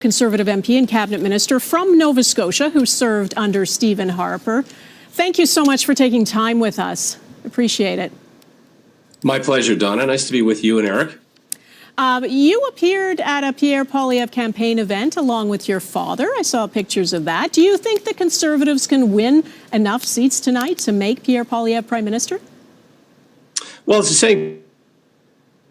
Conservative MP and cabinet minister from Nova Scotia who served under Stephen Harper. Thank you so much for taking time with us. Appreciate it. My pleasure, Donna. Nice to be with you and Eric. You appeared at a Pierre Poilievre campaign event along with your father. I saw pictures of that. Do you think the Conservatives can win enough seats tonight to make Pierre Poilievre Prime Minister? Well, it's the same.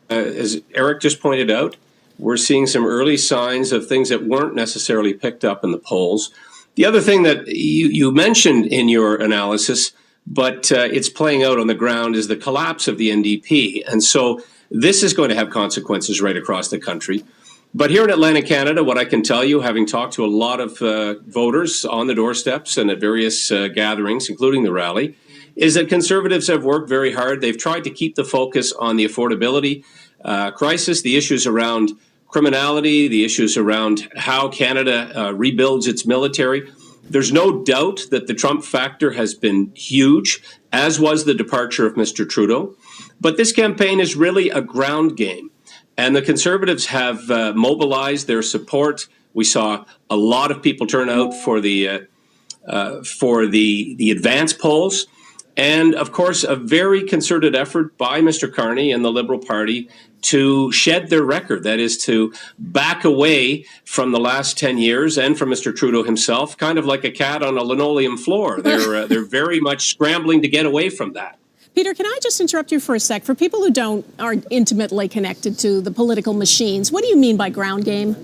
As Eric just pointed out, we're seeing some early signs of things that weren't necessarily picked up in the polls. The other thing that you mentioned in your analysis, but it's playing out on the ground, is the collapse of the NDP. And so this is going to have consequences right across the country. But here in Atlantic Canada, what I can tell you, having talked to a lot of voters on the doorsteps and at various gatherings, including the rally, is that Conservatives have worked very hard. They've tried to keep the focus on the affordability crisis, the issues around criminality, the issues around how Canada rebuilds its military. There's no doubt that the Trump factor has been huge, as was the departure of Mr. Trudeau. But this campaign is really a ground game. And the Conservatives have mobilized their support. We saw a lot of people turn out for the advance polls. And, of course, a very concerted effort by Mr. Carney and the Liberal Party to shed their record, that is, to back away from the last 10 years and from Mr. Trudeau himself, kind of like a cat on a linoleum floor. They're very much scrambling to get away from that. Peter, can I just interrupt you for a sec? For people who aren't intimately connected to the political machines, what do you mean by ground game?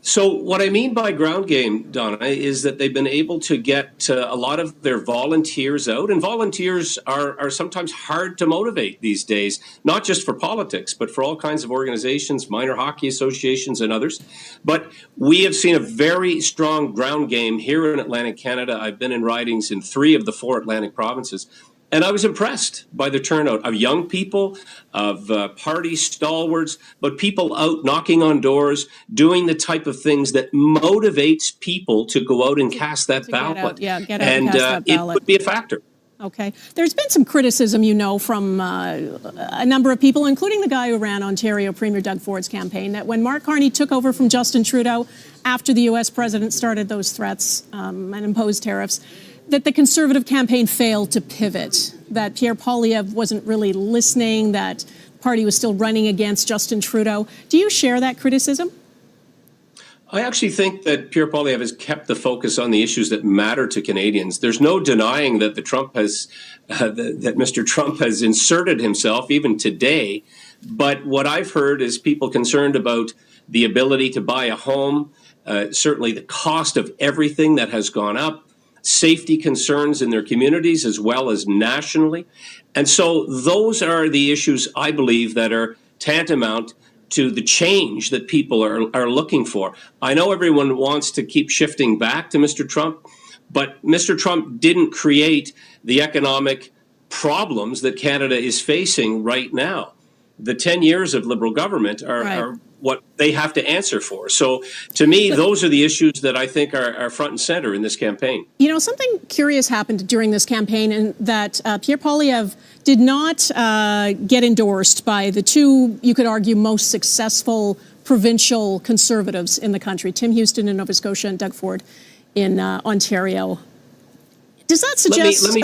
So what I mean by ground game, Donna, is that they've been able to get a lot of their volunteers out. And volunteers are sometimes hard to motivate these days, not just for politics, but for all kinds of organizations, minor hockey associations and others. But we have seen a very strong ground game here in Atlantic Canada. I've been in ridings in 3 of the 4 Atlantic provinces. And I was impressed by the turnout of young people, of party stalwarts, but people out knocking on doors, doing the type of things that motivates people to go out and cast that ballot. Get out and cast that ballot. It would be a factor. Okay. There's been some criticism, from a number of people, including the guy who ran Ontario Premier Doug Ford's campaign, that when Mark Carney took over from Justin Trudeau after the U.S. president started those threats and imposed tariffs, that the Conservative campaign failed to pivot, that Pierre Poilievre wasn't really listening, that the party was still running against Justin Trudeau. Do you share that criticism? I actually think that Pierre Poilievre has kept the focus on the issues that matter to Canadians. There's no denying that that Mr. Trump has inserted himself even today. But what I've heard is people concerned about the ability to buy a home, certainly the cost of everything that has gone up, safety concerns in their communities as well as nationally. And so those are the issues, I believe, that are tantamount to the change that people are looking for. I know everyone wants to keep shifting back to Mr. Trump, but Mr. Trump didn't create the economic problems that Canada is facing right now. The 10 years of Liberal government are what they have to answer for. So to me, those are the issues that I think are front and center in this campaign. Something curious happened during this campaign, and that Pierre Poilievre did not get endorsed by the 2, you could argue, most successful provincial Conservatives in the country, Tim Houston in Nova Scotia and Doug Ford in Ontario. Does that suggest let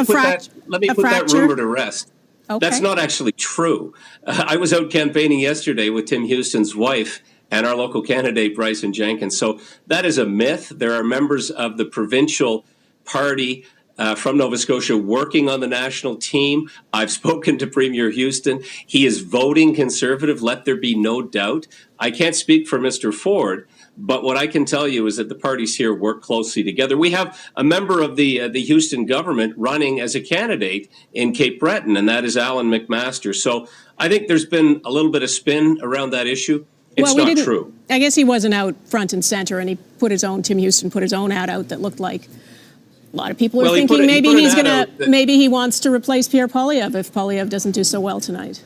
me put that rumor to rest. Okay. That's not actually true. I was out campaigning yesterday with Tim Houston's wife and our local candidate, Bryson Jenkins. So that is a myth. There are members of the provincial party from Nova Scotia working on the national team. I've spoken to Premier Houston. He is voting Conservative, let there be no doubt. I can't speak for Mr. Ford, but what I can tell you is that the parties here work closely together. We have a member of the Houston government running as a candidate in Cape Breton, and that is Alan McMaster. So I think there's been a little bit of spin around that issue. It's not true. I guess he wasn't out front and center, and Tim Houston put his own ad out that looked like a lot of people are thinking maybe he wants to replace Pierre Poilievre if Poilievre doesn't do so well tonight.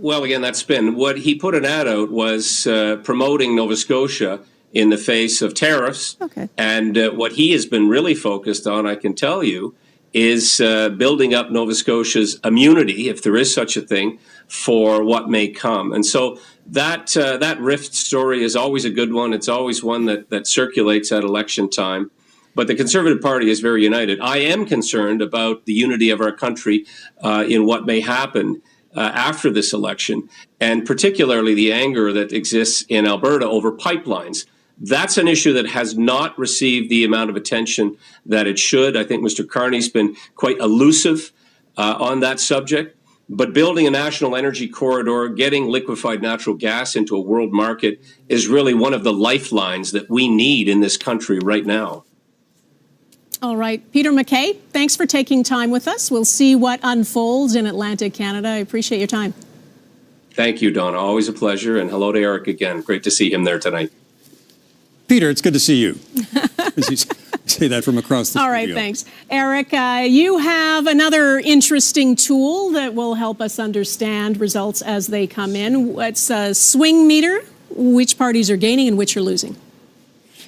Well, again, that's spin. What he put an ad out was promoting Nova Scotia in the face of tariffs. Okay. And what he has been really focused on, I can tell you, is building up Nova Scotia's immunity, if there is such a thing, for what may come. And so that rift story is always a good one. It's always one that circulates at election time. But the Conservative Party is very united. I am concerned about the unity of our country in what may happen after this election, and particularly the anger that exists in Alberta over pipelines. That's an issue that has not received the amount of attention that it should. I think Mr. Carney's been quite elusive on that subject. But building a national energy corridor, getting liquefied natural gas into a world market is really one of the lifelines that we need in this country right now. All right. Peter MacKay, thanks for taking time with us. We'll see what unfolds in Atlantic Canada. I appreciate your time. Thank you, Donna. Always a pleasure. And hello to Eric again. Great to see him there tonight. Peter, it's good to see you. As you say that from across the studio. All right, thanks. Eric, you have another interesting tool that will help us understand results as they come in. It's a swing meter, which parties are gaining and which are losing.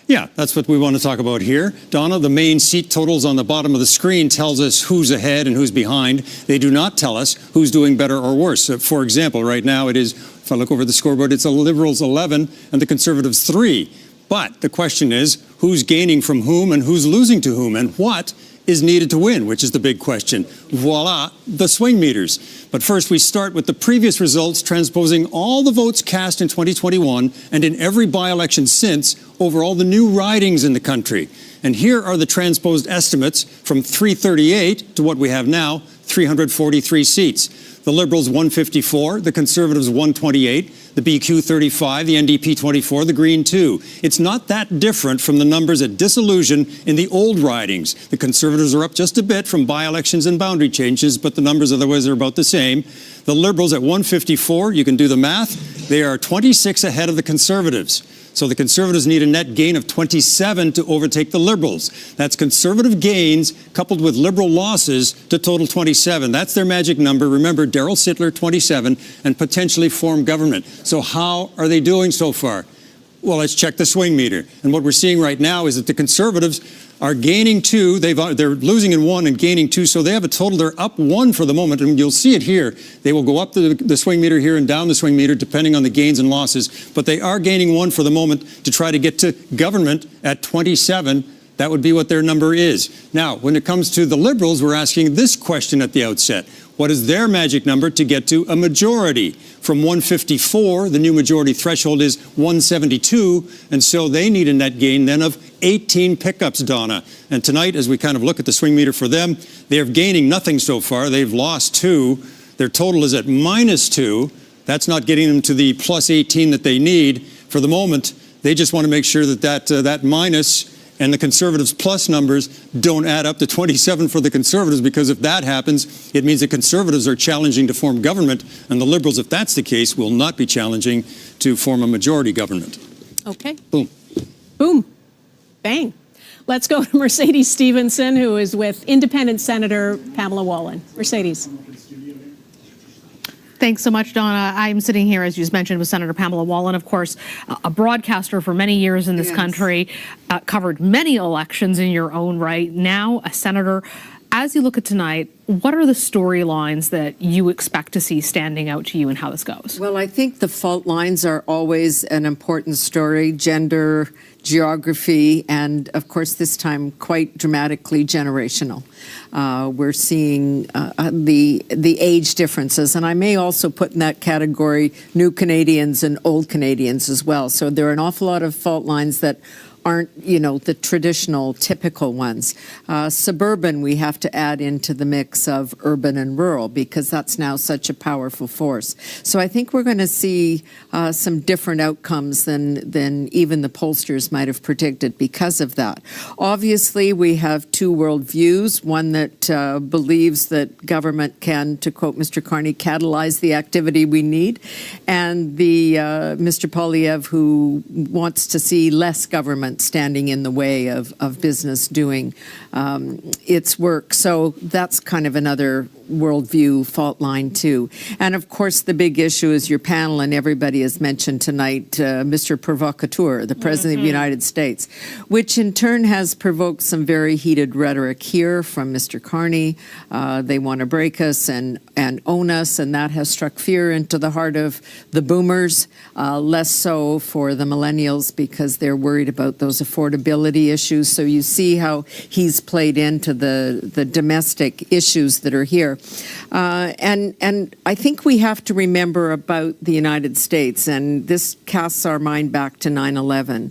Yeah, that's what we want to talk about here. Donna, the main seat totals on the bottom of the screen tells us who's ahead and who's behind. They do not tell us who's doing better or worse. So for example, right now it is, if I look over the scoreboard, it's the Liberals 11 and the Conservatives 3. But the question is, who's gaining from whom and who's losing to whom, and what is needed to win, which is the big question. Voila, the swing meters. But first, we start with the previous results transposing all the votes cast in 2021 and in every by-election since over all the new ridings in the country. And here are the transposed estimates from 338 to what we have now, 343 seats. The Liberals 154, the Conservatives 128, the BQ 35, the NDP 24, the Green 2. It's not that different from the numbers at dissolution in the old ridings. The Conservatives are up just a bit from by-elections and boundary changes, but the numbers otherwise are about the same. The Liberals at 154, you can do the math, they are 26 ahead of the Conservatives. So the Conservatives need a net gain of 27 to overtake the Liberals. That's Conservative gains coupled with Liberal losses to total 27. That's their magic number. Remember, Darrell Sittler, 27, and potentially form government. So how are they doing so far? Well, let's check the swing meter. And what we're seeing right now is that the Conservatives are gaining 2. They're losing in 1 and gaining 2. So they have a total. They're up 1 for the moment. And you'll see it here. They will go up the swing meter here and down the swing meter depending on the gains and losses. But they are gaining 1 for the moment to try to get to government at 27. That would be what their number is. Now, when it comes to the Liberals, we're asking this question at the outset. What is their magic number to get to a majority? From 154, the new majority threshold is 172, and so they need a net gain then of 18 pickups, Donna. And tonight, as we kind of look at the swing meter for them, they're gaining nothing so far. They've lost 2. Their total is at -2. That's not getting them to the plus 18 that they need. For the moment, they just want to make sure that that minus and the Conservatives' plus numbers don't add up to 27 for the Conservatives, because if that happens, it means the Conservatives are challenging to form government, and the Liberals, if that's the case, will not be challenging to form a majority government. Okay. Boom. Boom. Bang. Let's go to Mercedes Stephenson, who is with Independent Senator Pamela Wallin. Mercedes. Thanks so much, Donna. I'm sitting here, as you just mentioned, with Senator Pamela Wallin, of course, a broadcaster for many years in this country, covered many elections in your own right, now a senator. As you look at tonight, what are the storylines that you expect to see standing out to you and how this goes? Well, I think the fault lines are always an important story: gender, geography, and of course this time quite dramatically generational. We're seeing the age differences, and I may also put in that category new Canadians and old Canadians as well. So there are an awful lot of fault lines that aren't, the traditional, typical ones. Suburban, we have to add into the mix of urban and rural, because that's now such a powerful force. So I think we're going to see some different outcomes than even the pollsters might have predicted because of that. Obviously, we have two worldviews, one that believes that government can, to quote Mr. Carney, catalyze the activity we need, and the Mr. Poilievre, who wants to see less government standing in the way of business doing its work. So that's kind of another worldview fault line too. And of course, the big issue is your panel, and everybody has mentioned tonight, Mr. Provocateur, the President of the United States, which in turn has provoked some very heated rhetoric here from Mr. Carney. They want to break us and own us, and that has struck fear into the heart of the boomers, less so for the millennials because they're worried about those affordability issues. So you see how he's played into the domestic issues that are here. And I think we have to remember about the United States, and this casts our mind back to 9/11,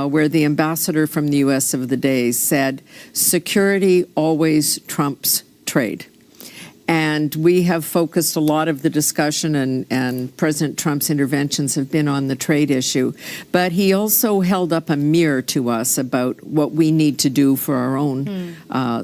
where the ambassador from the U.S. of the day said, security always trumps trade. And we have focused a lot of the discussion, and President Trump's interventions have been on the trade issue. But he also held up a mirror to us about what we need to do for our own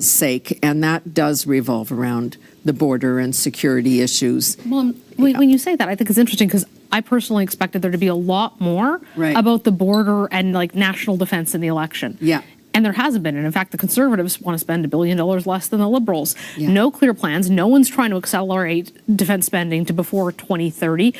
sake, and that does revolve around the border and security issues. Well, when you say that, I think it's interesting because I personally expected there to be a lot more about the border and like national defense in the election. Yeah. And there hasn't been. And in fact, the Conservatives want to spend $1 billion less than the Liberals. Yeah. No clear plans. No one's trying to accelerate defense spending to before 2030.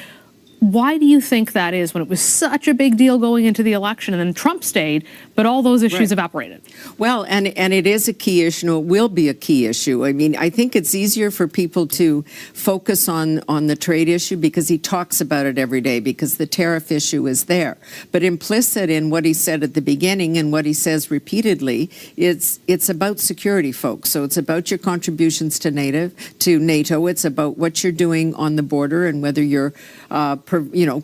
Why do you think that is when it was such a big deal going into the election and then Trump stayed, but all those issues evaporated? Well, and it is a key issue. It will be a key issue. I mean, I think it's easier for people to focus on the trade issue because he talks about it every day because the tariff issue is there. But implicit in what he said at the beginning and what he says repeatedly, it's about security, folks. So it's about your contributions to NATO. It's about what you're doing on the border and whether you're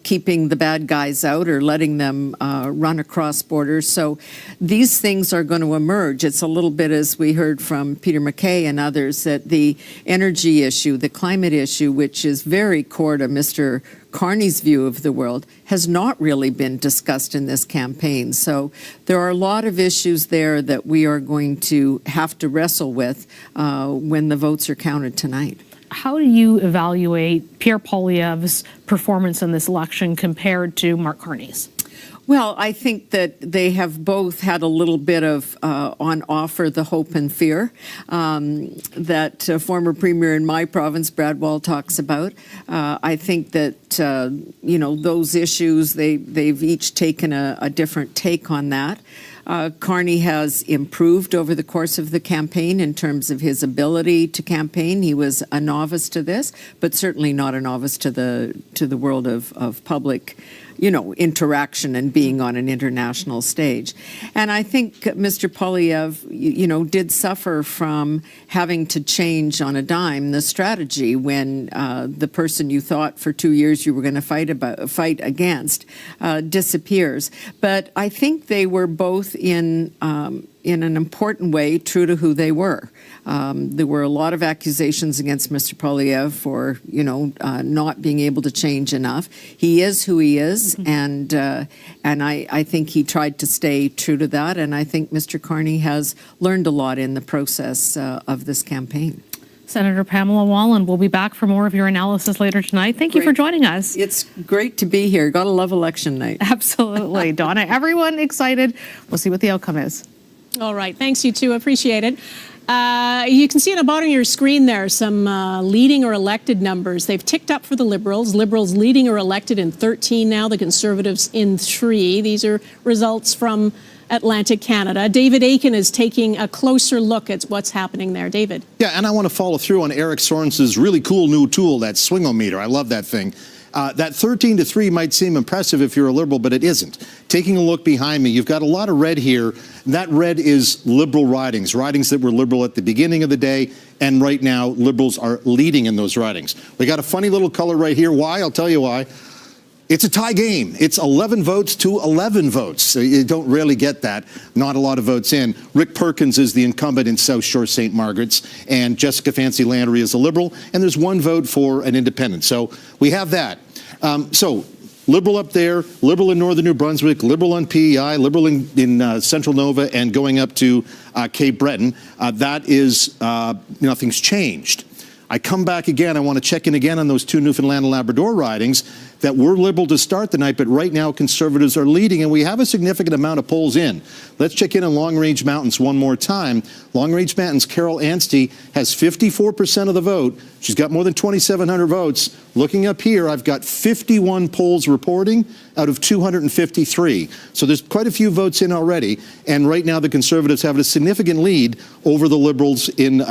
keeping the bad guys out or letting them run across borders. So these things are going to emerge. It's a little bit, as we heard from Peter MacKay and others, that the energy issue, the climate issue, which is very core to Mr. Carney's view of the world, has not really been discussed in this campaign. So there are a lot of issues there that we are going to have to wrestle with when the votes are counted tonight. How do you evaluate Pierre Poilievre's performance in this election compared to Mark Carney's? Well, I think that they have both had a little bit of on offer the hope and fear that former premier in my province, Brad Wall, talks about. I think that, those issues, they've each taken a different take on that. Carney has improved over the course of the campaign in terms of his ability to campaign. He was a novice to this, but certainly not a novice to the world of public interaction and being on an international stage. And I think Mr. Poilievre, did suffer from having to change on a dime the strategy when the person you thought for 2 years you were going to fight against disappears. But I think they were both in an important way true to who they were. There were a lot of accusations against Mr. Poilievre for, not being able to change enough. He is who he is, and I think he tried to stay true to that, and I think Mr. Carney has learned a lot in the process of this campaign. Senator Pamela Wallin, we'll be back for more of your analysis later tonight. Thank you for joining us. It's great to be here. Gotta love election night. Absolutely, Donna. Everyone excited. We'll see what the outcome is. All right. Thanks, you two. Appreciate it. You can see at the bottom of your screen there some leading or elected numbers. They've ticked up for the Liberals. Liberals leading or elected in 13 now, the Conservatives in 3. These are results from Atlantic Canada. David Aiken is taking a closer look at what's happening there. David. Yeah, and I want to follow through on Eric Sorens's really cool new tool, that swingometer. I love that thing. That 13-3 might seem impressive if you're a Liberal, but it isn't. Taking a look behind me, you've got a lot of red here. That red is Liberal ridings that were Liberal at the beginning of the day, and right now Liberals are leading in those ridings. We got a funny little color right here. Why? I'll tell you why. It's a tie game. It's 11 votes to 11 votes. So you don't really get that. Not a lot of votes in. Rick Perkins is the incumbent in South Shore St. Margaret's, and Jessica Fancy Landry is a Liberal, and there's one vote for an independent. So we have that. So Liberal up there, Liberal in Northern New Brunswick, Liberal on PEI, Liberal in Central Nova, and going up to Cape Breton. That is, nothing's changed. I come back again. I want to check in again on those 2 Newfoundland and Labrador ridings. that we're Liberal to start the night, but right now Conservatives are leading, and we have a significant amount of polls in. Let's check in on Long Range Mountains one more time. Long Range Mountains, Carol Anstey has 54% of the vote. She's got more than 2,700 votes. Looking up here, I've got 51 polls reporting out of 253. So there's quite a few votes in already. And right now the Conservatives have a significant lead over the Liberals in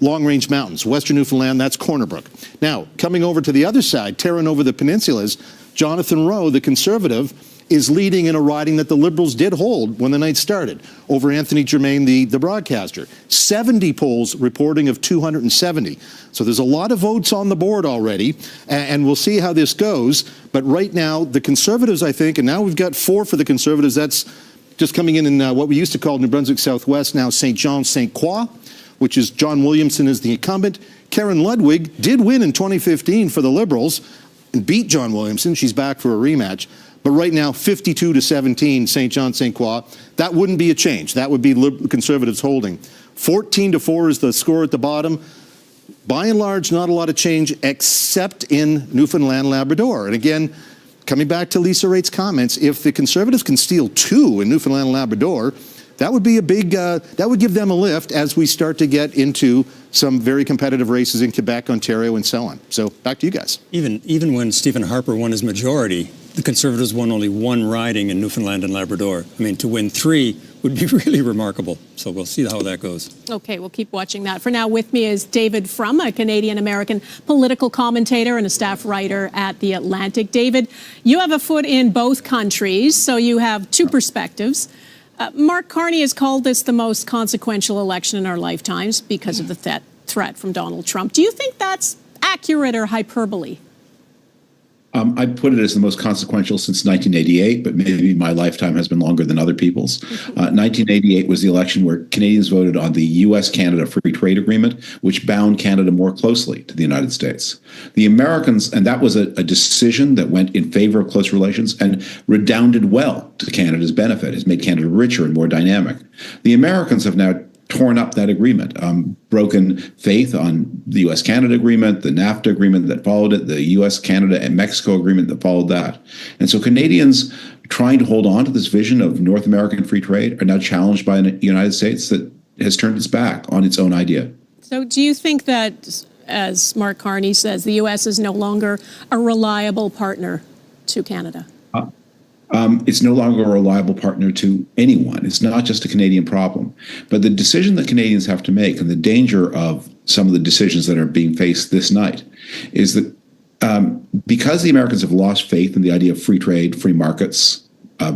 Long Range Mountains. Western Newfoundland, that's Corner Brook. Now, coming over to the other side, tearing over the peninsulas, Jonathan Rowe, the Conservative, is leading in a riding that the Liberals did hold when the night started over Anthony Germain, the broadcaster. 70 polls reporting of 270. So there's a lot of votes on the board already, and we'll see how this goes. But right now, the Conservatives, I think, and now we've got 4 for the Conservatives. That's just coming in what we used to call New Brunswick Southwest, now St. John, St. Croix, which is John Williamson is the incumbent. Karen Ludwig did win in 2015 for the Liberals and beat John Williamson. She's back for a rematch. But right now, 52-17, St. John, St. Croix. That wouldn't be a change. That would be Conservatives holding. 14-4 is the score at the bottom. By and large, not a lot of change except in Newfoundland, Labrador. And again, coming back to Lisa Rait's comments, if the Conservatives can steal 2 in Newfoundland and Labrador, that would be a big, that would give them a lift as we start to get into some very competitive races in Quebec, Ontario, and so on. So back to you guys. Even when Stephen Harper won his majority, the Conservatives won only 1 riding in Newfoundland and Labrador. I mean, to win 3 would be really remarkable. So we'll see how that goes. Okay, we'll keep watching that. For now, with me is David Frum, a Canadian-American political commentator and a staff writer at The Atlantic. David, you have a foot in both countries, so you have 2 perspectives. Mark Carney has called this the most consequential election in our lifetimes because of the threat from Donald Trump. Do you think that's accurate or hyperbole? I'd put it as the most consequential since 1988, but maybe my lifetime has been longer than other people's. 1988 was the election where Canadians voted on the U.S.-Canada Free Trade Agreement, which bound Canada more closely to the United States. The Americans, and that was a decision that went in favor of close relations and redounded well to Canada's benefit. It's made Canada richer and more dynamic. The Americans have now torn up that agreement, broken faith on the U.S.-Canada agreement, the NAFTA agreement that followed it, the U.S.-Canada and Mexico agreement that followed that. And so Canadians trying to hold on to this vision of North American free trade are now challenged by a United States that has turned its back on its own idea. So do you think that, as Mark Carney says, the U.S. is no longer a reliable partner to Canada? It's no longer a reliable partner to anyone. It's not just a Canadian problem. But the decision that Canadians have to make, and the danger of some of the decisions that are being faced this night, is that because the Americans have lost faith in the idea of free trade, free markets,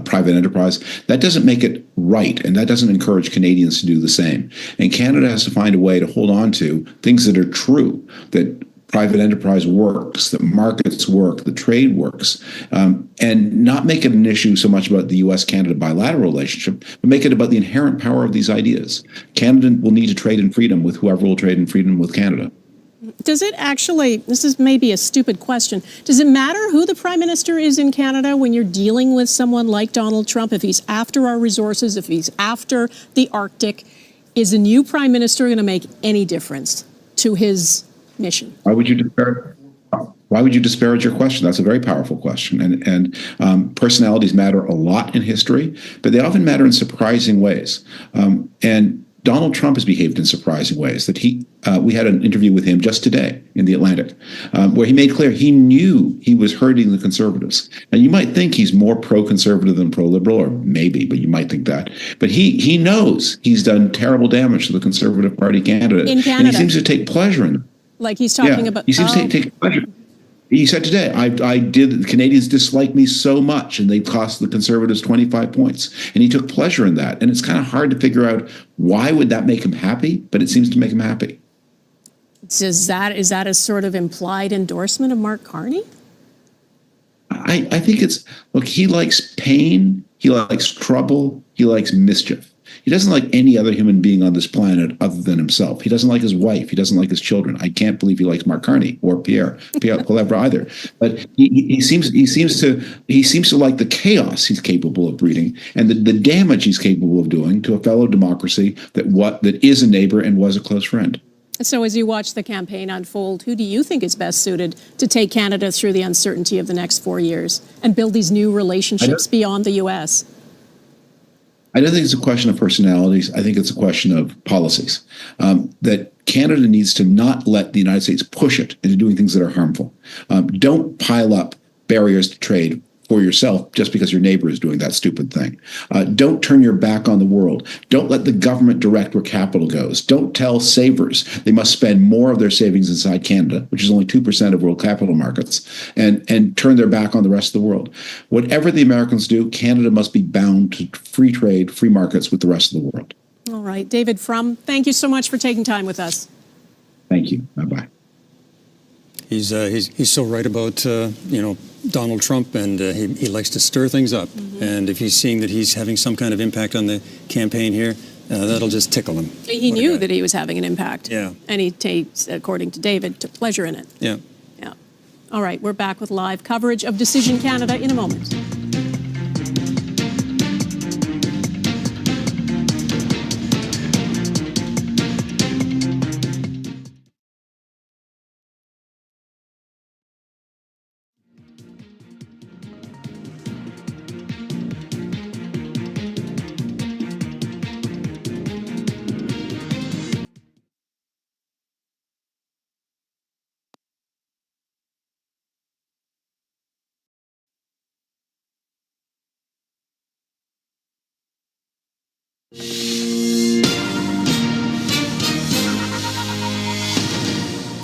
private enterprise, that doesn't make it right, and that doesn't encourage Canadians to do the same. And Canada has to find a way to hold on to things that are true, that private enterprise works, that markets work, the trade works, and not make it an issue so much about the U.S.-Canada bilateral relationship, but make it about the inherent power of these ideas. Canada will need to trade in freedom with whoever will trade in freedom with Canada. Does it actually, this is maybe a stupid question, does it matter who the Prime Minister is in Canada when you're dealing with someone like Donald Trump? If he's after our resources, if he's after the Arctic, is a new Prime Minister going to make any difference to his mission? Why would you disparage your question? That's a very powerful question. And personalities matter a lot in history, but they often matter in surprising ways. And Donald Trump has behaved in surprising ways. That we had an interview with him just today in The Atlantic, where he made clear he knew he was hurting the Conservatives. And you might think he's more pro-conservative than pro-liberal, or maybe, but you might think that. But he knows he's done terrible damage to the Conservative Party candidate. In Canada. And he seems to take pleasure in it. Like he's talking about... He seems to take pleasure. He said today, the Canadians dislike me so much, and they cost the Conservatives 25 points. And he took pleasure in that. And it's kind of hard to figure out why would that make him happy, but it seems to make him happy. Is that a sort of implied endorsement of Mark Carney? I think look, he likes pain, he likes trouble, he likes mischief. He doesn't like any other human being on this planet other than himself. He doesn't like his wife. He doesn't like his children. I can't believe he likes Mark Carney or Pierre Poilievre either. But he seems to like the chaos he's capable of breeding and the damage he's capable of doing to a fellow democracy that is a neighbor and was a close friend. So as you watch the campaign unfold, who do you think is best suited to take Canada through the uncertainty of the next 4 years and build these new relationships beyond the U.S.? I don't think it's a question of personalities. I think it's a question of policies. That Canada needs to not let the United States push it into doing things that are harmful. Don't pile up barriers to trade for yourself just because your neighbor is doing that stupid thing. Don't turn your back on the world. Don't let the government direct where capital goes. Don't tell savers they must spend more of their savings inside Canada, which is only 2% of world capital markets, and turn their back on the rest of the world. Whatever the Americans do, Canada must be bound to free trade, free markets with the rest of the world. All right. David Frum, thank you so much for taking time with us. Thank you. Bye-bye. He's so right about Donald Trump, and he likes to stir things up. Mm-hmm. And if he's seeing that he's having some kind of impact on the campaign here, that'll just tickle him. He knew that he was having an impact. Yeah. And he takes, according to David, took pleasure in it. Yeah. Yeah. All right, we're back with live coverage of Decision Canada in a moment.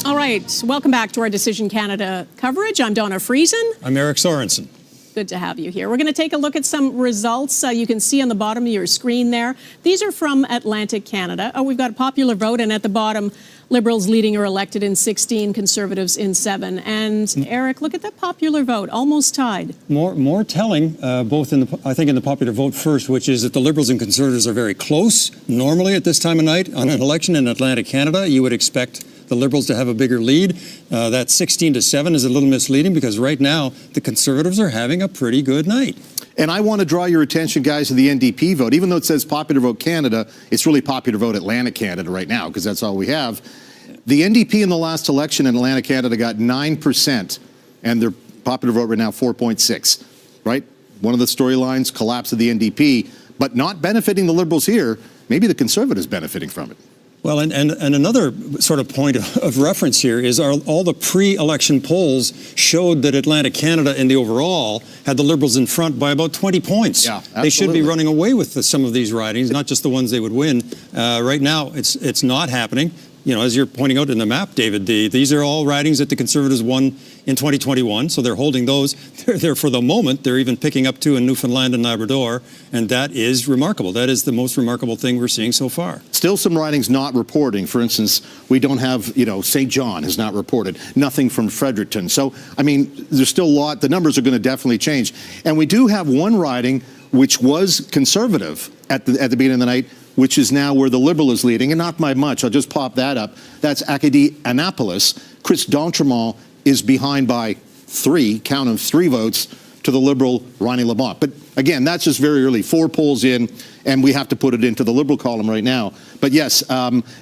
All right, welcome back to our Decision Canada coverage. I'm Donna Friesen. I'm Eric Sorensen. Good to have you here. We're going to take a look at some results you can see on the bottom of your screen there. These are from Atlantic Canada. We've got a popular vote, and at the bottom, Liberals leading or elected in 16, Conservatives in 7. And Eric, look at that popular vote, almost tied. More telling, both in the popular vote first, which is that the Liberals and Conservatives are very close. Normally at this time of night on an election in Atlantic Canada, you would expect the Liberals to have a bigger lead. That 16-7 is a little misleading because right now the Conservatives are having a pretty good night. And I want to draw your attention, guys, to the NDP vote. Even though it says popular vote Canada, it's really popular vote Atlantic Canada right now because that's all we have. The NDP in the last election in Atlantic Canada got 9%, and their popular vote right now 4.6, right? One of the storylines, collapse of the NDP, but not benefiting the Liberals here. Maybe the Conservatives benefiting from it. Well, and another sort of point of reference here is all the pre-election polls showed that Atlantic Canada in the overall had the Liberals in front by about 20 points. Yeah, absolutely. They should be running away with some of these ridings, not just the ones they would win. Right now, it's not happening. You know, as you're pointing out in the map, David, these are all ridings that the Conservatives won in 2021, so they're holding those. They're for the moment. They're even picking up 2 in Newfoundland and Labrador, and that is remarkable. That is the most remarkable thing we're seeing so far. Still some ridings not reporting. For instance, we don't have, St. John has not reported. Nothing from Fredericton. So, I mean, there's still a lot. The numbers are going to definitely change. And we do have one riding which was Conservative at the beginning of the night, which is now where the Liberal is leading, and not by much. I'll just pop that up. That's Acadie-Annapolis. Chris d'Entremont is behind by 3, count them, 3 votes to the Liberal Ronnie Lamont. But again, that's just very early, 4 polls in, and we have to put it into the Liberal column right now. But yes,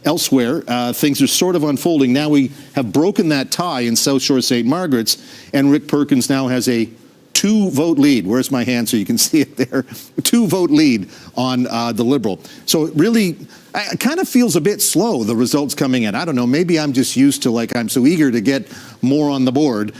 elsewhere, things are sort of unfolding. Now we have broken that tie in South Shore St. Margaret's, and Rick Perkins now has a 2-vote lead. Where's my hand so you can see it there? 2-vote lead on the Liberal. So it really kind of feels a bit slow, the results coming in. I don't know, maybe I'm just used to, I'm so eager to get more on the board.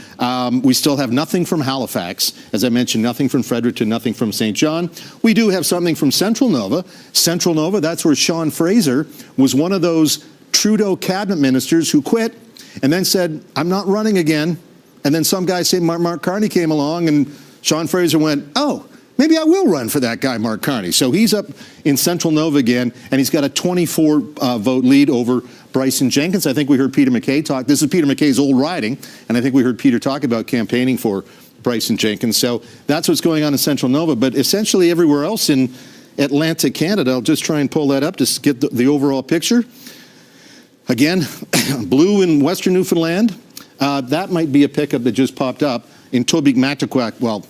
We still have nothing from Halifax. As I mentioned, nothing from Fredericton, nothing from St. John. We do have something from Central Nova. Central Nova, that's where Sean Fraser was one of those Trudeau cabinet ministers who quit and then said, I'm not running again. And then some guy saying Mark Carney came along, and Sean Fraser went, oh, maybe I will run for that guy, Mark Carney. So he's up in Central Nova again, and he's got a 24-vote lead over Bryson Jenkins. I think we heard Peter MacKay talk. This is Peter MacKay's old riding, and I think we heard Peter talk about campaigning for Bryson Jenkins. So that's what's going on in Central Nova. But essentially everywhere else in Atlantic Canada, I'll just try and pull that up to get the overall picture. Again, blue in Western Newfoundland. That might be a pickup that just popped up in Tobique-Mactaquac. Well,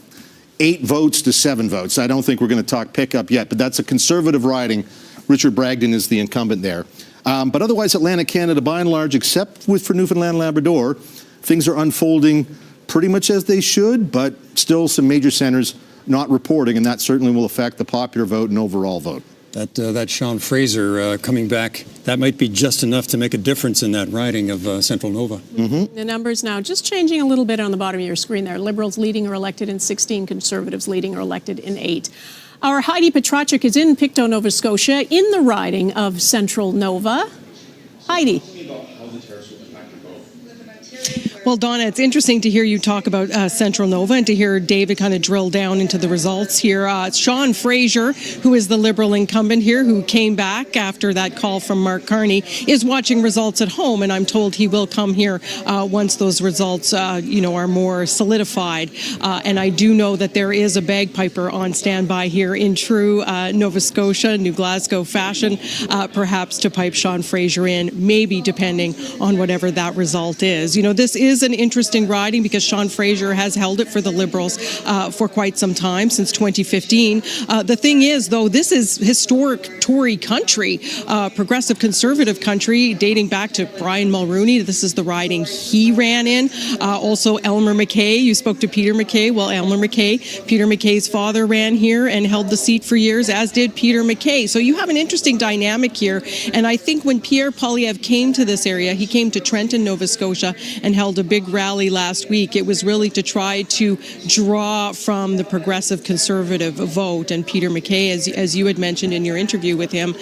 8 votes to 7 votes. I don't think we're going to talk pickup yet, but that's a Conservative riding. Richard Bragdon is the incumbent there. But otherwise, Atlantic Canada, by and large, except for Newfoundland and Labrador, things are unfolding pretty much as they should, but still some major centers not reporting, and that certainly will affect the popular vote and overall vote. That Sean Fraser coming back, that might be just enough to make a difference in that riding of Central Nova. Mm-hmm. The numbers now just changing a little bit on the bottom of your screen there. Liberals leading or elected in 16, Conservatives leading or elected in 8. Our Heidi Petracek is in Pictou, Nova Scotia, in the riding of Central Nova. Heidi. Well, Donna, it's interesting to hear you talk about Central Nova and to hear David kind of drill down into the results here. Sean Fraser, who is the Liberal incumbent here, who came back after that call from Mark Carney, is watching results at home, and I'm told he will come here once those results, are more solidified. And I do know that there is a bagpiper on standby here in true Nova Scotia, New Glasgow fashion, perhaps to pipe Sean Fraser in, maybe depending on whatever that result is. This is an interesting riding because Sean Fraser has held it for the Liberals for quite some time, since 2015. The thing is, though, this is historic Tory country, progressive conservative country, dating back to Brian Mulroney. This is the riding he ran in. Also, Elmer MacKay. You spoke to Peter MacKay. Well, Elmer MacKay, Peter MacKay's father, ran here and held the seat for years, as did Peter MacKay. So you have an interesting dynamic here. And I think when Pierre Poilievre came to this area, he came to Trenton, Nova Scotia, and held a big rally last week. It was really to try to draw from the progressive conservative vote. And Peter MacKay, as you had mentioned in your interview with him,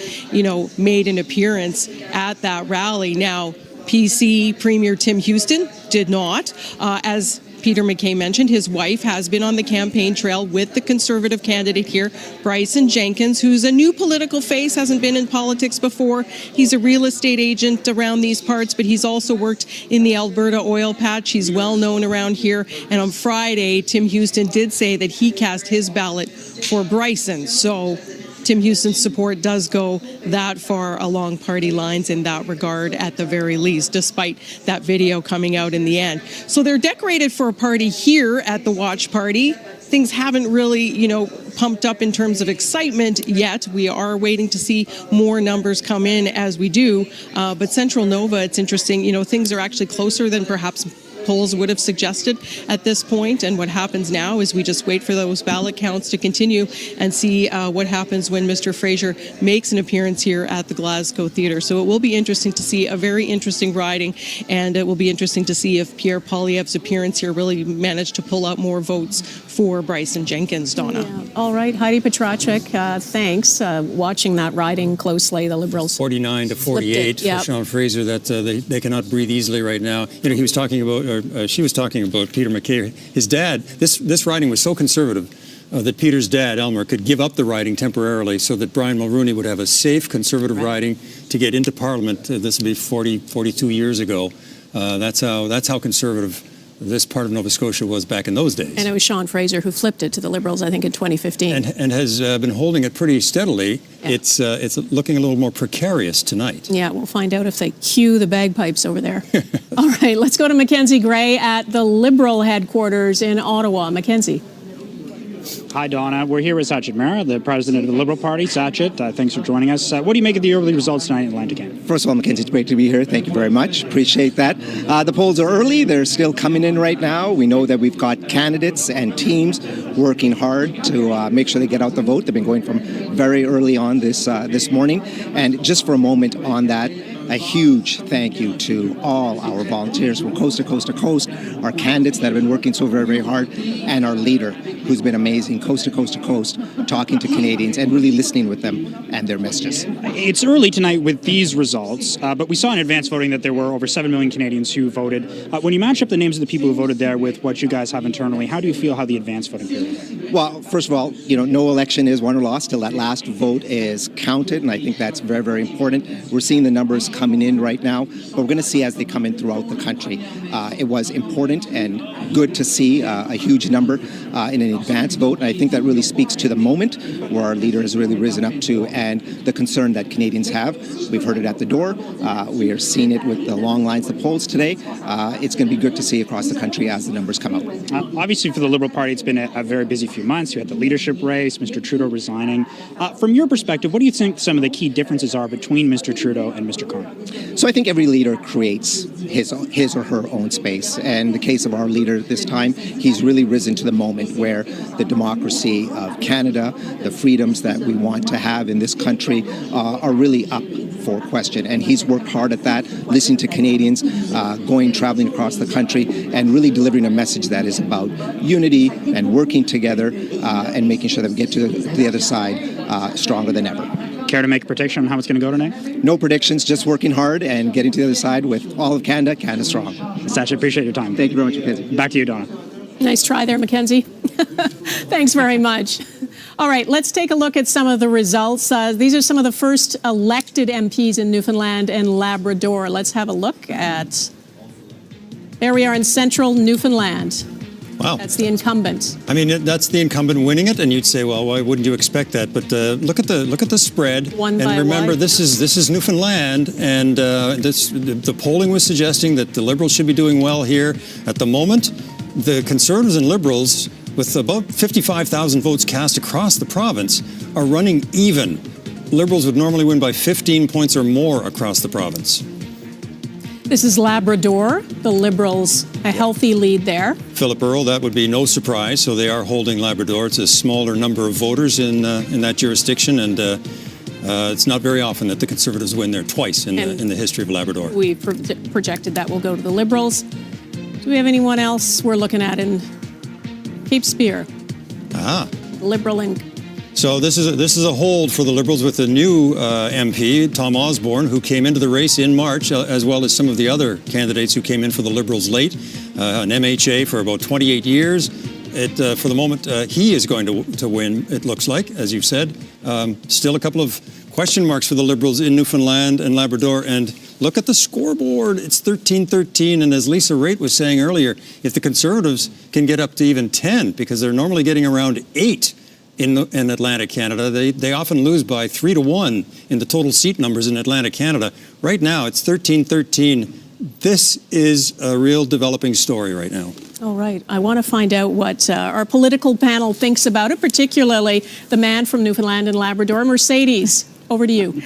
made an appearance at that rally. Now, PC Premier Tim Houston did not. As Peter MacKay mentioned, his wife has been on the campaign trail with the Conservative candidate here, Bryson Jenkins, who's a new political face, hasn't been in politics before. He's a real estate agent around these parts, but he's also worked in the Alberta oil patch. He's well known around here. And on Friday, Tim Houston did say that he cast his ballot for Bryson. So Tim Houston's support does go that far along party lines in that regard, at the very least, despite that video coming out in the end. So they're decorated for a party here at the watch party. Things haven't really, pumped up in terms of excitement yet. We are waiting to see more numbers come in as we do. But Central Nova, it's interesting, things are actually closer than perhaps polls would have suggested at this point. And what happens now is we just wait for those ballot counts to continue and see what happens when Mr. Fraser makes an appearance here at the Glasgow Theatre. So it will be interesting to see, a very interesting riding, and it will be interesting to see if Pierre Poilievre's appearance here really managed to pull out more votes for Bryson Jenkins, Donna. Yeah. All right, Heidi Petracek, thanks. Watching that riding closely, the Liberals 49 to 48 for Sean Fraser. That they cannot breathe easily right now. He was talking about, or she was talking about Peter MacKay. His dad. This riding was so conservative that Peter's dad, Elmer, could give up the riding temporarily so that Brian Mulroney would have a safe conservative riding to get into Parliament. This would be 42 years ago. That's how conservative this part of Nova Scotia was back in those days. And it was Sean Fraser who flipped it to the Liberals, I think, in 2015. And has been holding it pretty steadily. Yeah. It's looking a little more precarious tonight. Yeah, we'll find out if they cue the bagpipes over there. All right, let's go to Mackenzie Gray at the Liberal headquarters in Ottawa. Mackenzie. Hi, Donna. We're here with Sachin Mehra, the president of the Liberal Party. Sachin, thanks for joining us. What do you make of the early results tonight in Atlantic Canada? First of all, Mackenzie, it's great to be here. Thank you very much. Appreciate that. The polls are early. They're still coming in right now. We know that we've got candidates and teams working hard to make sure they get out the vote. They've been going from very early on this morning. And just for a moment on that, a huge thank you to all our volunteers from coast to coast to coast, our candidates that have been working so very, very hard, and our leader, who's been amazing, coast to coast to coast, talking to Canadians and really listening with them and their messages. It's early tonight with these results, but we saw in advance voting that there were over 7 million Canadians who voted. When you match up the names of the people who voted there with what you guys have internally, how do you feel how the advance voting period went? Well, first of all, no election is won or lost till that last vote is counted, and I think that's very, very important. We're seeing the numbers coming in right now, but we're going to see as they come in throughout the country. It was important and good to see a huge number in an advance vote, and I think that really speaks to the moment where our leader has really risen up to and the concern that Canadians have. We've heard it at the door. We are seeing it with the long lines of polls today. It's going to be good to see across the country as the numbers come out. Obviously, for the Liberal Party, it's been a very busy few few months. You had the leadership race, Mr. Trudeau resigning. From your perspective, what do you think some of the key differences are between Mr. Trudeau and Mr. Carney? So I think every leader creates his or her own space. And in the case of our leader this time, he's really risen to the moment where the democracy of Canada, the freedoms that we want to have in this country are really up for question. And he's worked hard at that, listening to Canadians, traveling across the country, and really delivering a message that is about unity and working together and making sure that we get to the other side stronger than ever. Care to make a prediction on how it's going to go tonight? No predictions, just working hard and getting to the other side with all of Canada, Canada strong. Sacha, appreciate your time. Thank you very much, Mackenzie. Back to you, Donna. Nice try there, Mackenzie. Thanks very much. All right, let's take a look at some of the results. These are some of the first elected MPs in Newfoundland and Labrador. Let's have a look at... There we are in central Newfoundland. Wow. That's the incumbent. I mean, that's the incumbent winning it, and you'd say, well, why wouldn't you expect that? But look at the spread. One and by remember, one. this is Newfoundland, and the polling was suggesting that the Liberals should be doing well here. At the moment, the Conservatives and Liberals, with about 55,000 votes cast across the province, are running even. Liberals would normally win by 15 points or more across the province. This is Labrador. The Liberals, a healthy lead there. Philip Earle, that would be no surprise. So they are holding Labrador. It's a smaller number of voters in that jurisdiction, and it's not very often that the Conservatives win there twice in the history of Labrador. We projected that will go to the Liberals. Do we have anyone else we're looking at in Cape Spear? Liberal in... So this is a hold for the Liberals with a new MP, Tom Osborne, who came into the race in March, as well as some of the other candidates who came in for the Liberals late. An MHA for about 28 years. For the moment, he is going to win, it looks like, as you've said. Still a couple of question marks for the Liberals in Newfoundland and Labrador. And look at the scoreboard. It's 13-13. And as Lisa Raitt was saying earlier, if the Conservatives can get up to even 10, because they're normally getting around 8, in Atlantic Canada. They often lose by 3-1 in the total seat numbers in Atlantic Canada. Right now, it's 13-13. This is a real developing story right now. All right. I want to find out what our political panel thinks about it, particularly the man from Newfoundland and Labrador. Mercedes, over to you.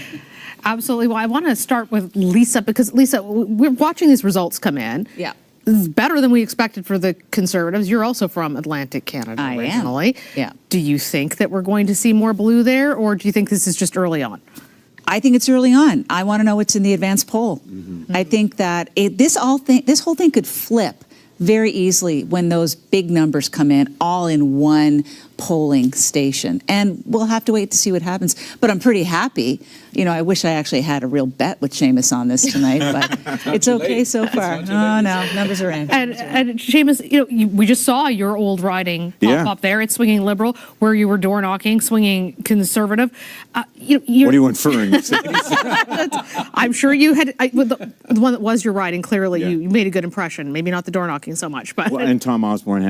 Absolutely. Well, I want to start with Lisa, because, Lisa, we're watching these results come in. Yeah. This is better than we expected for the Conservatives. You're also from Atlantic Canada originally. Yeah. Do you think that we're going to see more blue there, or do you think this is just early on? I think it's early on. I want to know what's in the advanced poll. Mm-hmm. I think that this whole thing could flip very easily when those big numbers come in, all in one polling station. And we'll have to wait to see what happens. But I'm pretty happy. You know, I wish I actually had a real bet with Seamus on this tonight, but it's okay so far. Oh, no, numbers are in. And Seamus, we just saw your old riding pop up there. It's swinging Liberal, where you were door knocking, swinging Conservative. What are you inferring? I'm sure you had the one that was your riding. Clearly, you made a good impression. Maybe not the door knocking so much, but and Tom Osborne,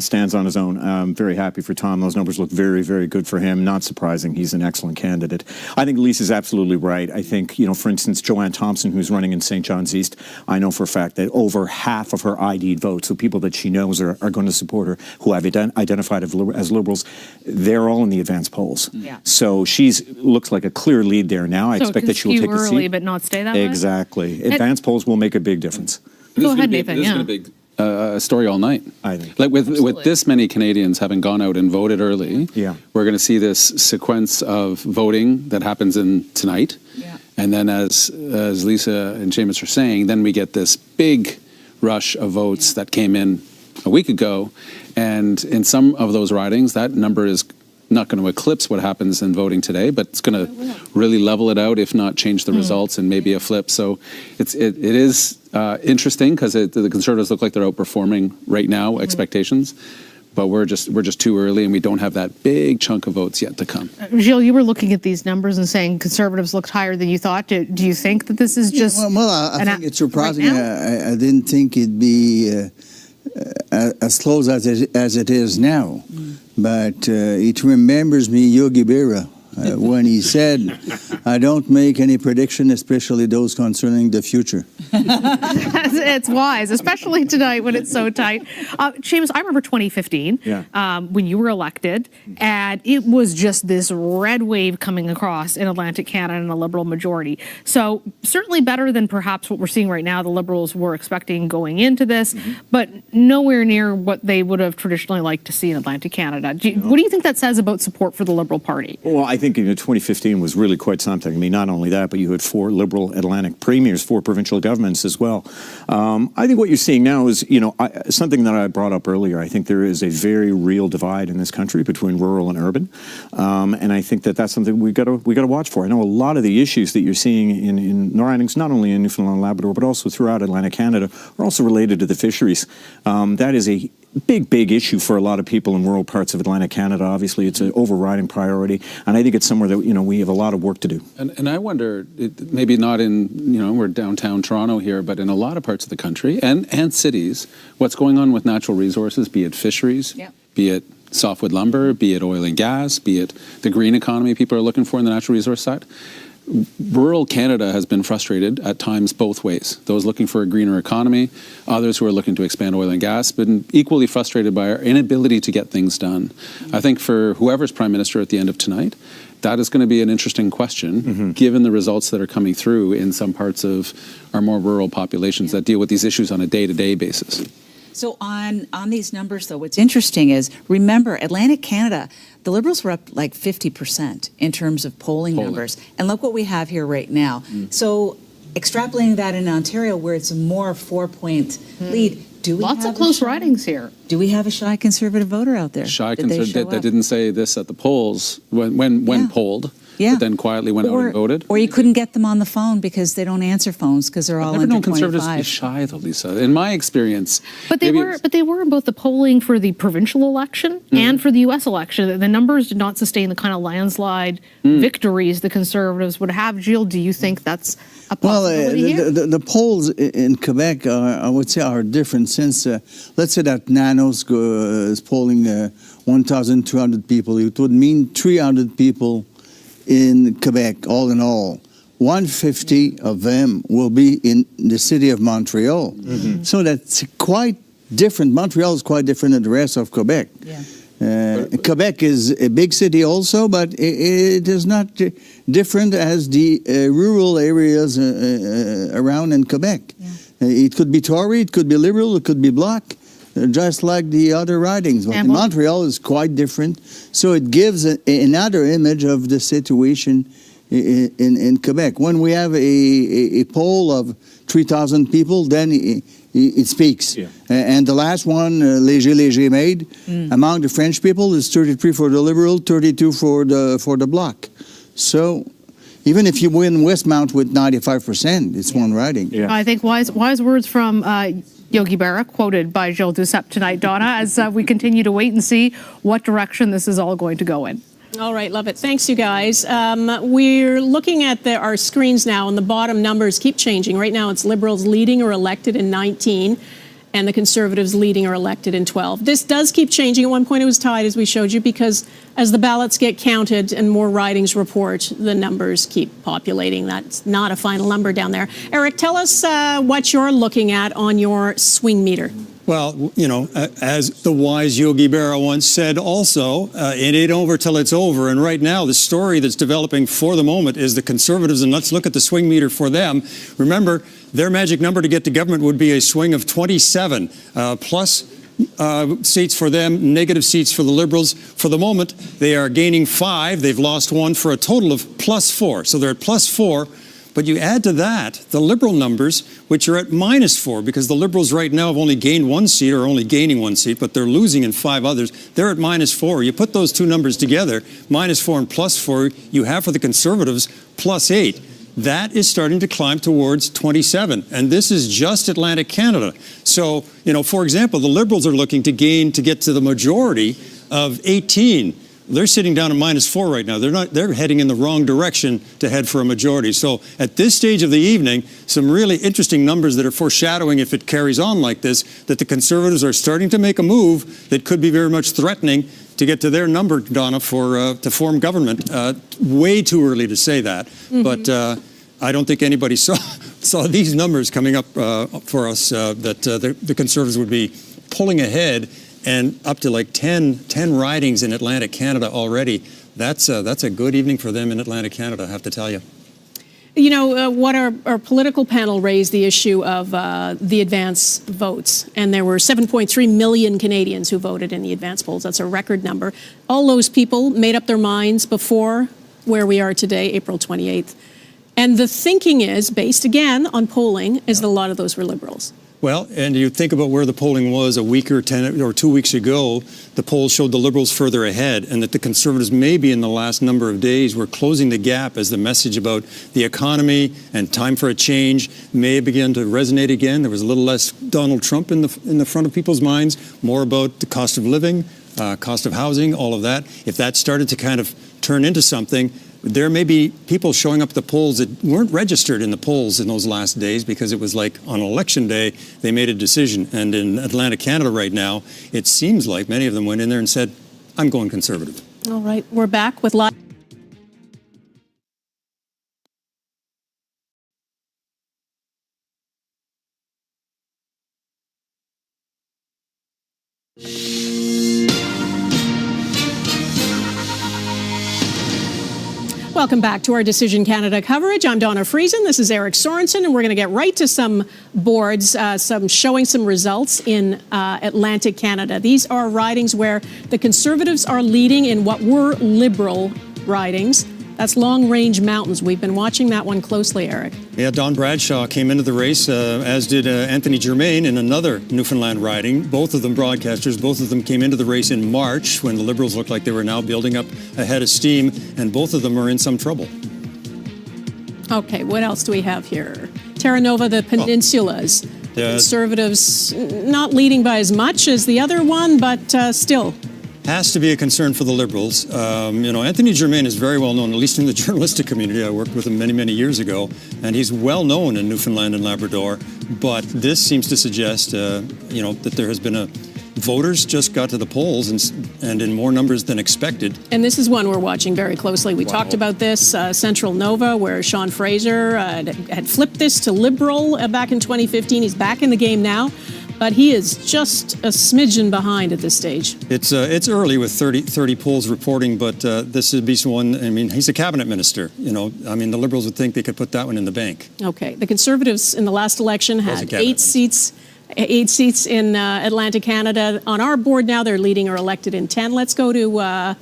stands on his own. I'm very happy for Tom. Those numbers look very, very good for him. Not surprising. He's an excellent candidate. I think Lisa's absolutely right. I think, for instance, Joanne Thompson, who's running in St. John's East, I know for a fact that over half of her ID'd votes, so people that she knows are going to support her, who have identified as Liberals, they're all in the advanced polls. Yeah. So looks like a clear lead there now. I expect that she will take the seat. early, but not stay that way. Exactly. Advanced polls will make a big difference. Go ahead, Nathan. This has been a big story all night. I think. Like with this many Canadians having gone out and voted early, we're going to see this sequence of voting that happens tonight. Yeah. And then as Lisa and Seamus are saying, then we get this big rush of votes that came in a week ago. And in some of those ridings, that number is not going to eclipse what happens in voting today, but it's going to really level it out, if not change the results and maybe a flip. So it is interesting because the Conservatives look like they're outperforming right now expectations, but we're just too early and we don't have that big chunk of votes yet to come. Gilles, you were looking at these numbers and saying Conservatives looked higher than you thought. Do you think that this is just... I think it's surprising. Right, I didn't think it'd be as close as it is now. But it remembers me Yogi Berra when he said, I don't make any prediction, especially those concerning the future. It's wise, especially tonight when it's so tight. Seamus, I remember 2015 when you were elected, and it was just this red wave coming across in Atlantic Canada and a Liberal majority. So certainly better than perhaps what we're seeing right now. The Liberals were expecting going into this, but nowhere near what they would have traditionally liked to see in Atlantic Canada. What do you think that says about support for the Liberal Party? Well, I think 2015 was really quite something. I mean, not only that, but you had 4 Liberal Atlantic premiers, 4 provincial governments as well. I think what you're seeing now is, something that I brought up earlier. I think there is a very real divide in this country between rural and urban, and I think that that's something we got to watch for. I know a lot of the issues that you're seeing in ridings, not only in Newfoundland and Labrador, but also throughout Atlantic Canada, are also related to the fisheries. That is a big issue for a lot of people in rural parts of Atlantic Canada. Obviously, it's an overriding priority, and I think it's somewhere that we have a lot of work to do. And I wonder, maybe not in we're downtown Toronto here, but in a lot of parts of the country and cities, what's going on with natural resources, be it fisheries, be it softwood lumber, be it oil and gas, be it the green economy people are looking for in the natural resource side. Rural Canada has been frustrated at times both ways. Those looking for a greener economy, others who are looking to expand oil and gas, been equally frustrated by our inability to get things done. I think for whoever's Prime Minister at the end of tonight, that is going to be an interesting question, given the results that are coming through in some parts of our more rural populations that deal with these issues on a day-to-day basis. So on these numbers, though, what's interesting is, remember, Atlantic Canada, the Liberals were up like 50% in terms of polling numbers. And look what we have here right now. So extrapolating that in Ontario, where it's a more 4-point lead, Lots of close ridings here. Do we have a shy Conservative voter out there? Shy Conservative that didn't say this at the polls when polled. Yeah. But then quietly went out and voted. Or you couldn't get them on the phone because they don't answer phones because they're all under 25. I've never known Conservatives be shy, though, Lisa. In my experience, but they were in both the polling for the provincial election and for the U.S. election. The numbers did not sustain the kind of landslide victories the Conservatives would have. Jill, do you think that's a possibility here? The polls in Quebec, I would say, are different. Since let's say that Nanos is polling 1,200 people, it would mean 300 people in Quebec, all in all. 150 of them will be in the city of Montreal. So that's quite different. Montreal is quite different than the rest of Quebec. Quebec is a big city also, but it is not different as the rural areas around in Quebec. It could be Tory, it could be Liberal, it could be Bloc, just like the other ridings. But Montreal is quite different, so it gives another image of the situation in Quebec. When we have a poll of 3,000 people, then it speaks. And the last one, Léger made, among the French people, is 33 for the Liberal, 32 for the Bloc. So even if you win Westmount with 95%, it's one riding. I think wise words from Yogi Berra, quoted by Gilles Duceppe tonight, Donna, as we continue to wait and see what direction this is all going to go in. All right, love it. Thanks, you guys. We're looking at our screens now, and the bottom numbers keep changing. Right now, it's Liberals leading or elected in 19, and the Conservatives leading or elected in 12. This does keep changing. At one point, it was tied, as we showed you, because as the ballots get counted and more ridings report, the numbers keep populating. That's not a final number down there. Eric, tell us what you're looking at on your swing meter. Well, as the wise Yogi Berra once said also, it ain't over till it's over. And right now, the story that's developing for the moment is the Conservatives, and let's look at the swing meter for them. Remember, their magic number to get to government would be a swing of 27, plus seats for them, negative seats for the Liberals. For the moment, they are gaining 5. They've lost 1 for a total of +4. So they're at +4. But you add to that the Liberal numbers, which are at -4, because the Liberals right now have only gained 1 seat or only gaining 1 seat, but they're losing in 5 others. They're at -4. You put those two numbers together, -4 and +4, you have for the Conservatives +8. That is starting to climb towards 27. And this is just Atlantic Canada. So, for example, the Liberals are looking to gain to get to the majority of 18. They're sitting down at -4 right now. They're heading in the wrong direction to head for a majority. So at this stage of the evening, some really interesting numbers that are foreshadowing, if it carries on like this, that the Conservatives are starting to make a move that could be very much threatening to get to their number, Donna, for to form government. Way too early to say that, but I don't think anybody saw these numbers coming up for us that the Conservatives would be pulling ahead and up to like 10 ridings in Atlantic Canada already. That's a good evening for them in Atlantic Canada, I have to tell you. You know, what our political panel raised the issue of the advance votes, and there were 7.3 million Canadians who voted in the advance polls. That's a record number. All those people made up their minds before where we are today, April 28th. And the thinking is, based again on polling, is that a lot of those were Liberals. Well, and you think about where the polling was a week or 10 or 2 weeks ago, the polls showed the Liberals further ahead, and that the Conservatives maybe in the last number of days were closing the gap as the message about the economy and time for a change may begin to resonate again. There was a little less Donald Trump in the front of people's minds, more about the cost of living, cost of housing, all of that. If that started to kind of turn into something, there may be people showing up at the polls that weren't registered in the polls in those last days because it was like on election day they made a decision. And in Atlantic Canada right now, it seems like many of them went in there and said, I'm going Conservative. All right, we're back with live. Welcome back to our Decision Canada coverage. I'm Donna Friesen. This is Eric Sorensen, and we're going to get right to some boards, showing some results in Atlantic Canada. These are ridings where the Conservatives are leading in what were Liberal ridings. That's Long Range Mountains. We've been watching that one closely, Eric. Yeah, Don Bradshaw came into the race, as did Anthony Germain in another Newfoundland riding. Both of them broadcasters. Both of them came into the race in March when the Liberals looked like they were now building up a head of steam, and both of them are in some trouble. Okay, what else do we have here? Terra Nova, the Peninsulas. Conservatives not leading by as much as the other one, but still. Has to be a concern for the Liberals. You know, Anthony Germain is very well known, at least in the journalistic community. I worked with him many, many years ago, and he's well known in Newfoundland and Labrador. But this seems to suggest, you know, that there has been voters just got to the polls and in more numbers than expected. And this is one we're watching very closely. We talked about this, Central Nova, where Sean Fraser had flipped this to Liberal back in 2015. He's back in the game now. But he is just a smidgen behind at this stage. It's early with 30 polls reporting, but this would be one. I mean, he's a cabinet minister. You know, I mean, the Liberals would think they could put that one in the bank. Okay, the Conservatives in the last election had 8 seats in Atlantic Canada. On our board now, they're leading or elected in 10. Let's go to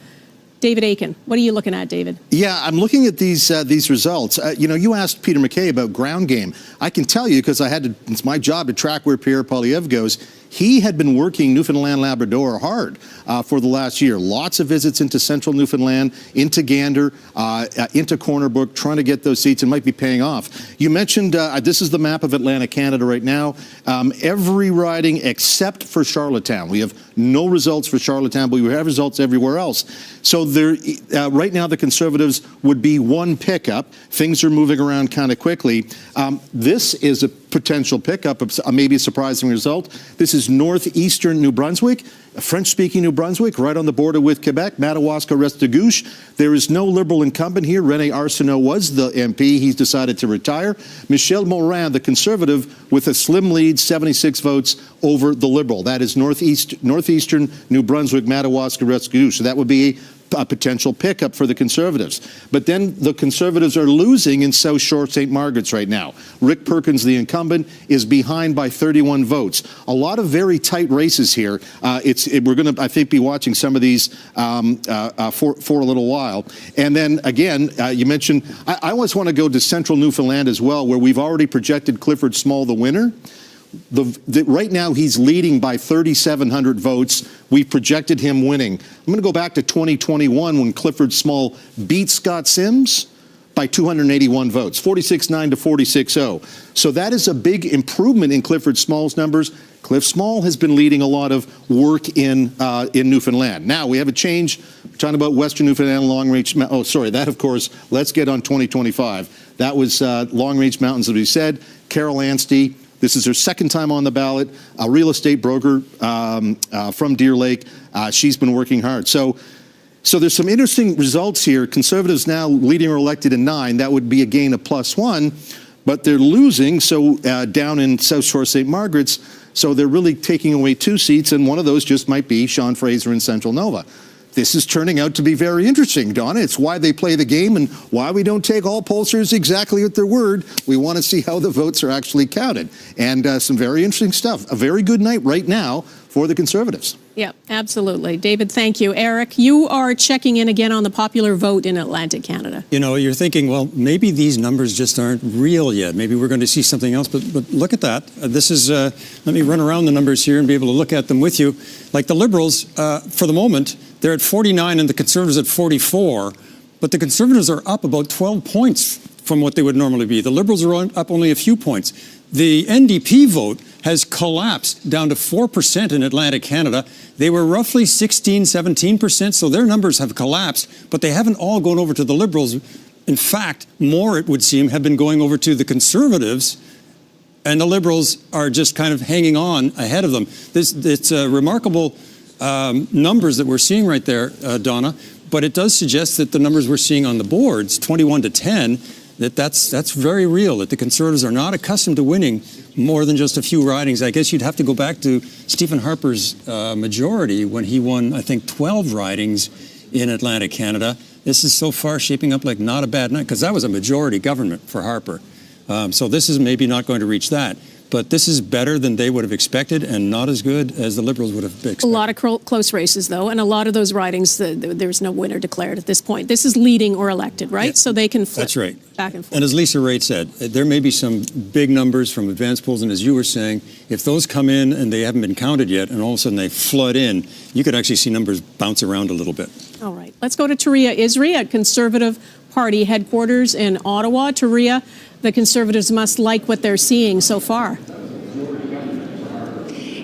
David Aiken. What are you looking at, David? Yeah, I'm looking at these results. You know, you asked Peter MacKay about ground game. I can tell you because it's my job to track where Pierre Poilievre goes. He had been working Newfoundland Labrador hard for the last year. Lots of visits into central Newfoundland, into Gander, into Corner Brook, trying to get those seats and might be paying off. You mentioned this is the map of Atlantic Canada right now. Every riding except for Charlottetown. We have no results for Charlottetown, but we have results everywhere else. So right now the Conservatives would be one pickup. Things are moving around kind of quickly. This is a potential pickup, maybe a surprising result. This is northeastern New Brunswick, French-speaking New Brunswick, right on the border with Quebec, Madawaska-Restigouche. There is no Liberal incumbent here. René Arsenault was the MP. He's decided to retire. Michel Morin, the Conservative, with a slim lead, 76 votes over the Liberal. That is northeastern New Brunswick, Madawaska-Restigouche. So that would be a potential pickup for the Conservatives. But then the Conservatives are losing in South Shore St. Margaret's right now. Rick Perkins, the incumbent, is behind by 31 votes. A lot of very tight races here. We're going to, I think, be watching some of these for a little while. And then, again, you mentioned, I always want to go to central Newfoundland as well, where we've already projected Clifford Small the winner. Right now, he's leading by 3,700 votes. We projected him winning. I'm going to go back to 2021 when Clifford Small beat Scott Sims by 281 votes, 46-9 to 46-0. So that is a big improvement in Clifford Small's numbers. Cliff Small has been leading a lot of work in Newfoundland. Now we have a change. We're talking about Western Newfoundland Long Range. Oh, sorry, that of course. Let's get on 2025. That was Long Range Mountains, as we said. Carol Anstey, This is her second time on the ballot. A real estate broker from Deer Lake. She's been working hard. So there's some interesting results here. Conservatives now leading or elected in 9. That would be a gain of +1. But they're losing, so down in South Shore St. Margaret's, so they're really taking away 2 seats, and one of those just might be Sean Fraser in Central Nova. This is turning out to be very interesting, Donna. It's why they play the game and why we don't take all pollsters exactly at their word. We want to see how the votes are actually counted. And some very interesting stuff. A very good night right now for the Conservatives. Yeah, absolutely. David, thank you. Eric, you are checking in again on the popular vote in Atlantic Canada. You know, you're thinking, well, maybe these numbers just aren't real yet. Maybe we're going to see something else. But look at that. This is, let me run around the numbers here and be able to look at them with you. Like the Liberals, for the moment, they're at 49 and the Conservatives at 44. But the Conservatives are up about 12 points from what they would normally be. The Liberals are up only a few points. The NDP vote has collapsed down to 4% in Atlantic Canada. They were roughly 16, 17%, so their numbers have collapsed, but they haven't all gone over to the Liberals. In fact, more, it would seem, have been going over to the Conservatives, and the Liberals are just kind of hanging on ahead of them. It's remarkable numbers that we're seeing right there, Donna, but it does suggest that the numbers we're seeing on the boards, 21 to 10, that's very real, that the Conservatives are not accustomed to winning more than just a few ridings. I guess you'd have to go back to Stephen Harper's majority when he won, I think, 12 ridings in Atlantic Canada. This is so far shaping up like not a bad night, because that was a majority government for Harper. So this is maybe not going to reach that. But this is better than they would have expected and not as good as the Liberals would have expected. A lot of close races, though, and a lot of those ridings, there's no winner declared at this point. This is leading or elected, right? Yeah. So they can flip That's right. Back and forth. And as Lisa Raitt said, there may be some big numbers from advanced polls, and as you were saying, if those come in and they haven't been counted yet, and all of a sudden they flood in, you could actually see numbers bounce around a little bit. All right. Let's go to Taria Isri at Conservative Party headquarters in Ottawa. Taria, the Conservatives must like what they're seeing so far.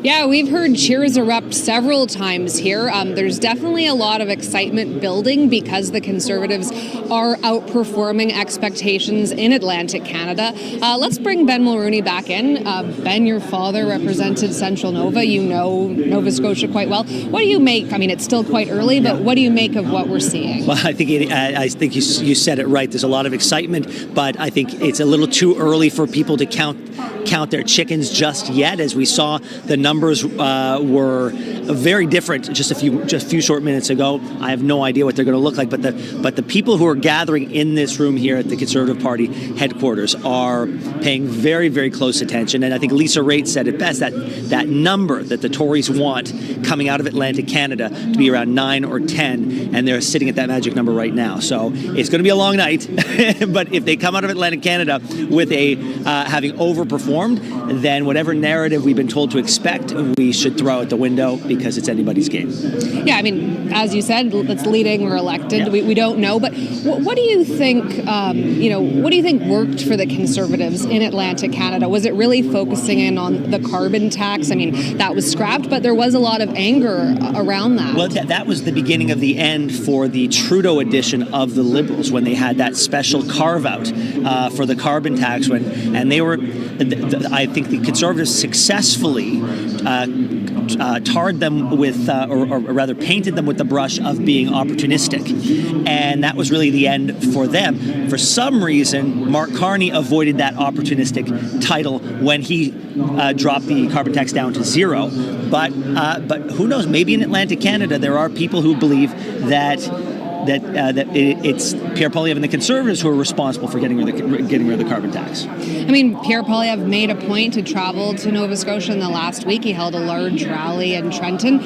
Yeah, we've heard cheers erupt several times here. There's definitely a lot of excitement building because the Conservatives are outperforming expectations in Atlantic Canada. Let's bring Ben Mulrooney back in. Ben, your father represented Central Nova. You know Nova Scotia quite well. What do you make? I mean, it's still quite early, but what do you make of what we're seeing? Well, I think you said it right. There's a lot of excitement, but I think it's a little too early for people to count their chickens just yet. As we saw, the numbers were very different just a few short minutes ago. I have no idea what they're going to look like, but the people who are gathering in this room here at the Conservative Party headquarters are paying very, very close attention. And I think Lisa Raitt said it best, that number that the Tories want coming out of Atlantic Canada to be around 9 or 10, and they're sitting at that magic number right now. So it's going to be a long night, but if they come out of Atlantic Canada with having overperformed, then whatever narrative we've been told to expect, we should throw out the window because it's anybody's game. Yeah, I mean, as you said, it's leading or elected. Yeah. We don't know, but what do you think? What do you think worked for the Conservatives in Atlantic Canada? Was it really focusing in on the carbon tax? I mean, that was scrapped, but there was a lot of anger around that. Well, that was the beginning of the end for the Trudeau edition of the Liberals when they had that special carve out for the carbon tax and they were. I think the Conservatives successfully tarred them with, or rather painted them with the brush of being opportunistic. And that was really the end for them. For some reason, Mark Carney avoided that opportunistic title when he dropped the carbon tax down to 0. But who knows? Maybe in Atlantic Canada, there are people who believe that it's Pierre Poilievre and the Conservatives who are responsible for getting rid of the carbon tax. I mean, Pierre Poilievre made a point to travel to Nova Scotia in the last week. He held a large rally in Trenton.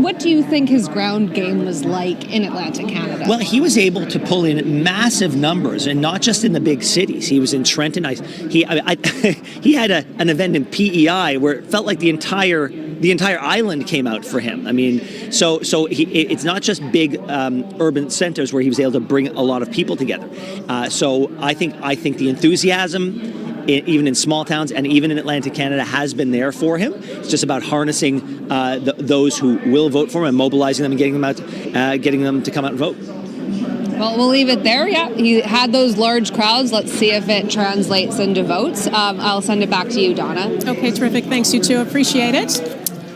What do you think his ground game was like in Atlantic Canada? Well, he was able to pull in massive numbers, and not just in the big cities. He was in Trenton. He had an event in PEI where it felt like the entire island came out for him. I mean, so it's not just big urban centers where he was able to bring a lot of people together. So I think the enthusiasm, even in small towns and even in Atlantic Canada, has been there for him. It's just about harnessing those who will vote for him and mobilizing them and getting them to come out and vote. Well, we'll leave it there. Yeah, he had those large crowds. Let's see if it translates into votes. I'll send it back to you, Donna. Okay, terrific. Thanks, you two. Appreciate it.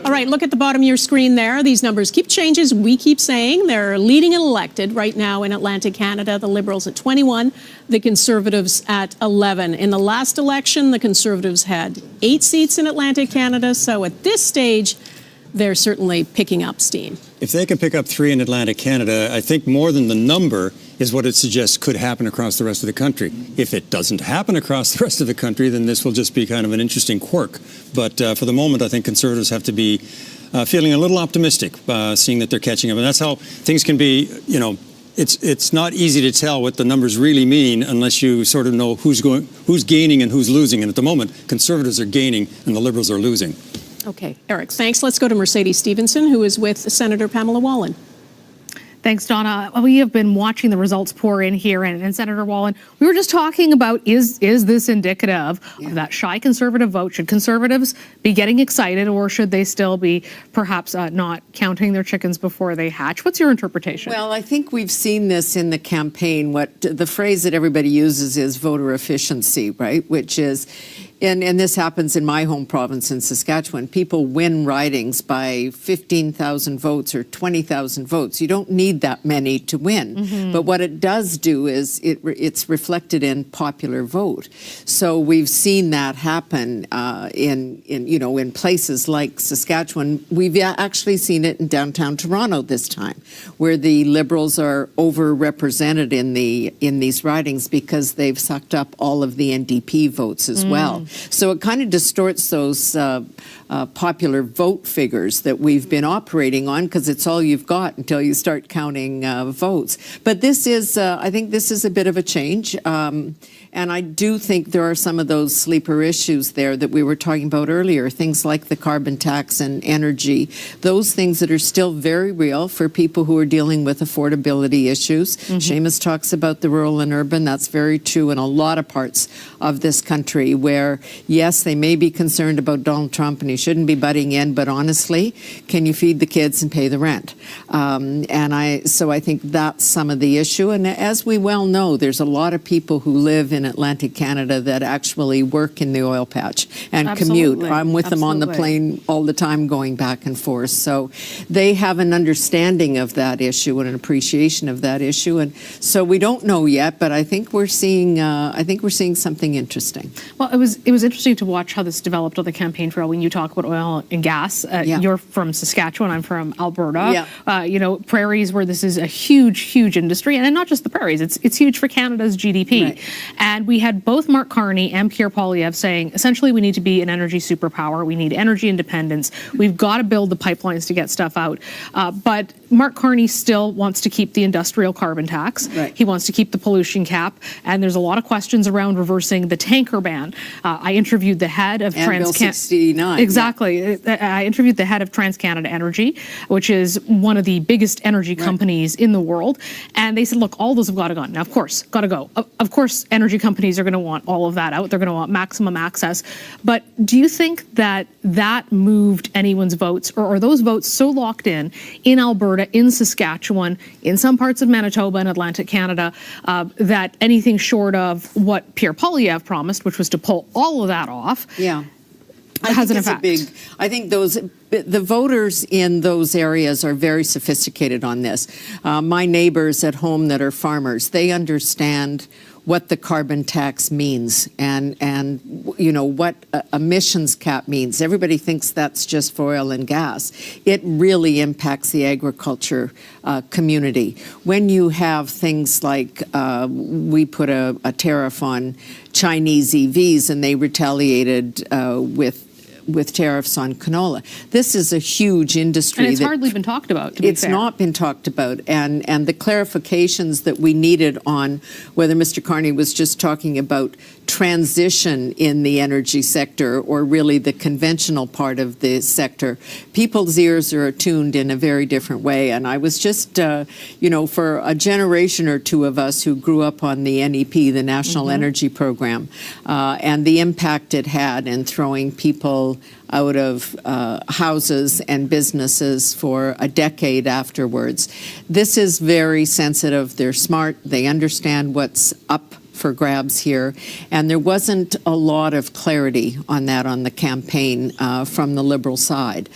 All right, look at the bottom of your screen there. These numbers keep changing, as we keep saying. They're leading and elected right now in Atlantic Canada. The Liberals at 21, the Conservatives at 11. In the last election, the Conservatives had 8 seats in Atlantic Canada. So at this stage, they're certainly picking up steam. If they can pick up 3 in Atlantic Canada, I think more than the number is what it suggests could happen across the rest of the country. If it doesn't happen across the rest of the country, then this will just be kind of an interesting quirk. But for the moment, I think Conservatives have to be feeling a little optimistic, seeing that they're catching up. And that's how things can be, you know, it's not easy to tell what the numbers really mean unless you sort of know who's gaining and who's losing. And at the moment, Conservatives are gaining and the Liberals are losing. Okay, Eric, thanks. Let's go to Mercedes Stephenson, who is with Senator Pamela Wallin. Thanks, Donna. We have been watching the results pour in here, and Senator Wallin, we were just talking about is this indicative of that shy Conservative vote? Should Conservatives be getting excited, or should they still be perhaps not counting their chickens before they hatch? What's your interpretation? Well, I think we've seen this in the campaign. What the phrase that everybody uses is voter efficiency, right? Which is, and this happens in my home province in Saskatchewan. People win ridings by 15,000 votes or 20,000 votes. You don't need that many to win. Mm-hmm. But what it does do is it's reflected in popular vote. So we've seen that happen in places like Saskatchewan. We've actually seen it in downtown Toronto this time, where the Liberals are overrepresented in these ridings because they've sucked up all of the NDP votes as well. So it kind of distorts those popular vote figures that we've been operating on, because it's all you've got until you start counting votes. But this is, I think this is a bit of a change. And I do think there are some of those sleeper issues there that we were talking about earlier, things like the carbon tax and energy, those things that are still very real for people who are dealing with affordability issues. Mm-hmm. Seamus talks about the rural and urban. That's very true in a lot of parts of this country where, yes, they may be concerned about Donald Trump and he shouldn't be butting in, but honestly, can you feed the kids and pay the rent? So I think that's some of the issue. And as we well know, there's a lot of people who live in Atlantic Canada that actually work in the oil patch and commute. I'm with them on the plane all the time going back and forth. So they have an understanding of that issue and an appreciation of that issue. And so we don't know yet, but I think we're seeing something interesting. Well, it was interesting to watch how this developed on the campaign trail. When you talk about oil and gas, you're from Saskatchewan, I'm from Alberta. Yeah. Prairies, where this is a huge industry, and not just the prairies. It's huge for Canada's GDP. Right. And we had both Mark Carney and Pierre Poilievre saying, essentially, we need to be an energy superpower. We need energy independence. We've got to build the pipelines to get stuff out. But Mark Carney still wants to keep the industrial carbon tax. Right. He wants to keep the pollution cap. And there's a lot of questions around reversing the tanker ban. I interviewed the head of Bill 69. Exactly. Yeah. I interviewed the head of TransCanada Energy, which is one of the biggest energy companies in the world. And they said, look, all those have got to go. Now, of course, got to go. Of course, energy companies are going to want all of that out. They're going to want maximum access. But do you think that moved anyone's votes, or are those votes so locked in Alberta, in Saskatchewan, in some parts of Manitoba and Atlantic Canada, that anything short of what Pierre Poilievre promised, which was to pull all of that off, has an effect? I think the voters in those areas are very sophisticated on this. My neighbors at home that are farmers, they understand what the carbon tax means and what emissions cap means. Everybody thinks that's just for oil and gas. It really impacts the agriculture community. When you have things like we put a tariff on Chinese EVs and they retaliated with tariffs on canola. This is a huge industry. And it's hardly been talked about, to be fair. Not been talked about. And the clarifications that we needed on whether Mr. Carney was just talking about transition in the energy sector or really the conventional part of the sector, people's ears are attuned in a very different way. And I was just, for a generation or two of us who grew up on the NEP, the National Energy Program, and the impact it had in throwing people people out of houses and businesses for a decade afterwards. This is very sensitive. They're smart. They understand what's up for grabs here, and there wasn't a lot of clarity on that on the campaign from the Liberal side.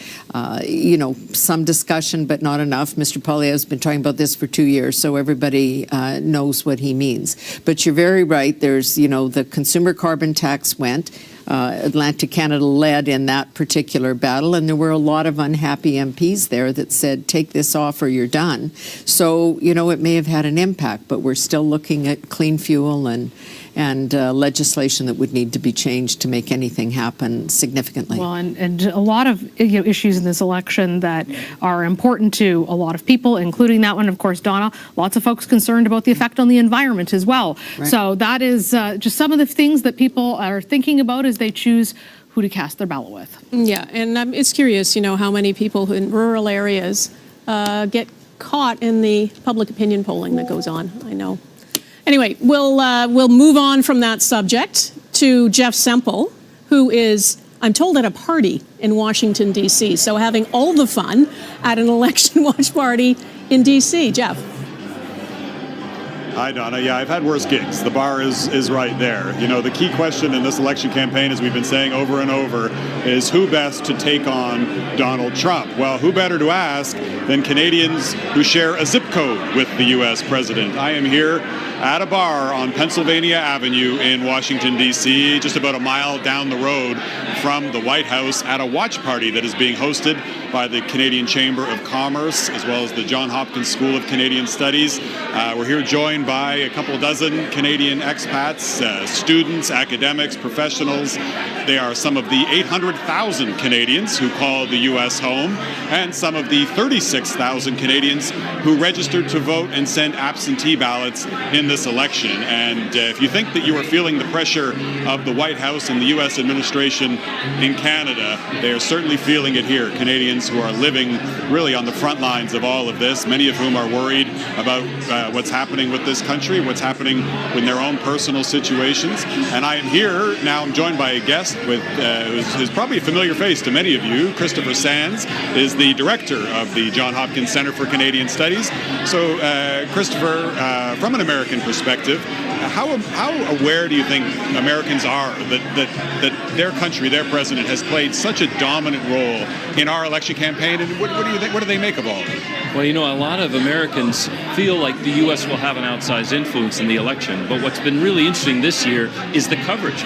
Some discussion, but not enough. Mr. Poilievre has been talking about this for 2 years, so everybody knows what he means. But you're very right. There's, the consumer carbon tax went. Atlantic Canada led in that particular battle, and there were a lot of unhappy MPs there that said, take this off or you're done. So, it may have had an impact, but we're still looking at clean fuel and legislation that would need to be changed to make anything happen significantly. Well, and a lot of issues in this election that are important to a lot of people, including that one, of course, Donna. Lots of folks concerned about the effect on the environment as well. Right. So that is just some of the things that people are thinking about as they choose who to cast their ballot with. Yeah, and it's curious, how many people in rural areas get caught in the public opinion polling that goes on. I know. Anyway, we'll move on from that subject to Jeff Semple, who is, I'm told, at a party in Washington, D.C., so having all the fun at an election watch party in D.C. Jeff. Hi, Donna. Yeah, I've had worse gigs. The bar is right there. The key question in this election campaign, as we've been saying over and over, is who best to take on Donald Trump? Well, who better to ask than Canadians who share a zip code with the U.S. president? I am here at a bar on Pennsylvania Avenue in Washington, D.C., just about a mile down the road from the White House, at a watch party that is being hosted by the Canadian Chamber of Commerce, as well as the Johns Hopkins School of Canadian Studies. We're here joined by a couple dozen Canadian expats, students, academics, professionals. They are some of the 800,000 Canadians who call the U.S. home, and some of the 36,000 Canadians who registered to vote and send absentee ballots in this election. And if you think that you are feeling the pressure of the White House and the U.S. administration in Canada, they are certainly feeling it here. Canadians who are living really on the front lines of all of this, many of whom are worried about what's happening with this country, what's happening in their own personal situations. And I am here now. I'm joined by a guest with who's probably a familiar face to many of you. Christopher Sands is the director of the Johns Hopkins Center for Canadian Studies. So, Christopher, from an American perspective, how aware do you think Americans are that their country, their president, has played such a dominant role in our election campaign? And what do you think? What do they make of all of it? Well, a lot of Americans feel like the U.S. will have an outsized influence in the election. But what's been really interesting this year is the coverage.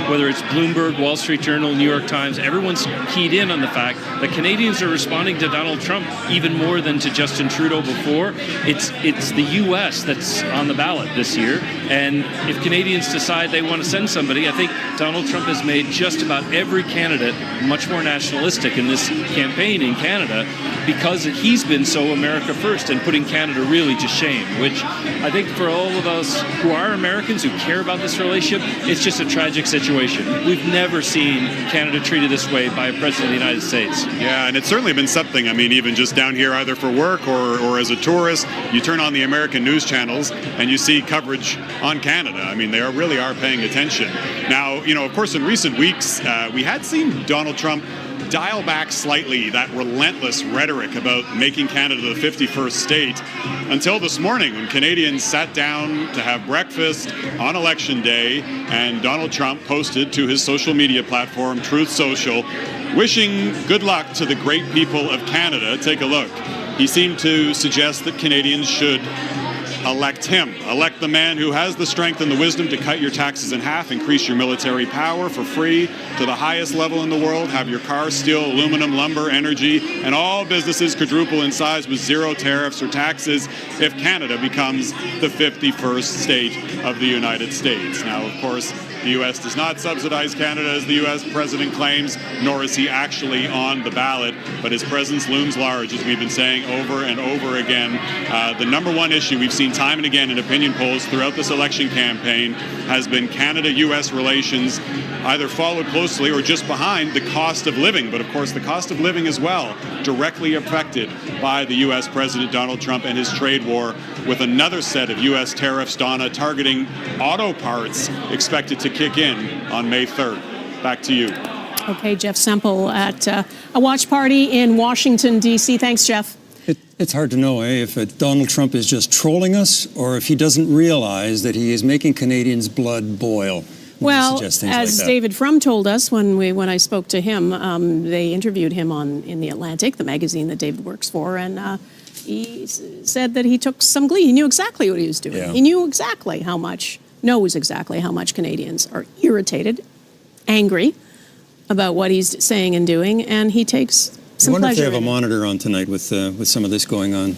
Whether it's Bloomberg, Wall Street Journal, New York Times, everyone's keyed in on the fact that Canadians are responding to Donald Trump even more than to Justin Trudeau before. It's the U.S. that's on the ballot this year. And if Canadians decide they want to send somebody, I think Donald Trump has made just about every candidate much more nationalistic in this campaign in Canada, because he's been so America first and putting Canada really to shame, which I think for all of us who are Americans who care about this relationship, it's just a tragic situation. We've never seen Canada treated this way by a president of the United States. Yeah, and it's certainly been something. I mean, even just down here, either for work or as a tourist, you turn on the American news channels and you see coverage on Canada. I mean, they really are paying attention. Now, of course, in recent weeks, we had seen Donald Trump dial back slightly that relentless rhetoric about making Canada the 51st state, until this morning when Canadians sat down to have breakfast on Election Day, and Donald Trump posted to his social media platform, Truth Social, wishing good luck to the great people of Canada. Take a look. He seemed to suggest that Canadians should elect him. Elect the man who has the strength and the wisdom to cut your taxes in half, increase your military power for free to the highest level in the world, have your cars, steel, aluminum, lumber, energy, and all businesses quadruple in size with zero tariffs or taxes if Canada becomes the 51st state of the United States. Now, of course, the U.S. does not subsidize Canada, as the U.S. president claims, nor is he actually on the ballot, but his presence looms large, as we've been saying over and over again. The number one issue we've seen time and again in opinion polls throughout this election campaign has been Canada-U.S. relations, either followed closely or just behind the cost of living. But of course, the cost of living as well, directly affected by the U.S. President Donald Trump and his trade war, with another set of U.S. tariffs, Donna, targeting auto parts expected to kick in on May 3rd. Back to you. Okay, Jeff Semple at a watch party in Washington, D.C. Thanks, Jeff. It's hard to know, if Donald Trump is just trolling us or if he doesn't realize that he is making Canadians' blood boil. Well, as David Frum told us when I spoke to him, they interviewed him in The Atlantic, the magazine that David works for, and he said that he took some glee. He knew exactly what he was doing. Yeah. He knows exactly how much Canadians are irritated, angry about what he's saying and doing, and he takes some I wonder if pleasure they have a monitor on tonight with some of this going on.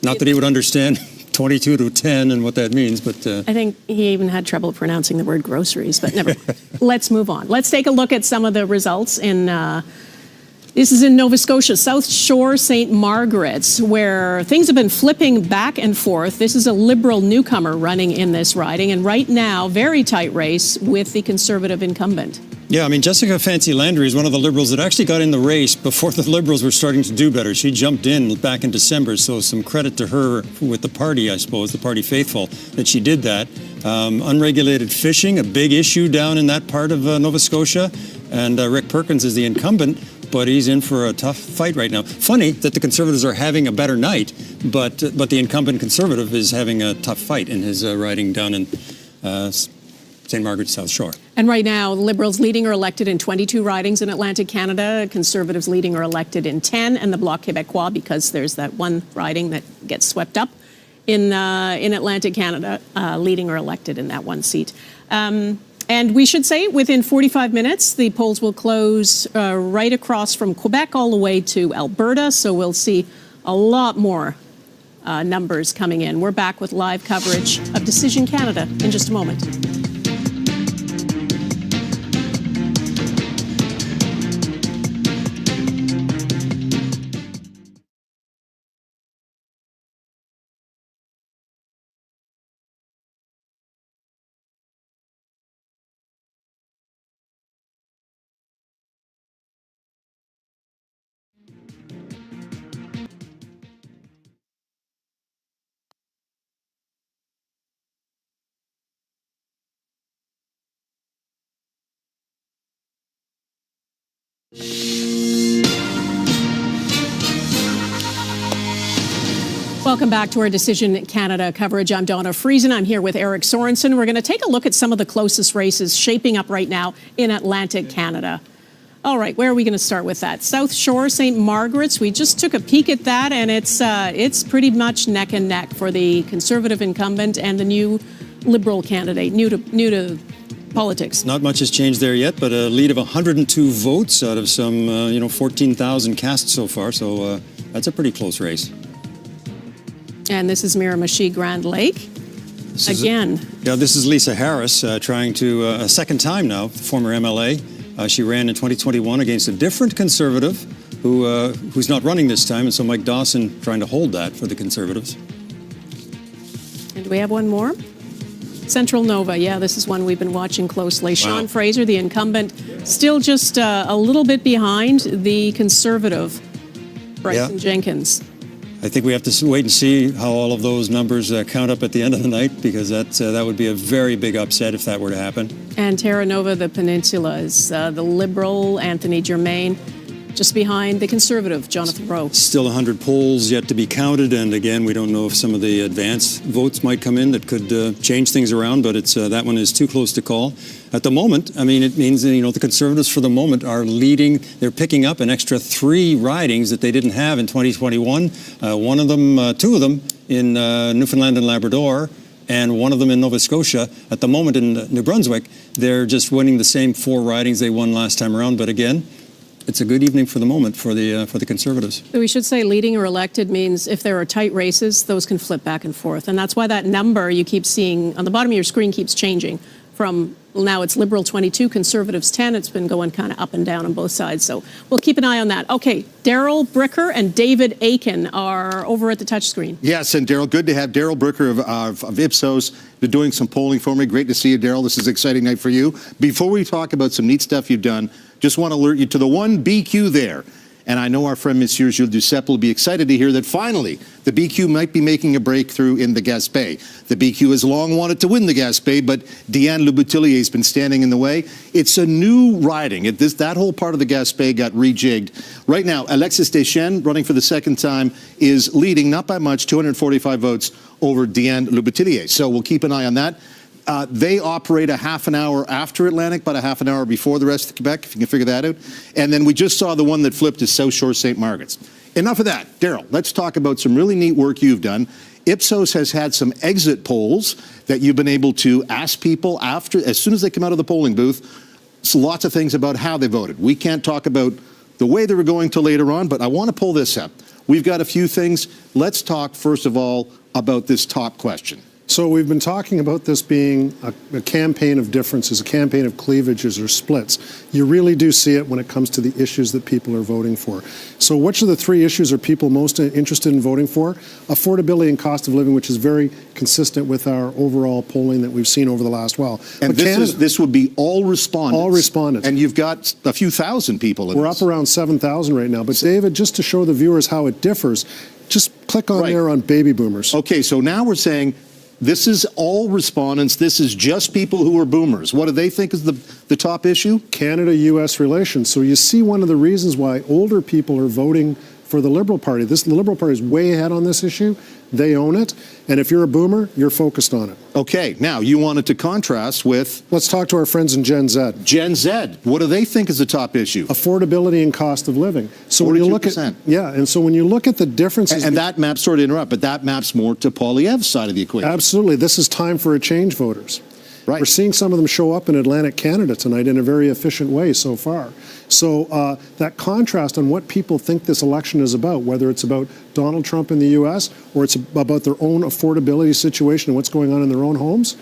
Not that he would understand 22 to 10 and what that means, but... I think he even had trouble pronouncing the word groceries, but never mind. Let's move on. Let's take a look at some of the results in... This is in Nova Scotia, South Shore, St. Margaret's, where things have been flipping back and forth. This is a Liberal newcomer running in this riding, and right now, very tight race with the Conservative incumbent. Yeah, I mean, Jessica Fancy Landry is one of the Liberals that actually got in the race before the Liberals were starting to do better. She jumped in back in December, so some credit to her with the party, I suppose, the party faithful, that she did that. Unregulated fishing, a big issue down in that part of Nova Scotia, and Rick Perkins is the incumbent, but he's in for a tough fight right now. Funny that the Conservatives are having a better night, but the incumbent Conservative is having a tough fight in his riding down in St. Margaret's, South Shore. And right now, the Liberals leading or elected in 22 ridings in Atlantic Canada, Conservatives leading or elected in 10, and the Bloc Québécois, because there's that one riding that gets swept up in Atlantic Canada, leading or elected in that one seat. And we should say within 45 minutes, the polls will close right across from Quebec all the way to Alberta, so we'll see a lot more numbers coming in. We're back with live coverage of Decision Canada in just a moment. Welcome back to our Decision Canada coverage. I'm Donna Friesen. I'm here with Eric Sorensen. We're going to take a look at some of the closest races shaping up right now in Atlantic Canada. All right, where are we going to start with that? South Shore, St. Margaret's. We just took a peek at that, and it's pretty much neck and neck for the Conservative incumbent and the new Liberal candidate, new to politics. Not much has changed there yet, but a lead of 102 votes out of some 14,000 cast so far. So that's a pretty close race. And this is Miramichi Grand Lake. Again. This is Lisa Harris trying to, a second time now, former MLA. She ran in 2021 against a different Conservative who's not running this time. And so Mike Dawson trying to hold that for the Conservatives. And do we have one more? Central Nova. Yeah, this is one we've been watching closely. Wow. Sean Fraser, the incumbent, still just a little bit behind the Conservative, Bryson Jenkins. I think we have to wait and see how all of those numbers count up at the end of the night, because that would be a very big upset if that were to happen. And Terra Nova, the Peninsula, is the Liberal, Anthony Germain, just behind the Conservative, Jonathan Rowe. Still 100 polls yet to be counted, and again, we don't know if some of the advance votes might come in that could change things around, but that one is too close to call. At the moment, I mean, it means the Conservatives for the moment are leading. They're picking up an extra 3 ridings that they didn't have in 2021. One of them, 2 of them in Newfoundland and Labrador, and one of them in Nova Scotia. At the moment in New Brunswick, they're just winning the same 4 ridings they won last time around, but again, it's a good evening for the moment for the Conservatives. We should say leading or elected means if there are tight races, those can flip back and forth. And that's why that number you keep seeing on the bottom of your screen keeps changing from, now it's Liberal 22, Conservatives 10. It's been going kind of up and down on both sides. So we'll keep an eye on that. Okay, Daryl Bricker and David Aiken are over at the touchscreen. Yes, and Daryl, good to have Daryl Bricker of Ipsos doing some polling for me. Great to see you, Daryl. This is an exciting night for you. Before we talk about some neat stuff you've done, just want to alert you to the one BQ there. And I know our friend Monsieur Gilles Duceppe will be excited to hear that finally the BQ might be making a breakthrough in the Gaspé. The BQ has long wanted to win the Gaspé, but Diane Leboutillier has been standing in the way. It's a new riding. That whole part of the Gaspé got rejigged. Right now, Alexis Deschênes, running for the second time, is leading, not by much, 245 votes over Diane Leboutillier. So we'll keep an eye on that. They operate a half an hour after Atlantic, about a half an hour before the rest of Quebec, if you can figure that out. And then we just saw the one that flipped to South Shore St. Margaret's. Enough of that. Daryl, let's talk about some really neat work you've done. Ipsos has had some exit polls that you've been able to ask people as soon as they come out of the polling booth. So lots of things about how they voted. We can't talk about the way they were going till later on, but I want to pull this up. We've got a few things. Let's talk, first of all, about this top question. So we've been talking about this being a campaign of differences, a campaign of cleavages or splits. You really do see it when it comes to the issues that people are voting for. So which of the three issues are people most interested in voting for? Affordability and cost of living, which is very consistent with our overall polling that we've seen over the last while. And this would be all respondents. All respondents. And you've got a few thousand people in We're up around 7,000 right now. But David, just to show the viewers how it differs, just click on there on baby boomers. Okay, so now we're saying this is all respondents. This is just people who are boomers. What do they think is the top issue? Canada-U.S. relations. So you see one of the reasons why older people are voting for the Liberal Party. The Liberal Party is way ahead on this issue. They own it. And if you're a boomer, you're focused on it. Okay, now you wanted to contrast with... Let's talk to our friends in Gen Z. Gen Z. What do they think is the top issue? Affordability and cost of living. So when you look at... Yeah, and so when you look at the differences... And that maps, sorry to interrupt, but that maps more to Poilievre's side of the equation. Absolutely. This is time for a change, voters. Right. We're seeing some of them show up in Atlantic Canada tonight in a very efficient way so far. So that contrast on what people think this election is about, whether it's about Donald Trump in the U.S. or it's about their own affordability situation and what's going on in their own homes,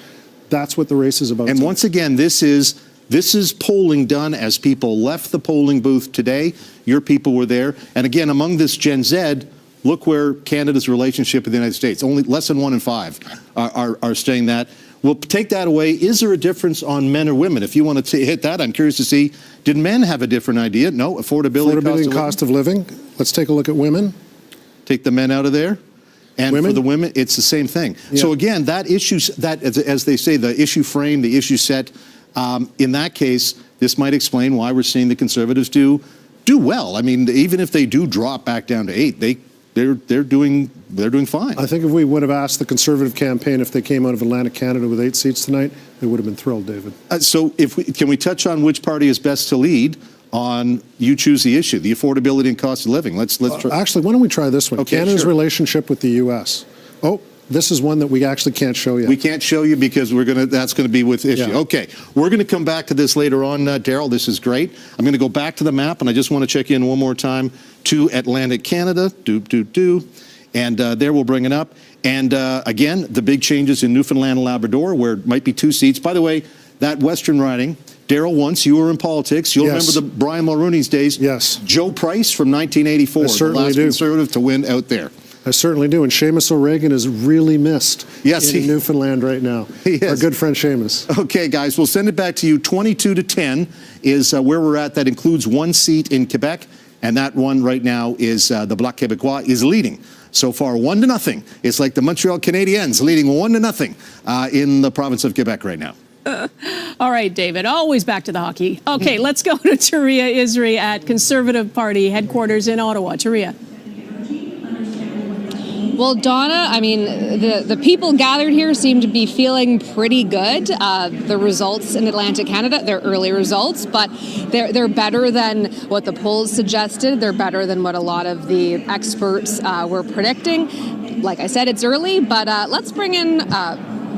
that's what the race is about. And tonight. once again, this is polling done as people left the polling booth today. Your people were there. And again, among this Gen Z, look where Canada's relationship with the United States, only less than 1 in 5 are saying that. We'll take that away. Is there a difference on men or women? If you want to hit that, I'm curious to see, did men have a different idea? No, affordability and cost of living. Let's take a look at women. Take the men out of there. And women? For the women, it's the same thing. Yeah. So again, that issue, that as they say, the issue frame, the issue set, in that case, this might explain why we're seeing the Conservatives do well. I mean, even if they do drop back down to 8, they're doing fine. I think if we would have asked the Conservative campaign if they came out of Atlantic Canada with 8 seats tonight, they would have been thrilled, David. So can we touch on which party is best to lead on you choose the issue, the affordability and cost of living? Let's try. Actually, why don't we try this one? Okay, Canada's sure. relationship with the U.S. Oh, this is one that we actually can't show you. We can't show you because that's going to be with issue. Yeah. Okay, we're going to come back to this later on, Daryl. This is great. I'm going to go back to the map, and I just want to check in one more time to Atlantic Canada. And there we'll bring it up. And again, the big changes in Newfoundland and Labrador, where it might be 2 seats. By the way, that Western riding, Daryl, once you were in politics, you'll remember the Brian Mulroney's days. Yes. Joe Price from 1984, the last Conservative to win out there. I certainly do. And Seamus O'Regan is really missed in Newfoundland right now. Our good friend Seamus. Okay, guys, we'll send it back to you. 22-10 is where we're at. That includes 1 seat in Quebec. And that one right now is the Bloc Québécois is leading. So far, 1-0. It's like the Montreal Canadiens leading 1-0 in the province of Quebec right now. All right, David, always back to the hockey. Okay, let's go to Taria Isri at Conservative Party headquarters in Ottawa. Taria. Well, Donna, I mean, the people gathered here seem to be feeling pretty good. The results in Atlantic Canada, they're early results, but they're better than what the polls suggested. They're better than what a lot of the experts were predicting. Like I said, it's early, but let's bring in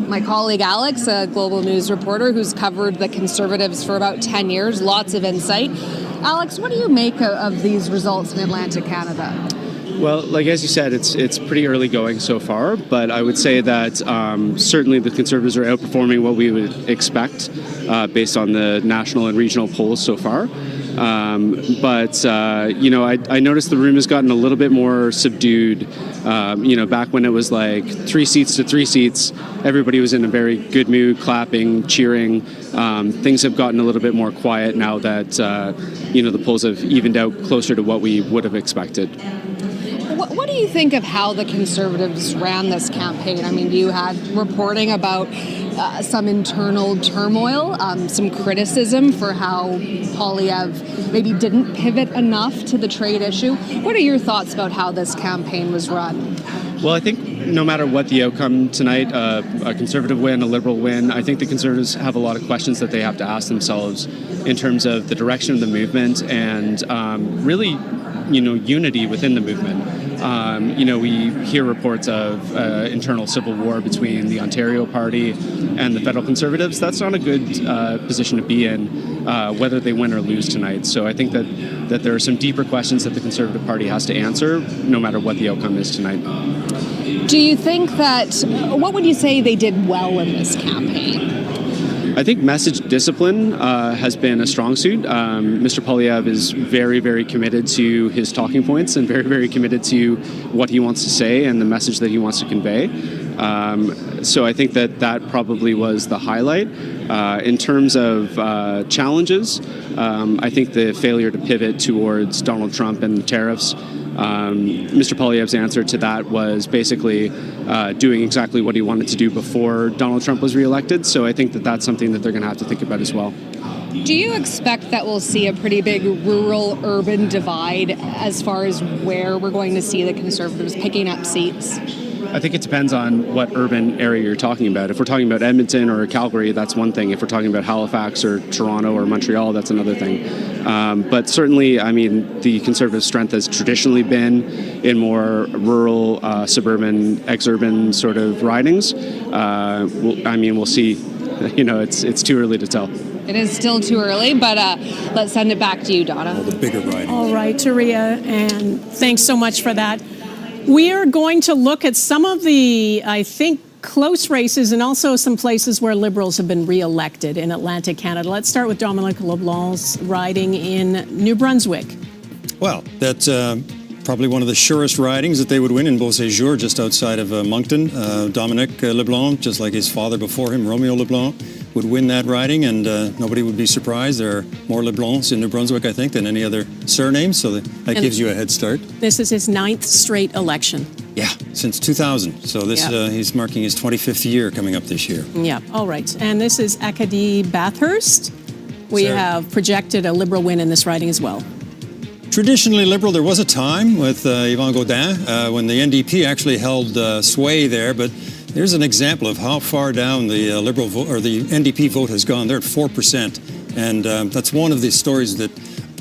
my colleague Alex, a Global News reporter who's covered the Conservatives for about 10 years, lots of insight. Alex, what do you make of these results in Atlantic Canada? Well, like as you said, it's pretty early going so far, but I would say that certainly the Conservatives are outperforming what we would expect based on the national and regional polls so far. I noticed the room has gotten a little bit more subdued. Back when it was like 3 seats to 3 seats, everybody was in a very good mood, clapping, cheering. Things have gotten a little bit more quiet now that, the polls have evened out closer to what we would have expected. What do you think of how the Conservatives ran this campaign? I mean, you had reporting about some internal turmoil, some criticism for how Poilievre maybe didn't pivot enough to the trade issue. What are your thoughts about how this campaign was run? Well, I think no matter what the outcome tonight, a Conservative win, a Liberal win, I think the Conservatives have a lot of questions that they have to ask themselves in terms of the direction of the movement and really, unity within the movement. We hear reports of internal civil war between the Ontario Party and the federal Conservatives. That's not a good position to be in, whether they win or lose tonight. So I think that there are some deeper questions that the Conservative Party has to answer, no matter what the outcome is tonight. Do you think what would you say they did well in this campaign? I think message discipline has been a strong suit. Mr. Poilievre is very, very committed to his talking points and very, very committed to what he wants to say and the message that he wants to convey. So I think that probably was the highlight. In terms of challenges, I think the failure to pivot towards Donald Trump and the tariffs, Mr. Poilievre's answer to that was basically doing exactly what he wanted to do before Donald Trump was reelected. So I think that's something that they're going to have to think about as well. Do you expect that we'll see a pretty big rural-urban divide as far as where we're going to see the Conservatives picking up seats? I think it depends on what urban area you're talking about. If we're talking about Edmonton or Calgary, that's one thing. If we're talking about Halifax or Toronto or Montreal, that's another thing. But certainly, the Conservative strength has traditionally been in more rural, suburban, ex-urban sort of ridings. We'll see. It's too early to tell. It is still too early, but let's send it back to you, Donna. All the bigger ridings. All right, Taria, and thanks so much for that. We are going to look at some of the, I think, close races and also some places where Liberals have been re-elected in Atlantic Canada. Let's start with Dominic LeBlanc's riding in New Brunswick. Well, that's probably one of the surest ridings that they would win in Beauséjour, just outside of Moncton. Dominic LeBlanc, just like his father before him, Romeo LeBlanc, would win that riding, and nobody would be surprised. There are more LeBlancs in New Brunswick, I think, than any other surname, so that gives you a head start. This is his 9th straight election. Yeah, since 2000. So he's marking his 25th year coming up this year. Yeah, all right. And this is Acadie Bathurst. We have projected a Liberal win in this riding as well. Traditionally Liberal, there was a time with Yvan Gaudin when the NDP actually held sway there, but there's an example of how far down the Liberal vote or the NDP vote has gone. They're at 4%, and that's one of the stories that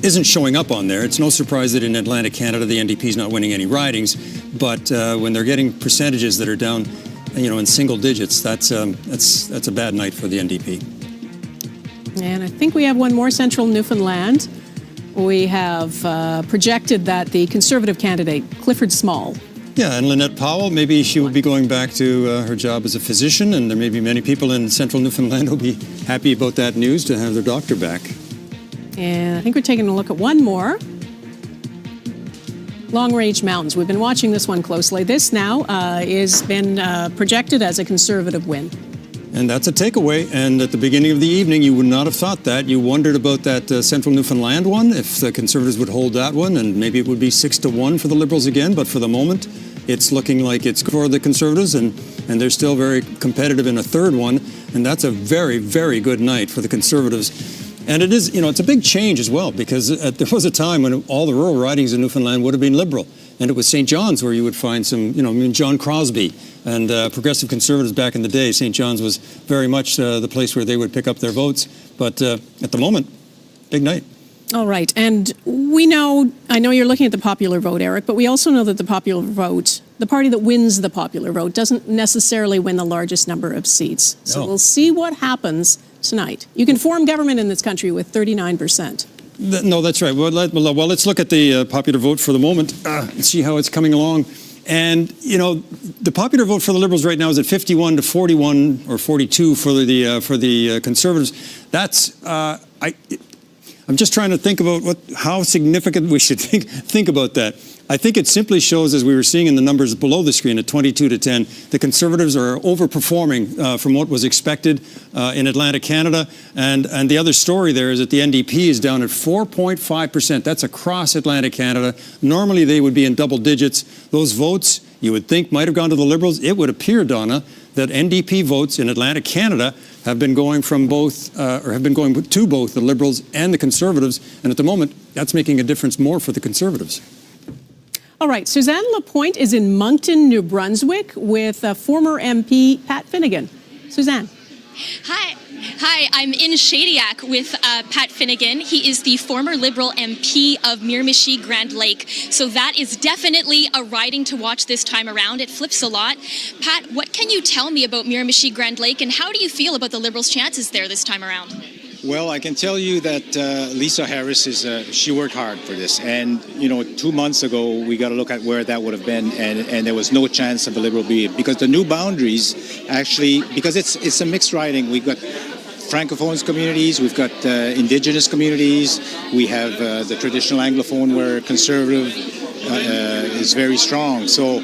isn't showing up on there. It's no surprise that in Atlantic Canada the NDP is not winning any ridings, but when they're getting percentages that are down, in single digits, that's a bad night for the NDP. And I think we have one more, Central Newfoundland. We have projected that the Conservative candidate, Clifford Small. Yeah, and Lynette Powell, maybe she will be going back to her job as a physician, and there may be many people in Central Newfoundland who will be happy about that news to have their doctor back. And I think we're taking a look at one more. Long Range Mountains. We've been watching this one closely. This now has been projected as a Conservative win. And that's a takeaway. And at the beginning of the evening, you would not have thought that. You wondered about that Central Newfoundland one, if the Conservatives would hold that one, and maybe it would be 6-1 for the Liberals again. But for the moment, it's looking like it's for the Conservatives, and they're still very competitive in a third one. And that's a very, very good night for the Conservatives. And it is, it's a big change as well, because there was a time when all the rural ridings in Newfoundland would have been Liberal. And it was St. John's where you would find some, John Crosby and progressive Conservatives back in the day. St. John's was very much the place where they would pick up their votes. But at the moment, big night. All right. And I know you're looking at the popular vote, Eric, but we also know that the popular vote, the party that wins the popular vote, doesn't necessarily win the largest number of seats. So we'll see what happens tonight. You can form government in this country with 39%. No, that's right. Well, let's look at the popular vote for the moment and see how it's coming along. And, the popular vote for the Liberals right now is at 51 to 41 or 42 for the Conservatives. That's, I'm just trying to think about how significant we should think about that. I think it simply shows, as we were seeing in the numbers below the screen at 22-10, the Conservatives are overperforming from what was expected in Atlantic Canada. And the other story there is that the NDP is down at 4.5%. That's across Atlantic Canada. Normally they would be in double digits. Those votes, you would think, might have gone to the Liberals. It would appear, Donna, that NDP votes in Atlantic Canada have been going from both, or have been going to both the Liberals and the Conservatives. And at the moment, that's making a difference more for the Conservatives. All right, Suzanne Lapointe is in Moncton, New Brunswick, with former MP Pat Finnegan. Suzanne. Hi, I'm in Shadiac with Pat Finnegan. He is the former Liberal MP of Miramichi-Grand Lake. So that is definitely a riding to watch this time around. It flips a lot. Pat, what can you tell me about Miramichi-Grand Lake, and how do you feel about the Liberals' chances there this time around? Well, I can tell you that Lisa Harris she worked hard for this. And, 2 months ago, we got to look at where that would have been. And there was no chance of a Liberal being, because the new boundaries actually, because it's a mixed riding. We've got Francophones communities, we've got Indigenous communities, we have the traditional Anglophone where Conservative is very strong. So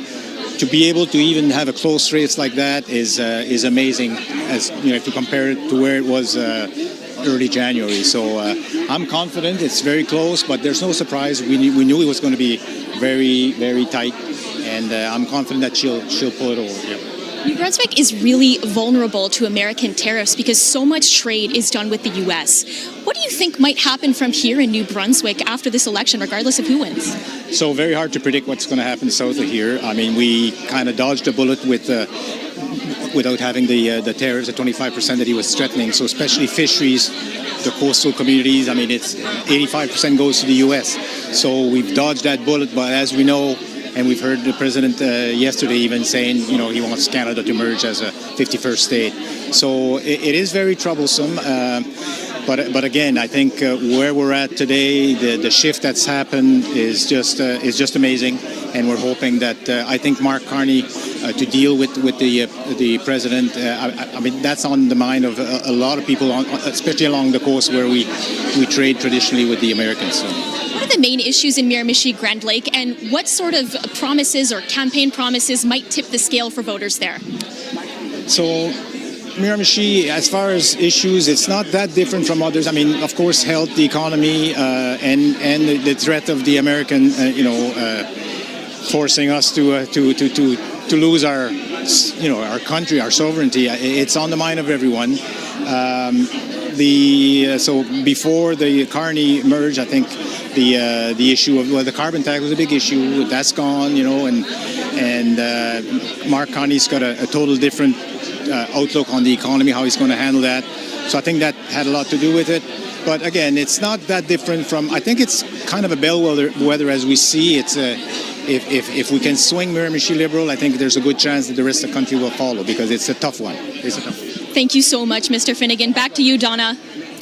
to be able to even have a close race like that is amazing, as if you compare it to where it was early January. So I'm confident it's very close, but there's no surprise. We knew it was going to be very, very tight, and I'm confident that she'll pull it over. Yeah. New Brunswick is really vulnerable to American tariffs because so much trade is done with the U.S. What do you think might happen from here in New Brunswick after this election, regardless of who wins? So very hard to predict what's going to happen south of here. I mean, we kind of dodged a bullet without having the tariffs at 25% that he was threatening. So especially fisheries, the coastal communities, I mean, it's 85% goes to the U.S. So we've dodged that bullet, but as we know, and we've heard the president yesterday even saying, he wants Canada to merge as a 51st state. So it is very troublesome. But again, I think where we're at today, the shift that's happened is just amazing, and we're hoping that I think Mark Carney to deal with the president. I mean, that's on the mind of a lot of people, especially along the coast where we trade traditionally with the Americans. So. What are the main issues in Miramichi-Grand Lake, and what sort of promises or campaign promises might tip the scale for voters there? So Miramichi, as far as issues, it's not that different from others. I mean, of course, health, the economy, and the threat of the American, forcing us to lose our country, our sovereignty. It's on the mind of everyone. So before the Carney merge, I think the issue of the carbon tax was a big issue. That's gone, and Mark Carney's got a total different outlook on the economy, how he's going to handle that. So I think that had a lot to do with it. But again, it's not that different from. I think it's kind of a bellwether as we see. It's if we can swing Miramichi Liberal, I think there's a good chance that the rest of the country will follow, because it's a tough one. Thank you so much, Mr. Finnegan. Back to you, Donna.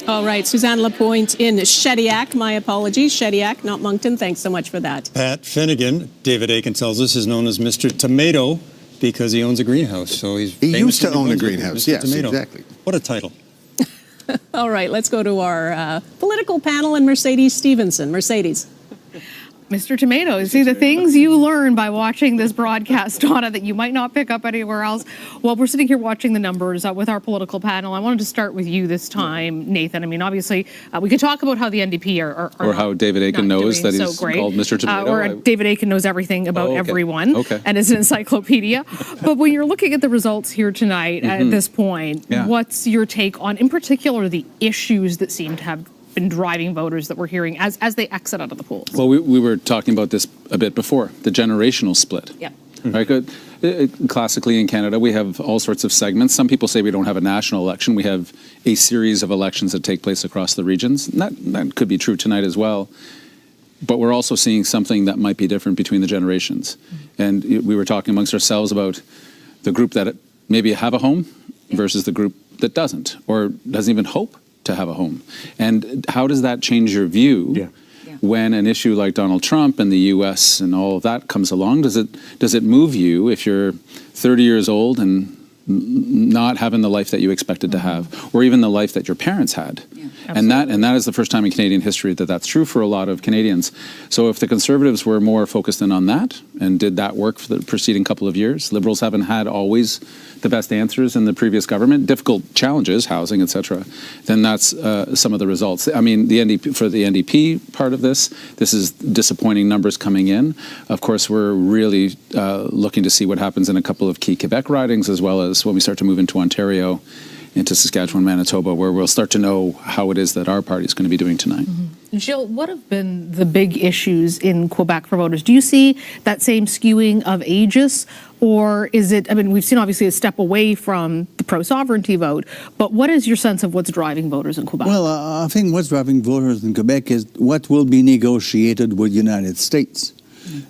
All right, Suzanne Lapointe in Shediac. My apologies, Shediac, not Moncton. Thanks so much for that. Pat Finnegan, David Aiken tells us, is known as Mr. Tomato because he owns a greenhouse. So he used to own a greenhouse. Yes, Tomato. Exactly. What a title. All right, let's go to our political panel and Mercedes Stevenson. Mercedes. Mr. Tomato, see the things you learn by watching this broadcast, Donna, that you might not pick up anywhere else. Well, we're sitting here watching the numbers with our political panel. I wanted to start with you this time, Nathan. I mean, obviously, we could talk about how the NDP are or how David Aiken knows that he's called Mr. Tomato. David Aiken knows everything about everyone and is an encyclopedia. But when you're looking at the results here tonight at this point, what's your take on, in particular, the issues that seem to have been driving voters that we're hearing as they exit out of the polls? Well, we were talking about this a bit before, the generational split. Yeah. Right. Good. Classically in Canada, we have all sorts of segments. Some people say we don't have a national election. We have a series of elections that take place across the regions. And that could be true tonight as well. But we're also seeing something that might be different between the generations. And we were talking amongst ourselves about the group that maybe have a home versus the group that doesn't or doesn't even hope to have a home. And how does that change your view when an issue like Donald Trump and the U.S. and all of that comes along? Does it move you if you're 30 years old and not having the life that you expected to have, or even the life that your parents had? And that is the first time in Canadian history that that's true for a lot of Canadians. So if the Conservatives were more focused in on that and did that work for the preceding couple of years, Liberals haven't had always the best answers in the previous government, difficult challenges, housing, etc., then that's some of the results. I mean, the NDP, for the NDP part of this is disappointing numbers coming in. Of course, we're really looking to see what happens in a couple of key Quebec ridings, as well as when we start to move into Ontario, into Saskatchewan, Manitoba, where we'll start to know how it is that our party is going to be doing tonight. Jill, what have been the big issues in Quebec for voters? Do you see that same skewing of ages, or is it, I mean, we've seen obviously a step away from the pro-sovereignty vote, but what is your sense of what's driving voters in Quebec? Well, I think what's driving voters in Quebec is what will be negotiated with the United States.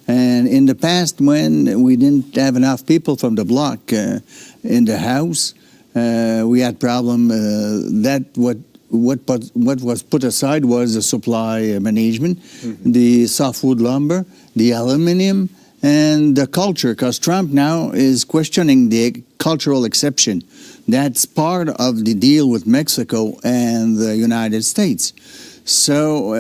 And in the past, when we didn't have enough people from the bloc in the House, we had problem that what was put aside was the supply management, the softwood lumber, the aluminum, and the culture, because Trump now is questioning the cultural exception. That's part of the deal with Mexico and the United States. So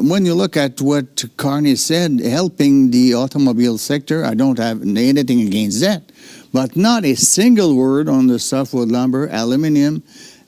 when you look at what Carney said, helping the automobile sector, I don't have anything against that, but not a single word on the softwood lumber, aluminum,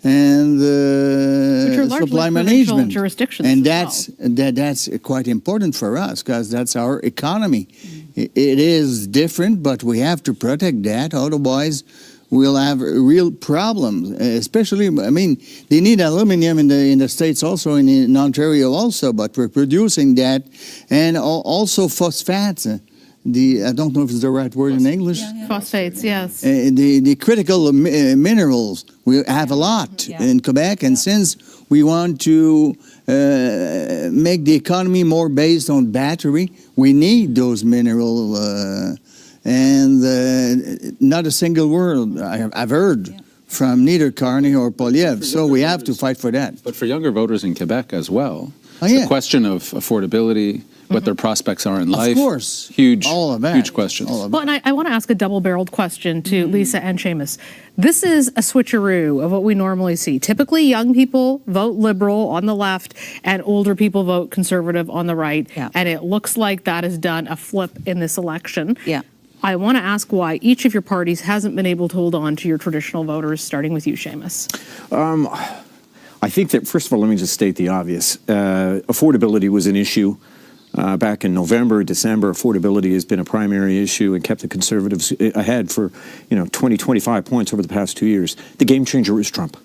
and the supply management. Jurisdictions and that's quite important for us because that's our economy. It is different, but we have to protect that. Otherwise, we'll have real problems. Especially, I mean, they need aluminum in the States also, in Ontario also, but we're producing that, and also phosphates. I don't know if it's the right word in English. Phosphates, yes. The critical minerals, we have a lot in Quebec, and since we want to make the economy more based on battery, we need those minerals, and not a single word I've heard from neither Carney or Poilievre, so we have to fight for that. But for younger voters in Quebec as well, the question of affordability, what their prospects are in life. Of course. Huge, all of that. huge questions. Well, and I want to ask a double-barreled question to Lisa and Seamus. This is a switcheroo of what we normally see. Typically, young people vote Liberal on the left and older people vote Conservative on the right. Yeah. And it looks like that has done a flip in this election. Yeah. I want to ask why each of your parties hasn't been able to hold on to your traditional voters, starting with you, Seamus. I think that, first of all, let me just state the obvious. Affordability was an issue. Back in November, December, affordability has been a primary issue and kept the Conservatives ahead for 20, 25 points over the past 2 years. The game changer is Trump.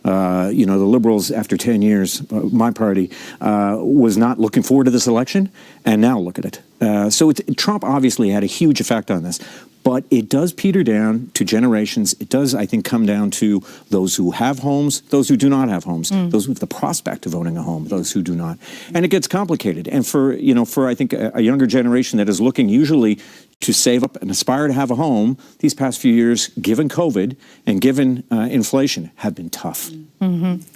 The Liberals, after 10 years, my party, was not looking forward to this election, and now look at it. So Trump obviously had a huge effect on this. But it does peter down to generations. It does, I think, come down to those who have homes, those who do not have homes, those with the prospect of owning a home, those who do not. And it gets complicated. And for I think, a younger generation that is looking usually to save up and aspire to have a home, these past few years, given COVID and given inflation, have been tough.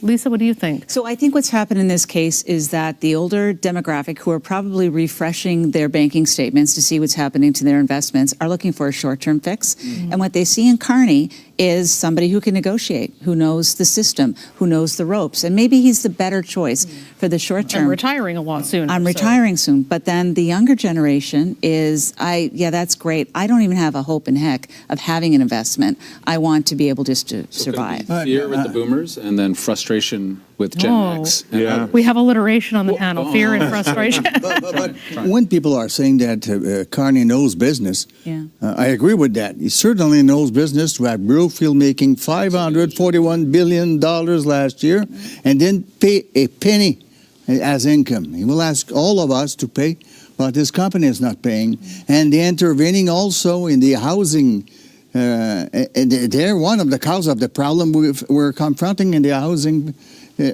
Lisa, what do you think? So I think what's happened in this case is that the older demographic who are probably refreshing their banking statements to see what's happening to their investments are looking for a short-term fix. And what they see in Carney is somebody who can negotiate, who knows the system, who knows the ropes. And maybe he's the better choice for the short term. I'm retiring a lot soon. I'm retiring soon. But then the younger generation is, that's great. I don't even have a hope in heck of having an investment. I want to be able just to survive. Fear with the boomers and then frustration with Gen X. We have alliteration on the panel, fear and frustration. But when people are saying that Carney knows business, I agree with that. He certainly knows business to have Brookfield making $541 billion last year and didn't pay a penny as income. He will ask all of us to pay, but his company is not paying. And they're intervening also in the housing. They're one of the causes of the problem we're confronting in the housing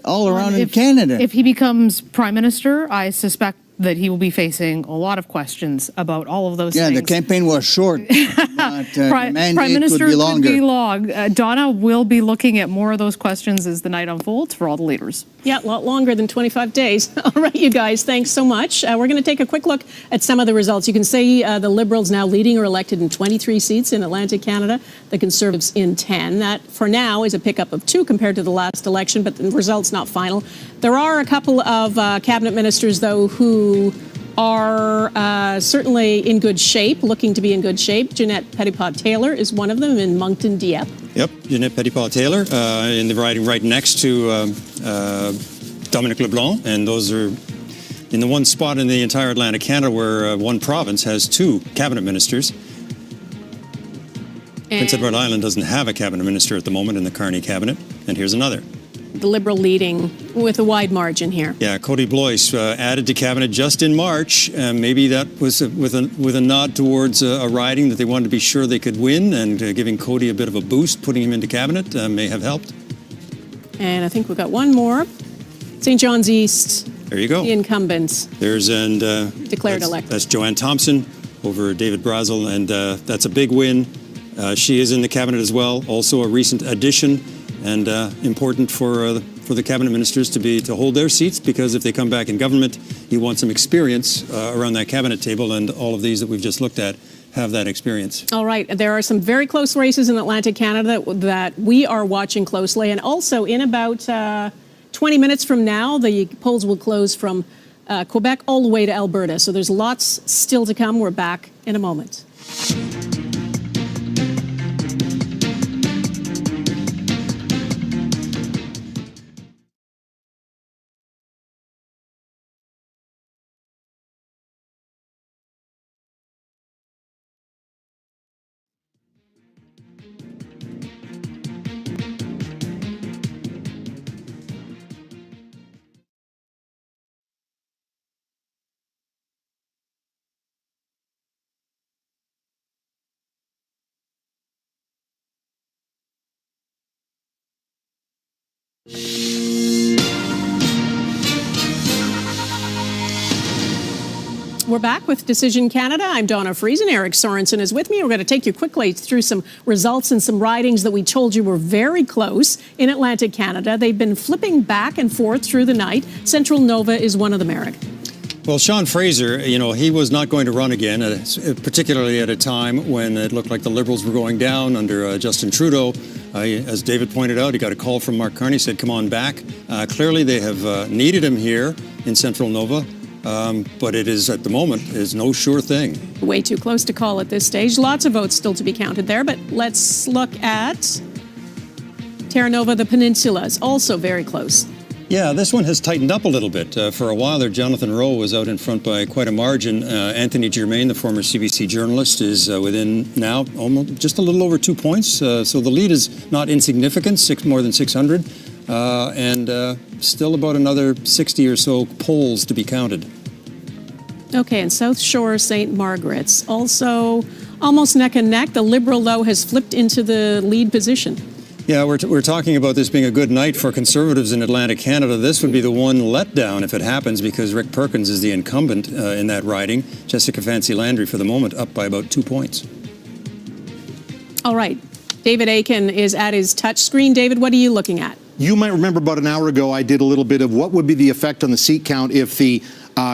all around in Canada. If he becomes prime minister, I suspect that he will be facing a lot of questions about all of those Yeah, things. the campaign was short, but the Prime mandate Minister could be longer. could be long. Donna will be looking at more of those questions as the night unfolds for all the leaders. Yeah, a lot longer than 25 days. All right, you guys, thanks so much. We're going to take a quick look at some of the results. You can see the Liberals now leading or elected in 23 seats in Atlantic Canada, the Conservatives in 10. That, for now, is a pickup of 2 compared to the last election, but the result's not final. There are a couple of cabinet ministers, though, who are certainly in good shape, looking to be in good shape. Jeanette Petitpas-Taylor is one of them in Moncton, Dieppe. Yep, Jeanette Petitpas-Taylor in the riding right next to Dominic LeBlanc, and those are in the one spot in the entire Atlantic Canada where one province has 2 cabinet ministers. Prince Edward Island doesn't have a cabinet minister at the moment in the Carney cabinet, and here's another. The Liberal leading with a wide margin here. Yeah, Cody Blois added to cabinet just in March. Maybe that was with a nod towards a riding that they wanted to be sure they could win, and giving Cody a bit of a boost, putting him into cabinet may have helped. And I think we've got one more. St. John's East. There you go. The incumbents. There's Declared elected. That's Joanne Thompson over David Brazel, and that's a big win. She is in the cabinet as well, also a recent addition, and important for the cabinet ministers to hold their seats, because if they come back in government, you want some experience around that cabinet table, and all of these that we've just looked at have that experience. All right, there are some very close races in Atlantic Canada that we are watching closely, and also in about 20 minutes from now, the polls will close from Quebec all the way to Alberta, so there's lots still to come. We're back in a moment. We're back with Decision Canada. I'm Donna Friesen. Eric Sorensen is with me. We're going to take you quickly through some results and some ridings that we told you were very close in Atlantic Canada. They've been flipping back and forth through the night. Central Nova is one of them, Eric. Well, Sean Fraser, he was not going to run again, particularly at a time when it looked like the Liberals were going down under Justin Trudeau. As David pointed out, he got a call from Mark Carney, said, come on back. Clearly, they have needed him here in Central Nova. But it is, at the moment, is no sure thing. Way too close to call at this stage. Lots of votes still to be counted there, but let's look at Terra Nova, the Peninsula, is also very close. Yeah, this one has tightened up a little bit. For a while there, Jonathan Rowe was out in front by quite a margin. Anthony Germain, the former CBC journalist, is within now almost just a little over 2 points. So the lead is not insignificant, more than 600. And still about another 60 or so polls to be counted. Okay, and South Shore St. Margaret's also almost neck and neck. The Liberal, though, has flipped into the lead position. Yeah, we're talking about this being a good night for Conservatives in Atlantic Canada. This would be the one letdown if it happens, because Rick Perkins is the incumbent in that riding. Jessica Fancy Landry, for the moment, up by about 2 points. All right. David Aiken is at his touch screen. David, what are you looking at? You might remember about an hour ago I did a little bit of what would be the effect on the seat count if the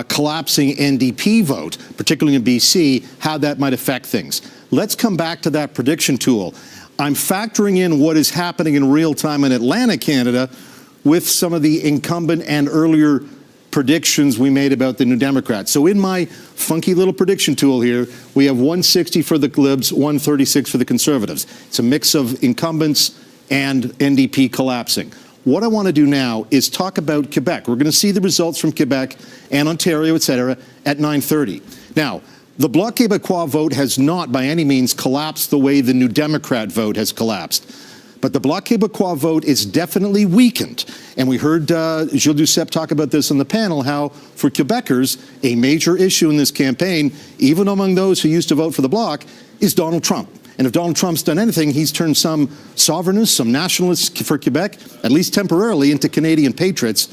collapsing NDP vote, particularly in BC, how that might affect things. Let's come back to that prediction tool. I'm factoring in what is happening in real time in Atlantic Canada with some of the incumbent and earlier predictions we made about the New Democrats. So in my funky little prediction tool here, we have 160 for the Libs, 136 for the Conservatives. It's a mix of incumbents and NDP collapsing. What I want to do now is talk about Quebec. We're going to see the results from Quebec and Ontario, et cetera, at 9:30. Now, the Bloc Québécois vote has not by any means collapsed the way the New Democrat vote has collapsed. But the Bloc Québécois vote is definitely weakened. And we heard Gilles Duceppe talk about this on the panel, how for Quebecers, a major issue in this campaign, even among those who used to vote for the Bloc, is Donald Trump. And if Donald Trump's done anything, he's turned some sovereignists, some nationalists for Quebec, at least temporarily, into Canadian patriots.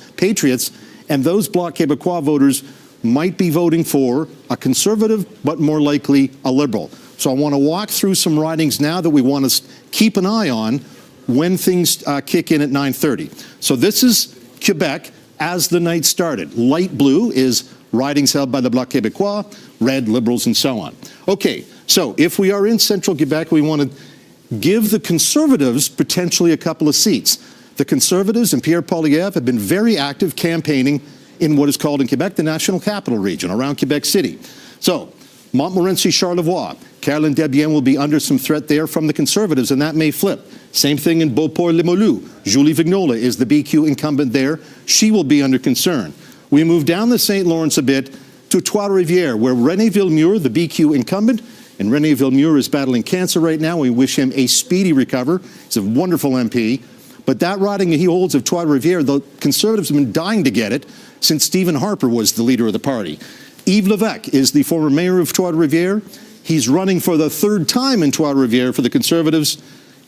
And those Bloc Québécois voters might be voting for a Conservative, but more likely a Liberal. So I want to walk through some ridings now that we want to keep an eye on when things kick in at 9:30. So this is Quebec as the night started. Light blue is ridings held by the Bloc Québécois, red, Liberals, and so on. Okay, so if we are in central Quebec, we want to give the Conservatives potentially a couple of seats. The Conservatives and Pierre Poilievre have been very active campaigning in what is called in Quebec the National Capital Region, around Quebec City. So Montmorency, Charlevoix, Caroline Desbiens will be under some threat there from the Conservatives, and that may flip. Same thing in Beauport-Limoilou. Julie Vignola is the BQ incumbent there. She will be under concern. We move down the St. Lawrence a bit to Trois-Rivières, where René Villemure, the BQ incumbent, and René Villemure is battling cancer right now. We wish him a speedy recovery. He's a wonderful MP. But that riding he holds of Trois-Rivières, the Conservatives have been dying to get it since Stephen Harper was the leader of the party. Yves Levesque is the former mayor of Trois-Rivières. He's running for the third time in Trois-Rivières for the Conservatives,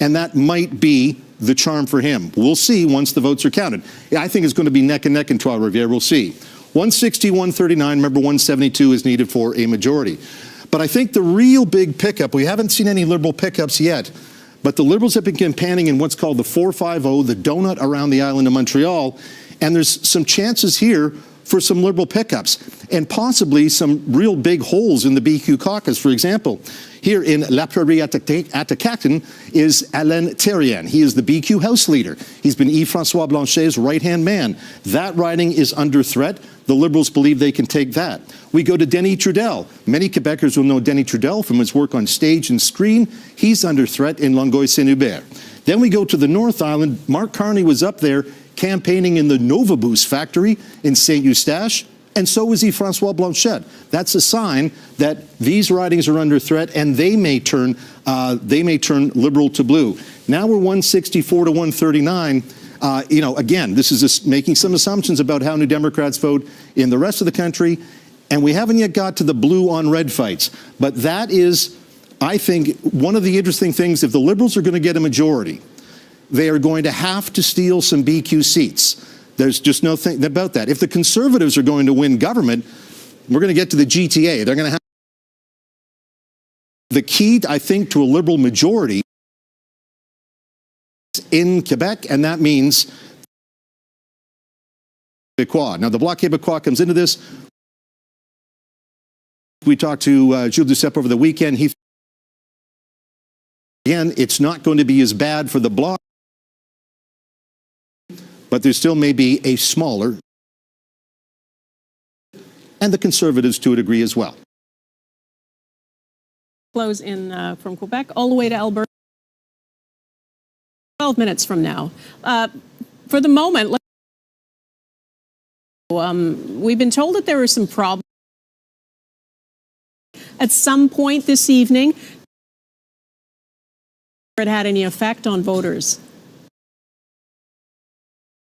and that might be the charm for him. We'll see once the votes are counted. I think it's going to be neck and neck in Trois-Rivières. We'll see. 160, 139, remember 172 is needed for a majority. But I think the real big pickup, we haven't seen any Liberal pickups yet, but the Liberals have been campaigning in what's called the 450, the donut around the island of Montreal, and there's some chances here for some Liberal pickups and possibly some real big holes in the BQ caucus. For example, here in La Prairie Atakakan is Alain Thériault. He is the BQ House leader. He's been Yves-François Blanchet's right-hand man. That riding is under threat. The Liberals believe they can take that. We go to Denis Trudel. Many Quebecers will know Denis Trudel from his work on stage and screen. He's under threat in Longueuil-Saint-Hubert. Then we go to the North Island. Mark Carney was up there campaigning in the Nova Boost factory in Saint-Eustache, and so was Yves-François Blanchet. That's a sign that these ridings are under threat, and they may turn Liberal to blue. Now we're 164 to 139. Again, this is just making some assumptions about how New Democrats vote in the rest of the country, and we haven't yet got to the blue on red fights. But that is, I think, one of the interesting things. If the Liberals are going to get a majority, they are going to have to steal some BQ seats. There's just no thing about that. If the Conservatives are going to win government, we're going to get to the GTA. They're going to have the key, I think, to a Liberal majority in Quebec, and that means Québécois. Now, the Bloc Québécois comes into this. We talked to Jules Duceppe over the weekend. Again, it's not going to be as bad for the Bloc, but there still may be a smaller, and the Conservatives to a degree as well. Flows in from Quebec all the way to Alberta. 12 minutes from now. For the moment, we've been told that there are some problems at some point this evening. It had any effect on voters?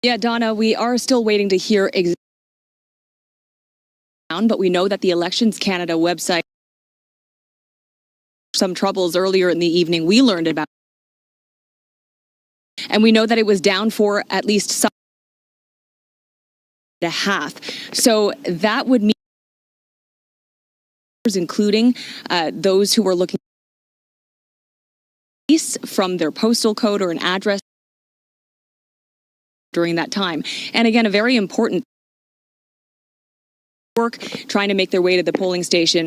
Yeah, Donna, we are still waiting to hear exactly, but we know that the Elections Canada website some troubles earlier in the evening we learned about. And we know that it was down for at least some and a half. So that would mean, including those who were looking from their postal code or an address during that time. And again, a very important work trying to make their way to the polling station.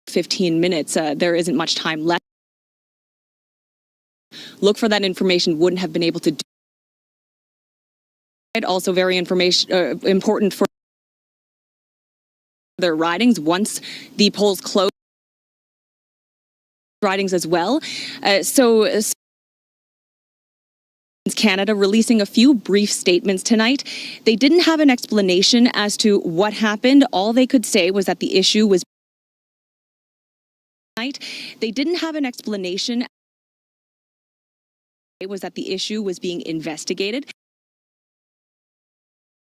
15 minutes. There isn't much time left. Look for that information. Wouldn't have been able to do it. Also very important for their ridings once the polls close. Ridings as well. So Canada releasing a few brief statements tonight. They didn't have an explanation as to what happened. All they could say was that the issue was They didn't have an explanation. It was that the issue was being investigated.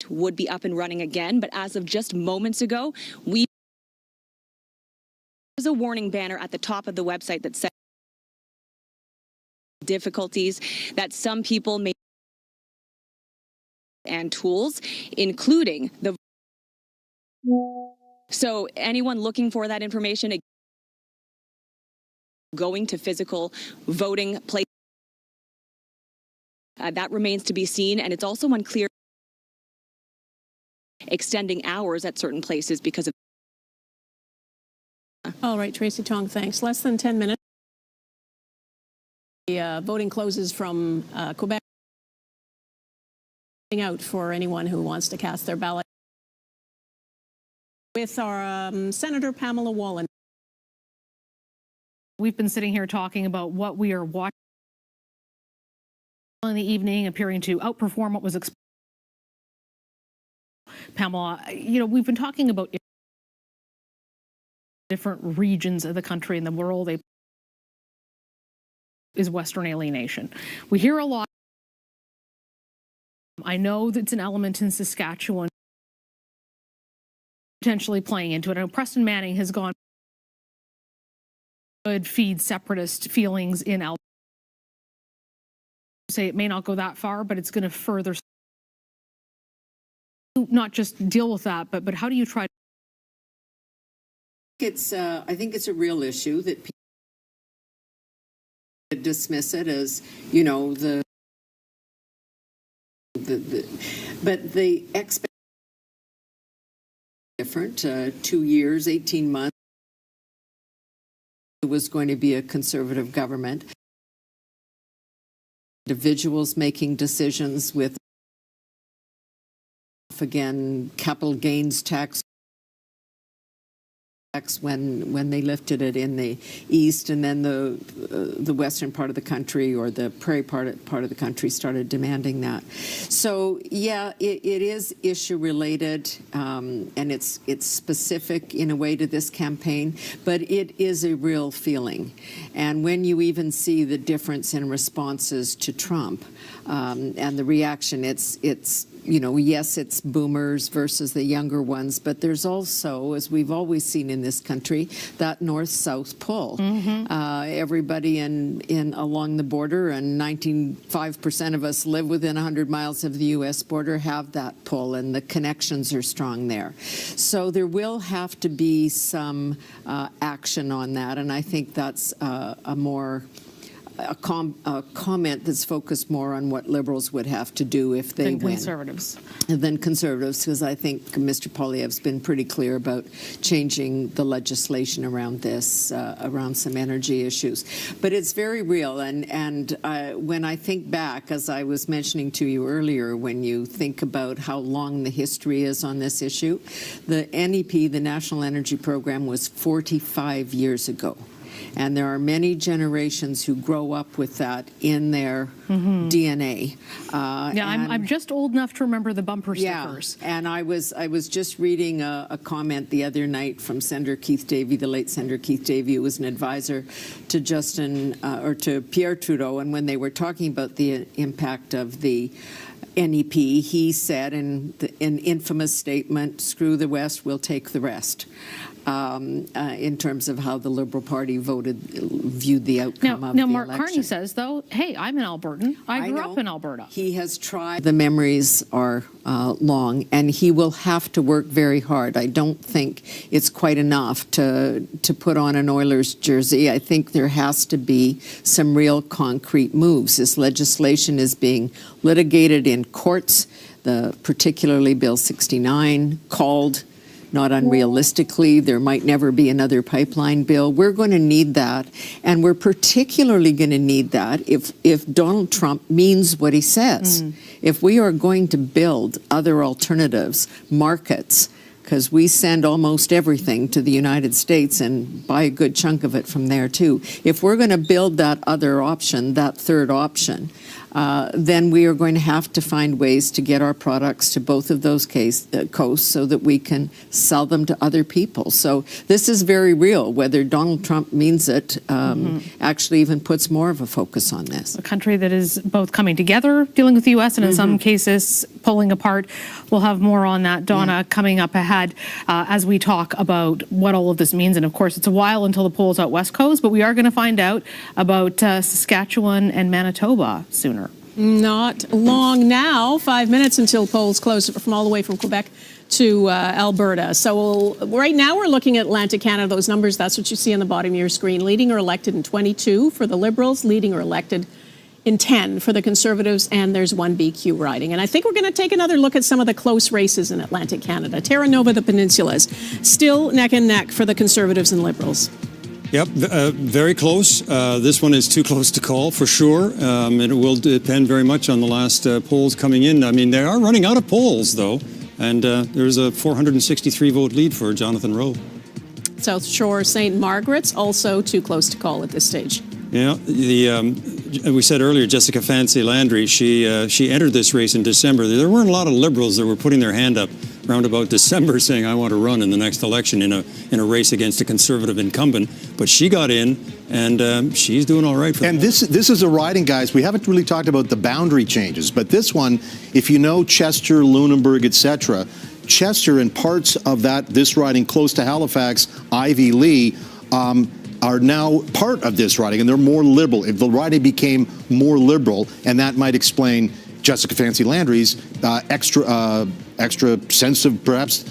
Would be up and running again, but as of just moments ago, there's a warning banner at the top of the website that said difficulties that some people may and tools, including the So anyone looking for that information, going to physical voting places, that remains to be seen, and it's also unclear extending hours at certain places because of. All right, Tracy Tong, thanks. Less than 10 minutes. The voting closes from Quebec. Out for anyone who wants to cast their ballot. With our Senator Pamela Wallin. We've been sitting here talking about what we are watching in the evening, appearing to outperform what was expected. Pamela, we've been talking about different regions of the country and the world. Is Western alienation. We hear a lot. I know that's an element in Saskatchewan potentially playing into it. I know Preston Manning has gone could feed separatist feelings in Alberta. Say it may not go that far, but it's going to further not just deal with that, but how do you try? I think it's a real issue that people dismiss it as, but the expectation different. 2 years, 18 months. It was going to be a conservative government. Individuals making decisions with, again, capital gains tax when they lifted it in the east, and then the western part of the country, or the prairie part of the country, started demanding that. So yeah, it is issue related, and it's specific in a way to this campaign, but it is a real feeling. And when you even see the difference in responses to Trump and the reaction, it's yes, it's boomers versus the younger ones, but there's also, as we've always seen in this country, that north-south pull. Everybody in along the border, and 95% of us live within 100 miles of the U.S. border, have that pull, and the connections are strong there. So there will have to be some action on that, and I think that's a comment that's focused more on what Liberals would have to do if they win. Than Conservatives, because I think Mr. Poilievre's been pretty clear about changing the legislation around this, around some energy issues. But it's very real, and when I think back, as I was mentioning to you earlier, when you think about how long the history is on this issue, the NEP, the National Energy Program, was 45 years ago. And there are many generations who grow up with that in their DNA. I'm just old enough to remember the bumper stickers. Yeah, and I was just reading a comment the other night from Senator Keith Davey, the late Senator Keith Davey, who was an advisor to to Pierre Trudeau, and when they were talking about the impact of the NEP, he said in an infamous statement, "Screw the West, we'll take the rest." In terms of how the Liberal Party viewed the outcome of the election. Mark Carney says, though, hey, I'm an Albertan. I grew up in Alberta. He has tried. The memories are long, and he will have to work very hard. I don't think it's quite enough to put on an Oilers jersey. I think there has to be some real concrete moves. This legislation is being litigated in courts, particularly Bill 69, called. Not unrealistically, there might never be another pipeline bill. We're going to need that, and we're particularly going to need that if Donald Trump means what he says. If we are going to build other alternatives, markets, because we send almost everything to the United States and buy a good chunk of it from there too. If we're going to build that other option, that third option, then we are going to have to find ways to get our products to both of those coasts so that we can sell them to other people. So this is very real. Whether Donald Trump means it, actually even puts more of a focus on this. A country that is both coming together, dealing with the U.S., and in some cases pulling apart. We'll have more on that, Donna, coming up ahead as we talk about what all of this means. And of course, it's a while until the polls out West Coast, but we are going to find out about Saskatchewan and Manitoba sooner. Not long now. 5 minutes until polls close from all the way from Quebec to Alberta. So right now we're looking at Atlantic Canada, those numbers, that's what you see on the bottom of your screen. Leading or elected in 22 for the Liberals, leading or elected in 10 for the Conservatives, and there's one BQ riding. And I think we're going to take another look at some of the close races in Atlantic Canada. Terra Nova, the Peninsulas, still neck and neck for the Conservatives and Liberals. Yep, very close. This one is too close to call for sure. And it will depend very much on the last polls coming in. I mean, they are running out of polls, though. And there's a 463 vote lead for Jonathan Rowe. South Shore St. Margaret's also too close to call at this stage. Yeah, we said earlier, Jessica Fancy Landry, she entered this race in December. There weren't a lot of Liberals that were putting their hand up around about December saying, I want to run in the next election in a race against a Conservative incumbent. But she got in, and she's doing all right for them. And this is a riding, guys. We haven't really talked about the boundary changes, but this one, if you know Chester, Lunenburg, etc., Chester and parts of this riding close to Halifax, Ivy Lee, are now part of this riding, and they're more liberal. If the riding became more liberal, and that might explain Jessica Fancy Landry's extra sense of perhaps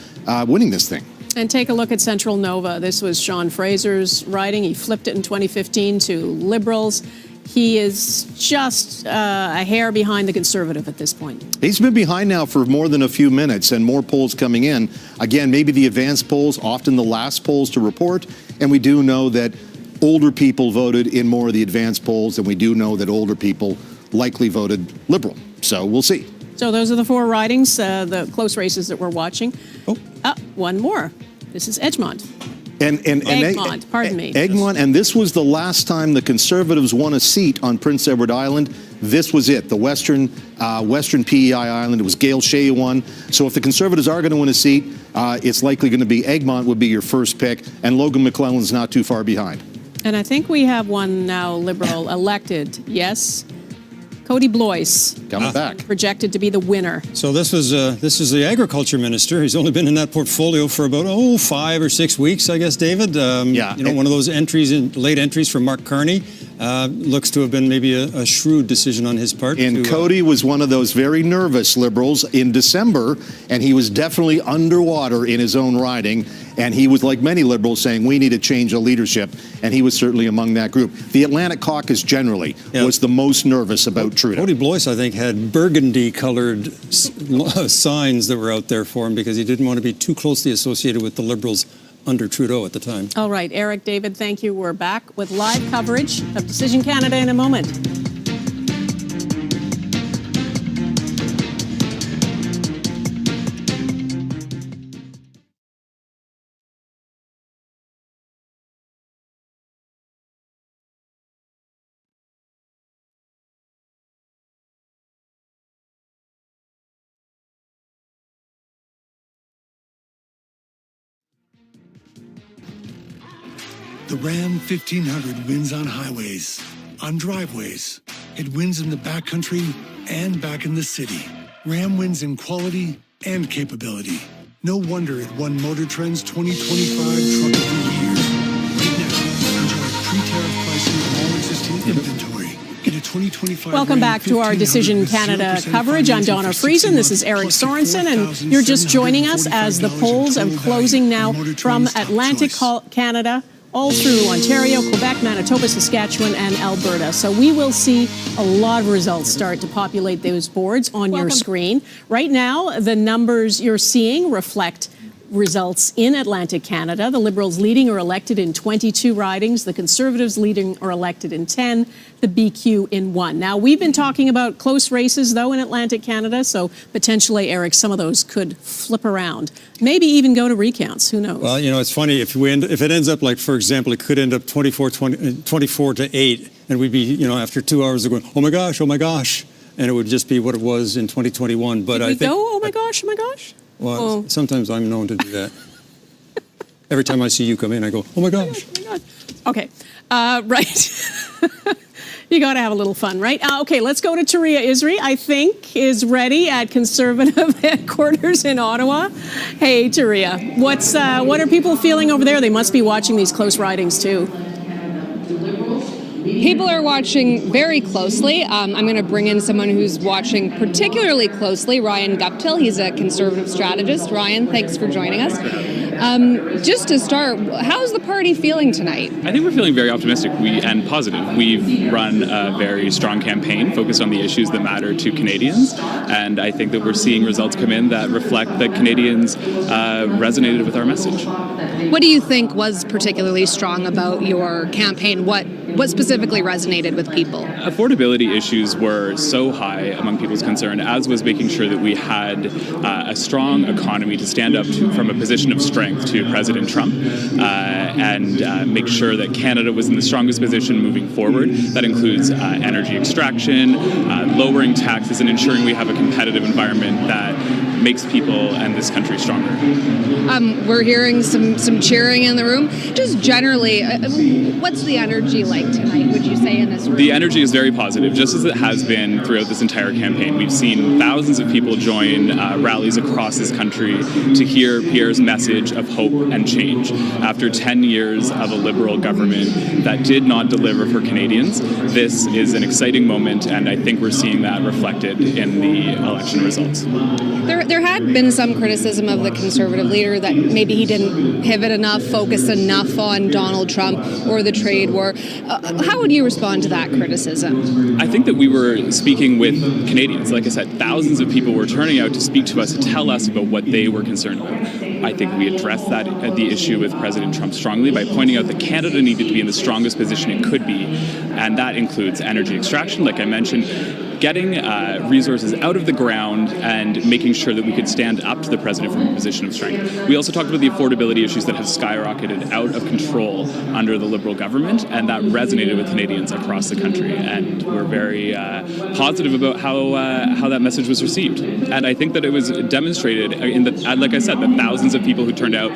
winning this thing. And take a look at Central Nova. This was Sean Fraser's riding. He flipped it in 2015 to Liberals. He is just a hair behind the Conservative at this point. He's been behind now for more than a few minutes, and more polls coming in. Again, maybe the advanced polls, often the last polls to report, and we do know that older people voted in more of the advanced polls, and we do know that older people likely voted Liberal. So we'll see. So those are the four ridings, the close races that we're watching. Oh, one more. This is Edgemont. Egmont, pardon me. Egmont, and this was the last time the Conservatives won a seat on Prince Edward Island. This was it, the Western PEI Island. It was Gail Shea who won. So if the Conservatives are going to win a seat, it's likely going to be Egmont would be your first pick, and Logan McClellan's not too far behind. And I think we have one now Liberal elected. Yes. Cody Blois coming back, projected to be the winner. So this is the agriculture minister. He's only been in that portfolio for about 5 or 6 weeks, I guess, David. Yeah, one of those late entries from Mark Carney. Looks to have been maybe a shrewd decision on his part. And Cody was one of those very nervous Liberals in December, and he was definitely underwater in his own riding. And he was, like many Liberals, saying we need to change the leadership, and he was certainly among that group. The Atlantic Caucus generally was the most nervous about Trudeau. Cody Blois, I think, had burgundy-colored signs that were out there for him because he didn't want to be too closely associated with the Liberals under Trudeau at the time. All right, Eric, David, thank you. We're back with live coverage of Decision Canada in a moment. The Ram 1500 wins on highways, on driveways. It wins in the backcountry and back in the city. Ram wins in quality and capability. No wonder it won Motor Trend's 2025 Truck of the Year. Right now, enjoy pre-tariff pricing on all existing inventory. Get a 2025 Welcome back to our Decision Canada coverage. I'm Donna Friesen. This is Eric Sorensen, and you're just joining us as the polls are closing now from Atlantic Canada all through Ontario, Quebec, Manitoba, Saskatchewan, and Alberta. So we will see a lot of results start to populate those boards on your screen. Right now, the numbers you're seeing reflect results in Atlantic Canada. The Liberals leading or elected in 22 ridings, the Conservatives leading or elected in 10, the BQ in 1. Now, we've been talking about close races, though, in Atlantic Canada, so potentially, Eric, some of those could flip around. Maybe even go to recounts. Who knows? Well, it's funny. If it ends up, like, for example, it could end up 24 to 8, and we'd be, after 2 hours of going, oh, my gosh, and it would just be what it was in 2021. But I think oh, my gosh? Well, sometimes I'm known to do that. Every time I see you come in, I go, oh my gosh. Oh my God. Okay, right. You got to have a little fun, right? Okay, let's go to Taria Isri, I think, is ready at Conservative headquarters in Ottawa. Hey, Taria, what are people feeling over there? They must be watching these close ridings, too. People are watching very closely. I'm going to bring in someone who's watching particularly closely, Ryan Guptill. He's a conservative strategist. Ryan, thanks for joining us. Just to start, how's the party feeling tonight? I think we're feeling very optimistic and positive. We've run a very strong campaign focused on the issues that matter to Canadians, and I think that we're seeing results come in that reflect that Canadians resonated with our message. What do you think was particularly strong about your campaign? What specifically resonated with people? Affordability issues were so high among people's concern, as was making sure that we had a strong economy to stand up to from a position of strength to President Trump, and make sure that Canada was in the strongest position moving forward. That includes energy extraction, lowering taxes, and ensuring we have a competitive environment that makes people and this country stronger. We're hearing some cheering in the room. Just generally, what's the energy like tonight, would you say, in this room? The energy is very positive, just as it has been throughout this entire campaign. We've seen thousands of people join rallies across this country to hear Pierre's message of hope and change. After 10 years of a Liberal government that did not deliver for Canadians, this is an exciting moment, and I think we're seeing that reflected in the election results. There had been some criticism of the Conservative leader that maybe he didn't pivot enough, focus enough on Donald Trump or the trade war. How would you respond to that criticism? I think that we were speaking with Canadians. Like I said, thousands of people were turning out to speak to us, to tell us about what they were concerned about. I think we addressed the issue with President Trump strongly by pointing out that Canada needed to be in the strongest position it could be, and that includes energy extraction, like I mentioned, getting resources out of the ground and making sure that we could stand up to the president from a position of strength. We also talked about the affordability issues that have skyrocketed out of control under the Liberal government, and that resonated with Canadians across the country. And we're very positive about how that message was received. And I think that it was demonstrated in like I said, the thousands of people who turned out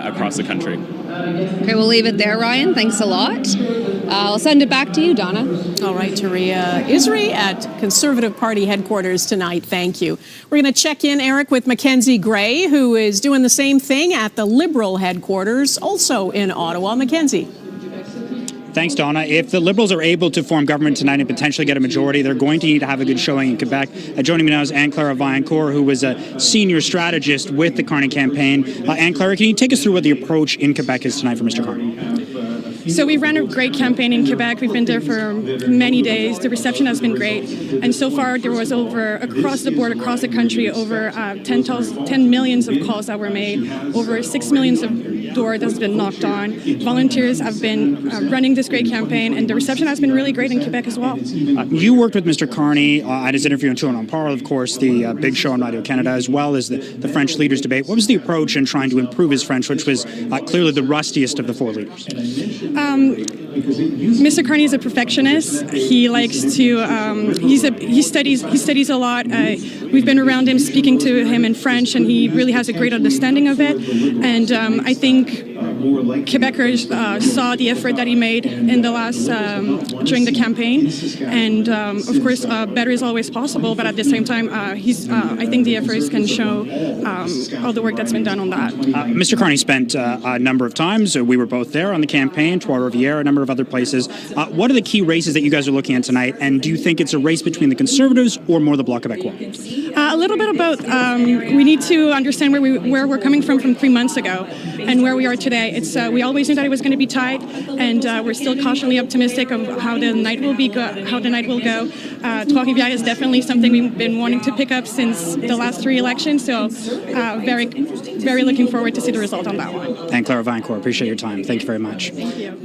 across the country. Okay, we'll leave it there, Ryan. Thanks a lot. I'll send it back to you, Donna. All right, Taria Isri at Conservative Party headquarters tonight. Thank you. We're going to check in, Eric, with Mackenzie Gray, who is doing the same thing at the Liberal headquarters, also in Ottawa. Mackenzie. Thanks, Donna. If the Liberals are able to form government tonight and potentially get a majority, they're going to need to have a good showing in Quebec. Joining me now is Anne-Claire Vaillancourt, who was a senior strategist with the Carney campaign. Anne-Claire, can you take us through what the approach in Quebec is tonight for Mr. Carney? So we ran a great campaign in Quebec. We've been there for many days. The reception has been great. And so far, there was across the board, across the country, over 10 millions of calls that were made, over 6 millions of doors that's been knocked on. Volunteers have been running this great campaign, and the reception has been really great in Quebec as well. You worked with Mr. Carney at his interview on Tour on Par, of course, the big show on Radio Canada, as well as the French leaders debate. What was the approach in trying to improve his French, which was clearly the rustiest of the four leaders? Mr. Carney is a perfectionist. He likes to. He studies a lot. We've been around him, speaking to him in French, and he really has a great understanding of it. And I think Quebecers saw the effort that he made in the last during the campaign. And of course, better is always possible. But at the same time, I think the efforts can show all the work that's been done on that. Mr. Carney spent a number of times. We were both there on the campaign, Trois-Rivières, a number of other places. What are the key races that you guys are looking at tonight? And do you think it's a race between the Conservatives or more the Bloc Québécois? A little bit of both. We need to understand where we're coming from 3 months ago and where we are today. It's we always knew that it was going to be tight, and we're still cautiously optimistic of how the night will go. Trois-Rivières is definitely something we've been wanting to pick up since the last 3 elections. So very, very looking forward to see the result on that one. Anne-Claire Vaillancourt, appreciate your time. Thank you very much.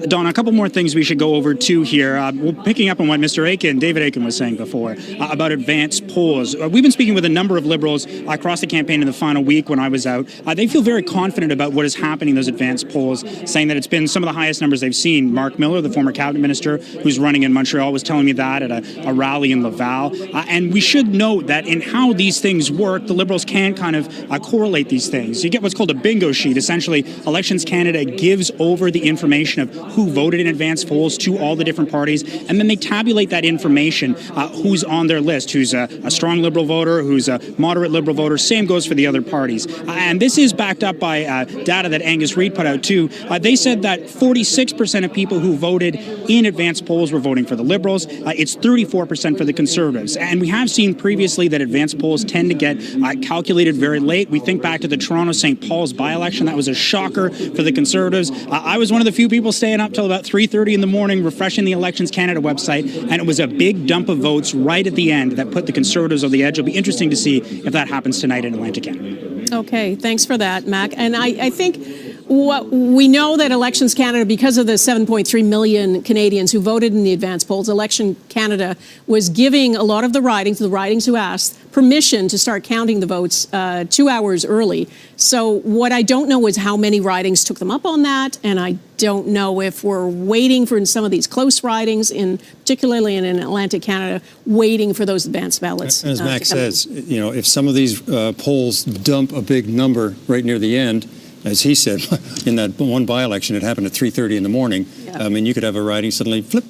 Donna, a couple more things we should go over too here. We're picking up on what David Aiken was saying before about advanced polls. We've been speaking with a number of Liberals across the campaign in the final week when I was out. They feel very confident about what is happening in those advanced polls, saying that it's been some of the highest numbers they've seen. Mark Miller, the former cabinet minister who's running in Montreal, was telling me that at a rally in Laval. And we should note that in how these things work, the Liberals can kind of correlate these things. You get what's called a bingo sheet. Essentially, Elections Canada gives over the information of who voted in advanced polls to all the different parties, and then they tabulate that information, who's on their list, who's a strong Liberal voter, who's a moderate Liberal voter. Same goes for the other parties. And this is backed up by data that Angus Reid put out too. They said that 46% of people who voted in advanced polls were voting for the Liberals. It's 34% for the Conservatives. And we have seen previously that advanced polls tend to get calculated very late. We think back to the Toronto-St. Paul's by-election. That was a shocker for the Conservatives. I was one of the few people staying up till about 3:30 in the morning refreshing the Elections Canada website, and it was a big dump of votes right at the end that put the Conservatives on the edge. It'll be interesting to see if that happens tonight in Atlantic Canada. Okay, thanks for that, Mac. And I think what we know that Elections Canada, because of the 7.3 million Canadians who voted in the advance polls, Election Canada was giving a lot of the ridings who asked, permission to start counting the votes 2 hours early. So what I don't know is how many ridings took them up on that, and I don't know if we're waiting for some of these close ridings, particularly in Atlantic Canada, waiting for those advance ballots. As Mac says, you know, if some of these polls dump a big number right near the end, as he said, in that one by-election, it happened at 3:30 in the morning. Yeah. I mean, you could have a riding suddenly flip.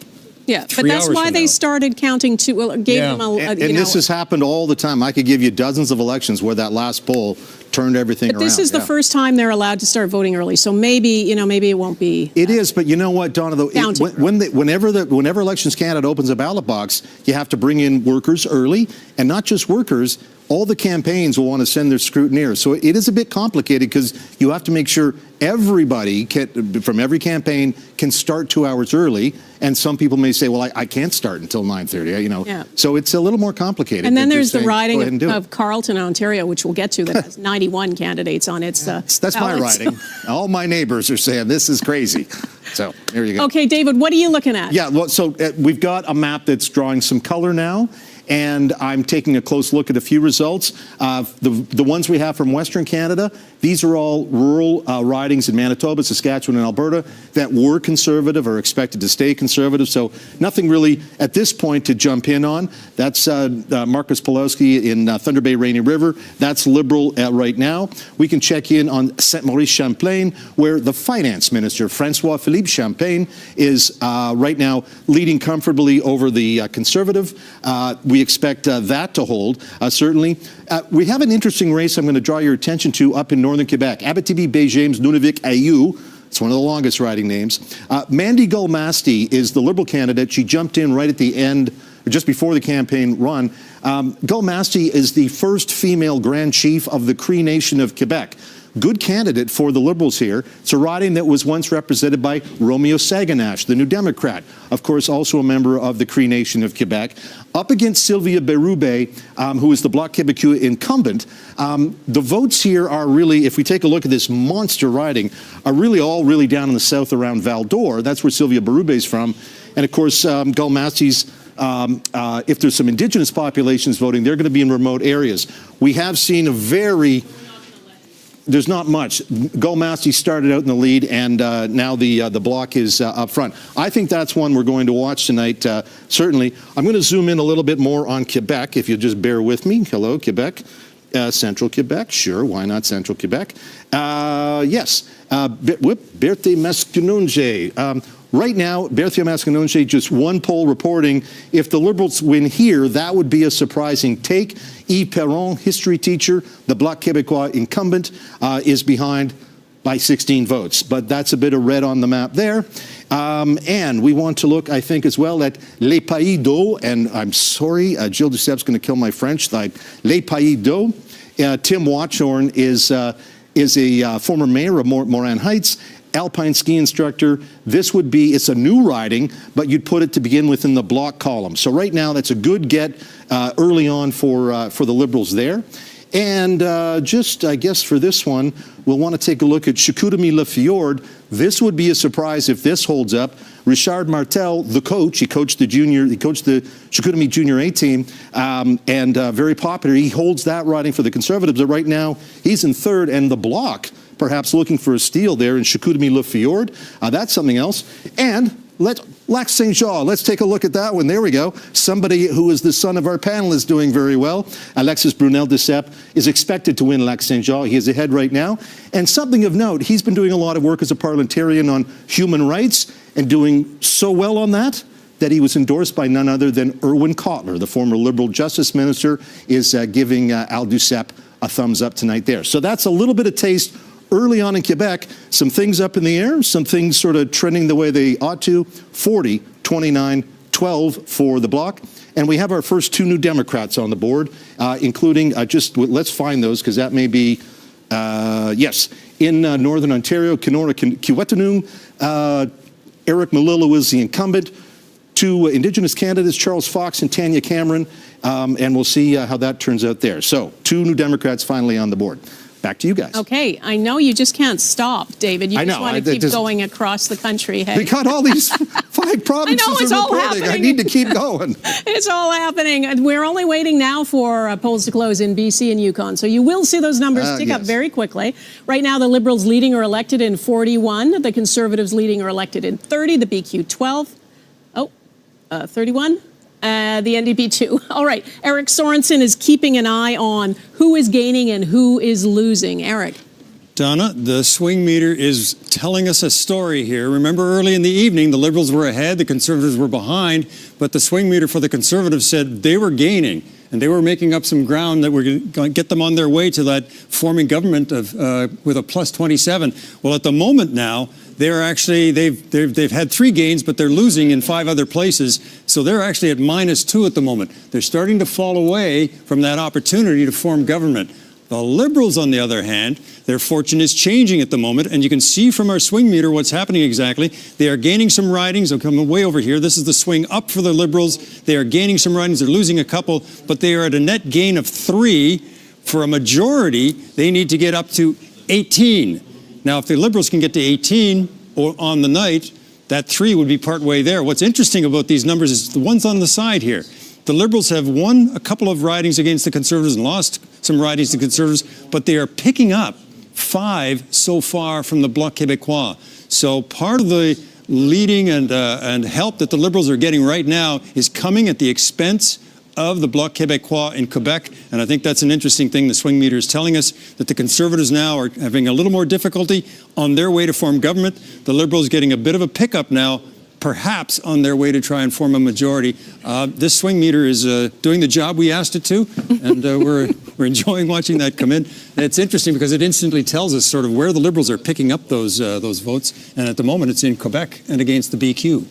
Yeah, but that's why they started counting gave them and this has happened all the time. I could give you dozens of elections where that last poll turned everything around. But this is the first time they're allowed to start voting early, so maybe maybe it won't be. It is, but you know what, Donna? Whenever Elections Canada opens a ballot box, you have to bring in workers early, and not just workers. All the campaigns will want to send their scrutineers. So it is a bit complicated because you have to make sure everybody from every campaign can start 2 hours early. And some people may say, well, I can't start until 9:30, Yeah. So it's a little more complicated. And then there's the riding of Carleton, Ontario, which we'll get to, that has 91 candidates on its That's my riding. All my neighbors are saying this is crazy. So there you go. Okay, David, what are you looking at? Yeah, well, so we've got a map that's drawing some color now. And I'm taking a close look at a few results. The ones we have from Western Canada, these are all rural ridings in Manitoba, Saskatchewan, and Alberta that were conservative or expected to stay conservative. So nothing really at this point to jump in on. That's Marcus Pulowski in Thunder Bay, Rainy River. That's Liberal right now. We can check in on Saint-Maurice-Champlain, where the finance minister, François-Philippe Champagne, is right now leading comfortably over the Conservative. We expect that to hold, certainly. We have an interesting race I'm going to draw your attention to up in northern Quebec. Abitibi-Baie-James-Nunavik-Ayoux. It's one of the longest riding names. Mandy Gull-Masti is the Liberal candidate. She jumped in right at the end, just before the campaign run. Gull-Masti is the first female Grand Chief of the Cree Nation of Quebec. Good candidate for the Liberals here. It's a riding that was once represented by Romeo Saganash, the New Democrat, of course also a member of the Cree Nation of Quebec, up against Sylvia Berube, who is the Bloc Québécois incumbent. The votes here are really, if we take a look at this monster riding, are really all down in the south around Val-d'Or. That's where Sylvia Berube is from. And of course, Gull-Masti's if there's some Indigenous populations voting, they're going to be in remote areas. We have seen there's not much. Gull-Masti started out in the lead, and now the Bloc is up front. I think that's one we're going to watch tonight, certainly. I'm going to zoom in a little bit more on Quebec, if you'll just bear with me. Hello, Quebec. Central Quebec, sure, why not Central Quebec? Yes, Berthier-Masconouche. Right now, Berthier-Masconouche, just one poll reporting, if the Liberals win here, that would be a surprising take. Yves Perron, history teacher, the Bloc Québécois incumbent, is behind by 16 votes. But that's a bit of red on the map there. And we want to look, I think, as well at Les Pays d'Eau. And I'm sorry, Gilles Ducep's going to kill my French. Like Les Pays d'Eau. Tim Watchorn is a former mayor of Morin Heights, alpine ski instructor. It's a new riding, but you'd put it to begin with in the Bloc column. So right now, that's a good get early on for the Liberals there. And I guess for this one, we'll want to take a look at Chicoutimi-Le-Fjord. This would be a surprise if this holds up. Richard Martel, the coach, he coached the Chicoutimi Junior A team, and very popular. He holds that riding for the Conservatives, but right now he's in third, and the Bloc perhaps looking for a steal there in Chicoutimi-Le-Fjord. That's something else. And Lac Saint-Jean, let's take a look at that one. There we go. Somebody who is the son of our panel is doing very well. Alexis Brunel-Duceppe is expected to win Lac Saint-Jean. He is ahead right now. And something of note, he's been doing a lot of work as a parliamentarian on human rights and doing so well on that he was endorsed by none other than Erwin Kotler, the former Liberal Justice Minister, is giving Al Duceppe a thumbs up tonight there. So that's a little bit of taste Early on in Quebec, some things up in the air, some things sort of trending the way they ought to. 40, 29, 12 for the Bloc. And we have our first two new Democrats on the board, including, let's find those, because that may be, yes, in Northern Ontario, Kenora Kiwetanung, Eric Malillo is the incumbent. Two Indigenous candidates, Charles Fox and Tanya Cameron, and we'll see how that turns out there. So, two new Democrats finally on the board. Back to you guys. Okay, I know you just can't stop, David. You I just know, want to keep going across the country. Hey? We got all these 5 provinces I know, it's all reporting. happening. I need to keep going. It's all happening. We're only waiting now for polls to close in BC and Yukon. So you will see those numbers tick up very quickly. Right now, the Liberals leading or elected in 41. The Conservatives leading or elected in 30. The BQ 12. 31. The NDP 2. All right. Eric Sorensen is keeping an eye on who is gaining and who is losing. Eric. Donna, the swing meter is telling us a story here. Remember early in the evening, the Liberals were ahead, the Conservatives were behind, but the swing meter for the Conservatives said they were gaining and they were making up some ground that were going to get them on their way to that forming government of with a plus 27. Well, at the moment now, they're actually, they've had 3 gains, but they're losing in 5 other places. So they're actually at -2 at the moment. They're starting to fall away from that opportunity to form government. The Liberals, on the other hand, their fortune is changing at the moment, and you can see from our swing meter what's happening exactly. They are gaining some ridings. I'm coming way over here. This is the swing up for the Liberals. They are gaining some ridings. They're losing a couple, but they are at a net gain of 3. For a majority, they need to get up to 18. Now, if the Liberals can get to 18 or on the night, that 3 would be partway there. What's interesting about these numbers is the ones on the side here. The Liberals have won a couple of ridings against the Conservatives and lost some ridings to Conservatives, but they are picking up 5 so far from the Bloc Québécois. So part of the leading and help that the Liberals are getting right now is coming at the expense of the Bloc Québécois in Quebec, and I think that's an interesting thing the swing meter is telling us, that the Conservatives now are having a little more difficulty on their way to form government. The Liberals getting a bit of a pickup now, perhaps on their way to try and form a majority. This swing meter is doing the job we asked it to, and we're enjoying watching that come in. And it's interesting because it instantly tells us sort of where the Liberals are picking up those votes, and at the moment it's in Quebec and against the BQ.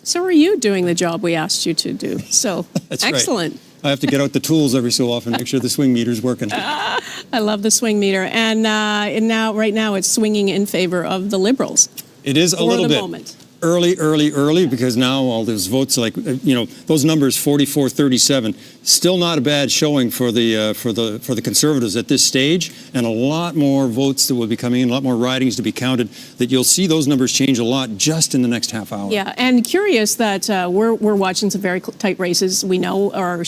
So are you doing the job we asked you to do? So That's excellent. Right. I have to get out the tools every so often, make sure the swing meter's working. I love the swing meter, and now right now it's swinging in favor of the Liberals. It is a little bit. Moment. Early, because now all those votes, like, those numbers, 44-37, still not a bad showing for the Conservatives at this stage, and a lot more votes that will be coming in, a lot more ridings to be counted, that you'll see those numbers change a lot just in the next half hour. Yeah, and curious that we're watching some very tight races we know are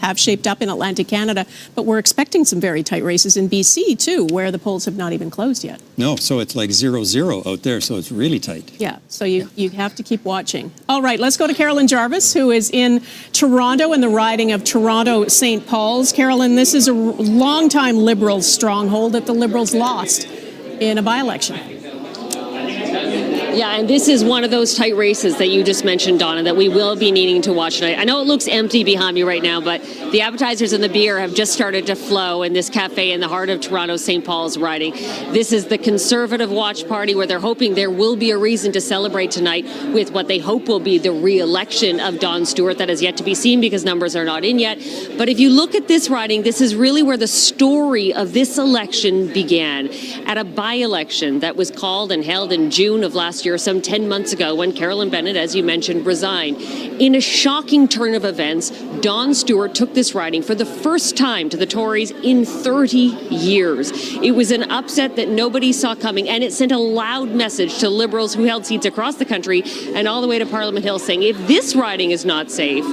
have shaped up in Atlantic Canada, but we're expecting some very tight races in BC too, where the polls have not even closed yet. No, so it's like 0-0 out there, so it's really tight. Yeah, so you have to keep watching. All right, let's go to Carolyn Jarvis, who is in Toronto in the riding of Toronto-St. Paul's. Carolyn, this is a longtime Liberal stronghold that the Liberals lost in a by-election. Yeah, and this is one of those tight races that you just mentioned, Donna, that we will be needing to watch tonight. I know it looks empty behind me right now, but the appetizers and the beer have just started to flow in this cafe in the heart of Toronto St. Paul's riding. This is the Conservative watch party where they're hoping there will be a reason to celebrate tonight with what they hope will be the re-election of Don Stewart. That is yet to be seen because numbers are not in yet. But if you look at this riding, this is really where the story of this election began. At a by-election that was called and held in June of last year, some 10 months ago, when Carolyn Bennett, as you mentioned, resigned. In a shocking turn of events, Don Stewart took this riding for the first time to the Tories in 30 years. It was an upset that nobody saw coming, and it sent a loud message to Liberals who held seats across the country and all the way to Parliament Hill, saying, if this riding is not safe,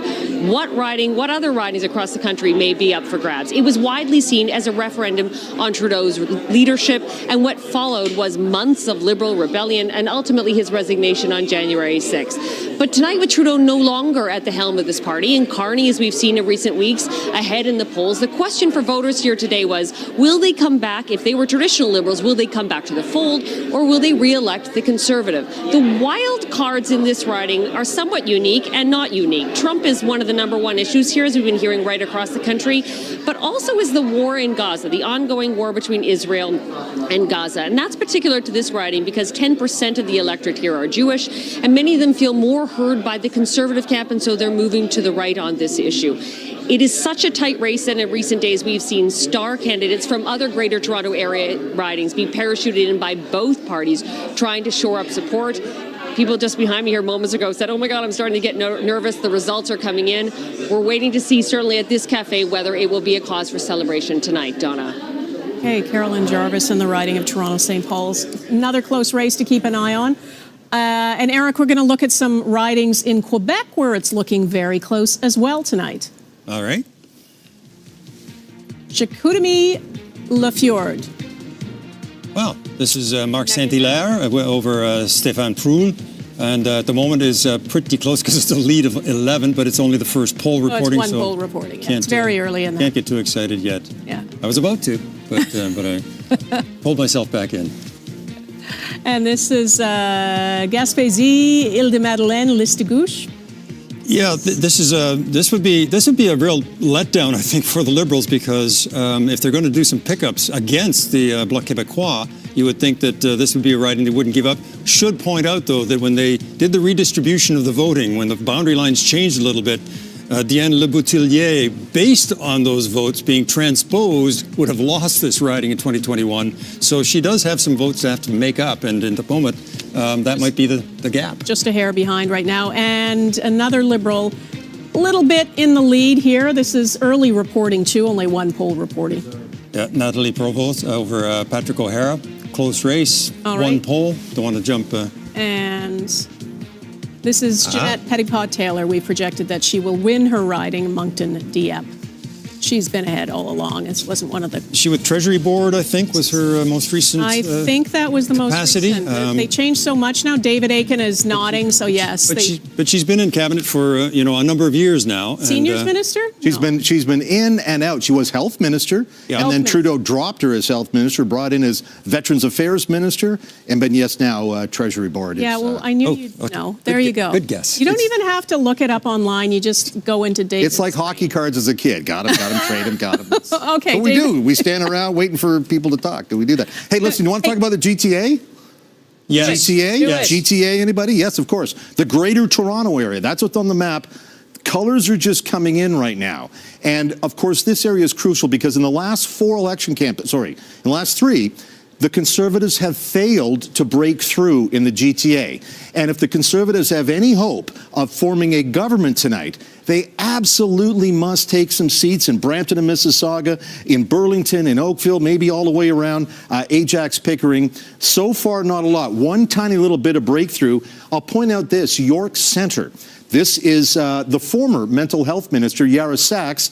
what other ridings across the country may be up for grabs? It was widely seen as a referendum on Trudeau's leadership, and what followed was months of Liberal rebellion and ultimately his resignation on January 6th. But tonight, with Trudeau no longer at the helm of this party, and Carney, as we've seen in recent weeks, ahead in the polls, the question for voters here today was, will they come back, if they were traditional Liberals, will they come back to the fold, or will they re-elect the Conservative? The wild cards in this riding are somewhat unique and not unique. Trump is one of the the number one issues here, as we've been hearing right across the country, but also is the war in Gaza, the ongoing war between Israel and Gaza. And that's particular to this riding because 10% of the electorate here are Jewish, and many of them feel more heard by the Conservative camp, and so they're moving to the right on this issue. It is such a tight race that in recent days we've seen star candidates from other Greater Toronto Area ridings be parachuted in by both parties trying to shore up support. People just behind me here moments ago said, oh my God, I'm starting to get nervous. The results are coming in. We're waiting to see, certainly at this cafe, whether it will be a cause for celebration tonight. Donna. Hey, Carolyn Jarvis in the riding of Toronto St. Paul's. Another close race to keep an eye on. And Eric, we're going to look at some ridings in Quebec where it's looking very close as well tonight. All right. Chicoutimi-Lafjord. Well, this is Marc Saint-Hilaire over Stéphane Proulx. And at the moment is pretty close because it's a lead of 11, but it's only the first poll reporting. It's one poll reporting. Yeah, it's very early in that. Can't get too excited yet. Yeah. I was about to, but I pulled myself back in. And this is Gaspésie, Île-de-Madeleine, Listegouche. Yeah, this would be a real letdown, I think, for the Liberals because if they're going to do some pickups against the Bloc Québécois, you would think that this would be a riding they wouldn't give up. Should point out, though, that when they did the redistribution of the voting, when the boundary lines changed a little bit, Diane Leboutillier, based on those votes being transposed, would have lost this riding in 2021. So she does have some votes to have to make up, and in the moment, that might be the gap. Just a hair behind right now. And another Liberal, a little bit in the lead here. This is early reporting, too, only one poll reporting. Yeah, Natalie Provost over Patrick O'Hara. Close race, one poll. Don't want to jump. And this is Jeanette Petitpas-Taylor. We projected that she will win her riding, Moncton-Dieppe. She's been ahead all along. It wasn't one of the... She with Treasury Board, I think, was her most recent I think that was the capacity. Most recent. They changed so much now. David Aiken is nodding, so yes. But she's been in cabinet for a number of years now. Seniors minister? She's been in and out. She was health minister, and then Trudeau dropped her as health minister, brought in as Veterans Affairs minister, and then now Treasury Board. Yeah, well, I knew you'd know. There you go. Good guess. You don't even have to look it up online. You just go into David. It's like hockey cards as a kid. Got him, trade him, got him. Okay, But we do. We stand around waiting for people to talk. Do we do that? Hey, listen, you want to talk about the GTA? Yes. GTA? Yes. GTA, anybody? Yes, of course. The Greater Toronto Area. That's what's on the map. Colors are just coming in right now. And, of course, this area is crucial because in the last in the last three, the Conservatives have failed to break through in the GTA. And if the Conservatives have any hope of forming a government tonight, they absolutely must take some seats in Brampton and Mississauga, in Burlington, in Oakville, maybe all the way around Ajax, Pickering. So far, not a lot. One tiny little bit of breakthrough. I'll point out this, York Centre. This is the former mental health minister, Yara Sachs.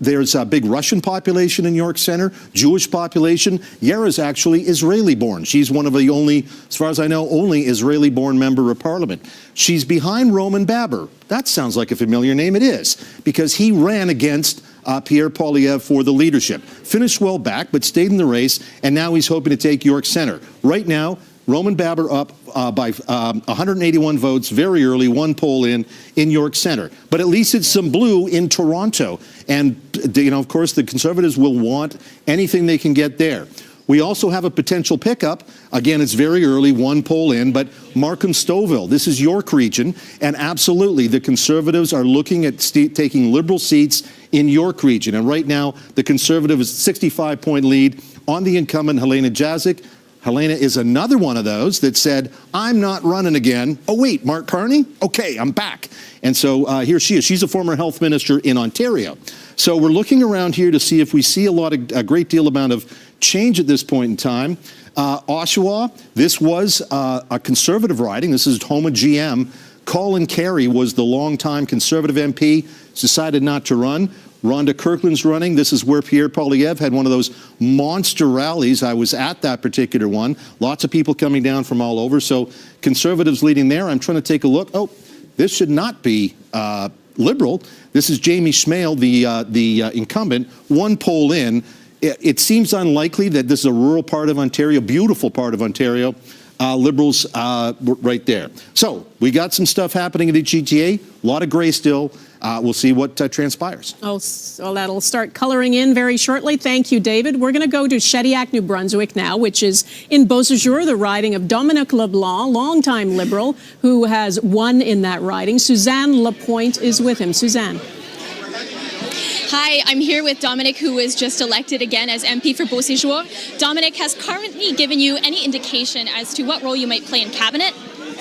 There's a big Russian population in York Centre, Jewish population. Yara's actually Israeli-born. She's one of the only, as far as I know, only Israeli-born member of parliament. She's behind Roman Baber. That sounds like a familiar name. It is, because he ran against Pierre Poilievre for the leadership. Finished well back, but stayed in the race, and now he's hoping to take York Centre. Right now, Roman Baber up by 181 votes very early, one poll in York Centre. But at least it's some blue in Toronto. And, of course, the Conservatives will want anything they can get there. We also have a potential pickup. Again, it's very early, one poll in, but Markham-Stouffville, this is York region, and absolutely the Conservatives are looking at taking Liberal seats in York region. And right now, the Conservatives' 65-point lead on the incumbent Helena Jazyk. Helena is another one of those that said, I'm not running again. Oh, wait, Mark Carney? Okay, I'm back. And so here she is. She's a former health minister in Ontario. So we're looking around here to see if we see a great deal amount of change at this point in time. Oshawa, this was a Conservative riding. This is home of GM. Colin Carey was the longtime Conservative MP, decided not to run. Rhonda Kirkland's running. This is where Pierre Poilievre had one of those monster rallies. I was at that particular one. Lots of people coming down from all over. So Conservatives leading there. I'm trying to take a look. Oh, this should not be Liberal. This is Jamie Schmale, the incumbent. One poll in. It seems unlikely that this is a rural part of Ontario, beautiful part of Ontario. Liberals right there. So we got some stuff happening in the GTA, a lot of gray still. We'll see what transpires. Oh, so that'll start coloring in very shortly. Thank you, David. We're going to go to Shediac, New Brunswick now, which is in Beausejour, the riding of Dominic LeBlanc, longtime Liberal, who has won in that riding. Suzanne Lapointe is with him. Suzanne. Hi, I'm here with Dominic, who was just elected again as MP for Beausejour. Dominic, has currently given you any indication as to what role you might play in cabinet?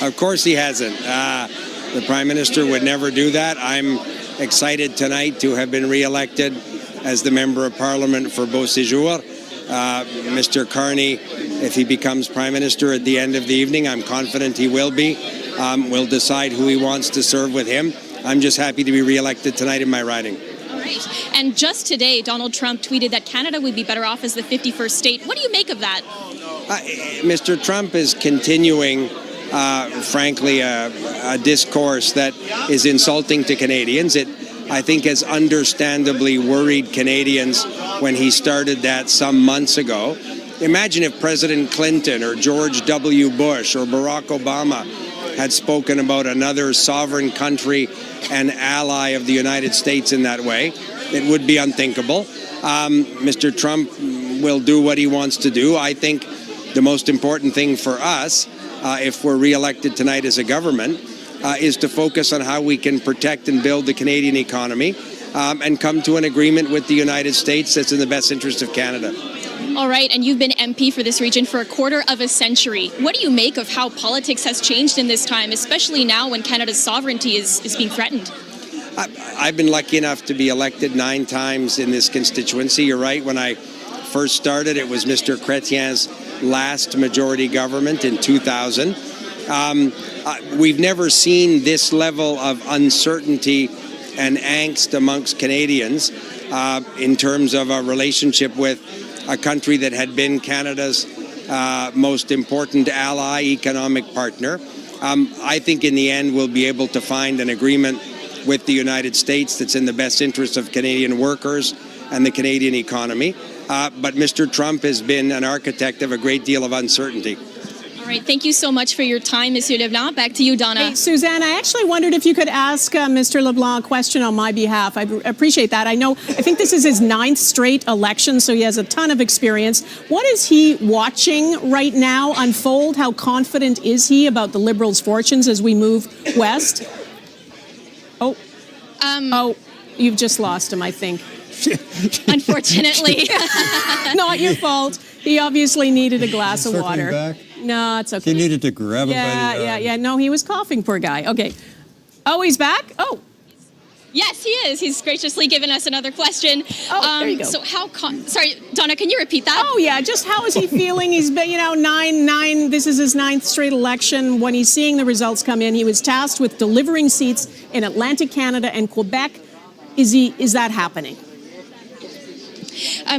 Of course he hasn't. The Prime Minister would never do that. I'm excited tonight to have been re-elected as the Member of Parliament for Beausejour. Mr. Carney, if he becomes Prime Minister at the end of the evening, I'm confident he will be. We'll decide who he wants to serve with him. I'm just happy to be re-elected tonight in my riding. All right. And just today, Donald Trump tweeted that Canada would be better off as the 51st state. What do you make of that? Mr. Trump is continuing frankly, a discourse that is insulting to Canadians. It, I think, has understandably worried Canadians when he started that some months ago. Imagine if President Clinton or George W. Bush or Barack Obama had spoken about another sovereign country and ally of the United States in that way. It would be unthinkable. Mr. Trump will do what he wants to do. I think the most important thing for us, if we're re-elected tonight as a government, is to focus on how we can protect and build the Canadian economy and come to an agreement with the United States that's in the best interest of Canada. All right, and you've been MP for this region for a quarter of a century. What do you make of how politics has changed in this time, especially now when Canada's sovereignty is being threatened? I've been lucky enough to be elected 9 times in this constituency. You're right, when I first started, it was Mr. Chrétien's last majority government in 2000. We've never seen this level of uncertainty and angst amongst Canadians in terms of a relationship with a country that had been Canada's most important ally, economic partner. I think in the end we'll be able to find an agreement with the United States that's in the best interest of Canadian workers and the Canadian economy. But Mr. Trump has been an architect of a great deal of uncertainty. All right, thank you so much for your time, Monsieur Leblanc. Back to you, Donna. Hey, Suzanne, I actually wondered if you could ask Mr. LeBlanc a question on my behalf. I appreciate that. I think this is his 9th straight election, so he has a ton of experience. What is he watching right now unfold? How confident is he about the Liberals' fortunes as we move west? Oh, you've just lost him, I think. Unfortunately. Not your fault. He obviously needed a glass of Circling water. back. No, it's okay. He needed to grab him by the Yeah. No, he was coughing, poor guy. Okay. Oh, he's back? Oh. Yes, he is. He's graciously given us another question. Oh, there you go. So sorry, Donna, can you repeat that? Oh, yeah. Just how is he feeling? He's been, this is his 9th straight election. When he's seeing the results come in, he was tasked with delivering seats in Atlantic Canada and Quebec. Is that happening?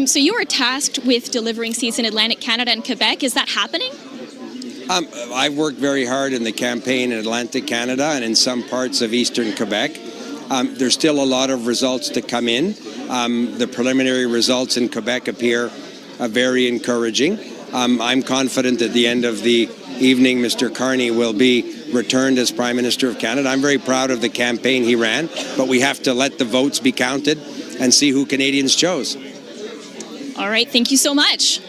So you were tasked with delivering seats in Atlantic Canada and Quebec. Is that happening? I've worked very hard in the campaign in Atlantic Canada and in some parts of eastern Quebec. There's still a lot of results to come in. The preliminary results in Quebec appear very encouraging. I'm confident at the end of the evening, Mr. Carney will be returned as Prime Minister of Canada. I'm very proud of the campaign he ran, but we have to let the votes be counted and see who Canadians chose. All right, thank you so much.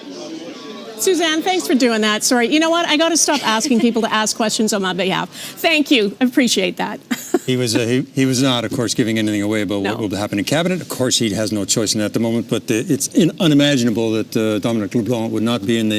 Suzanne, thanks for doing that. Sorry, you know what? I got to stop asking people to ask questions on my behalf. Thank you. I appreciate that. He was not, of course, giving anything away about what will happen in cabinet. Of course, he has no choice in that at the moment. But it's unimaginable that Dominic LeBlanc would not be in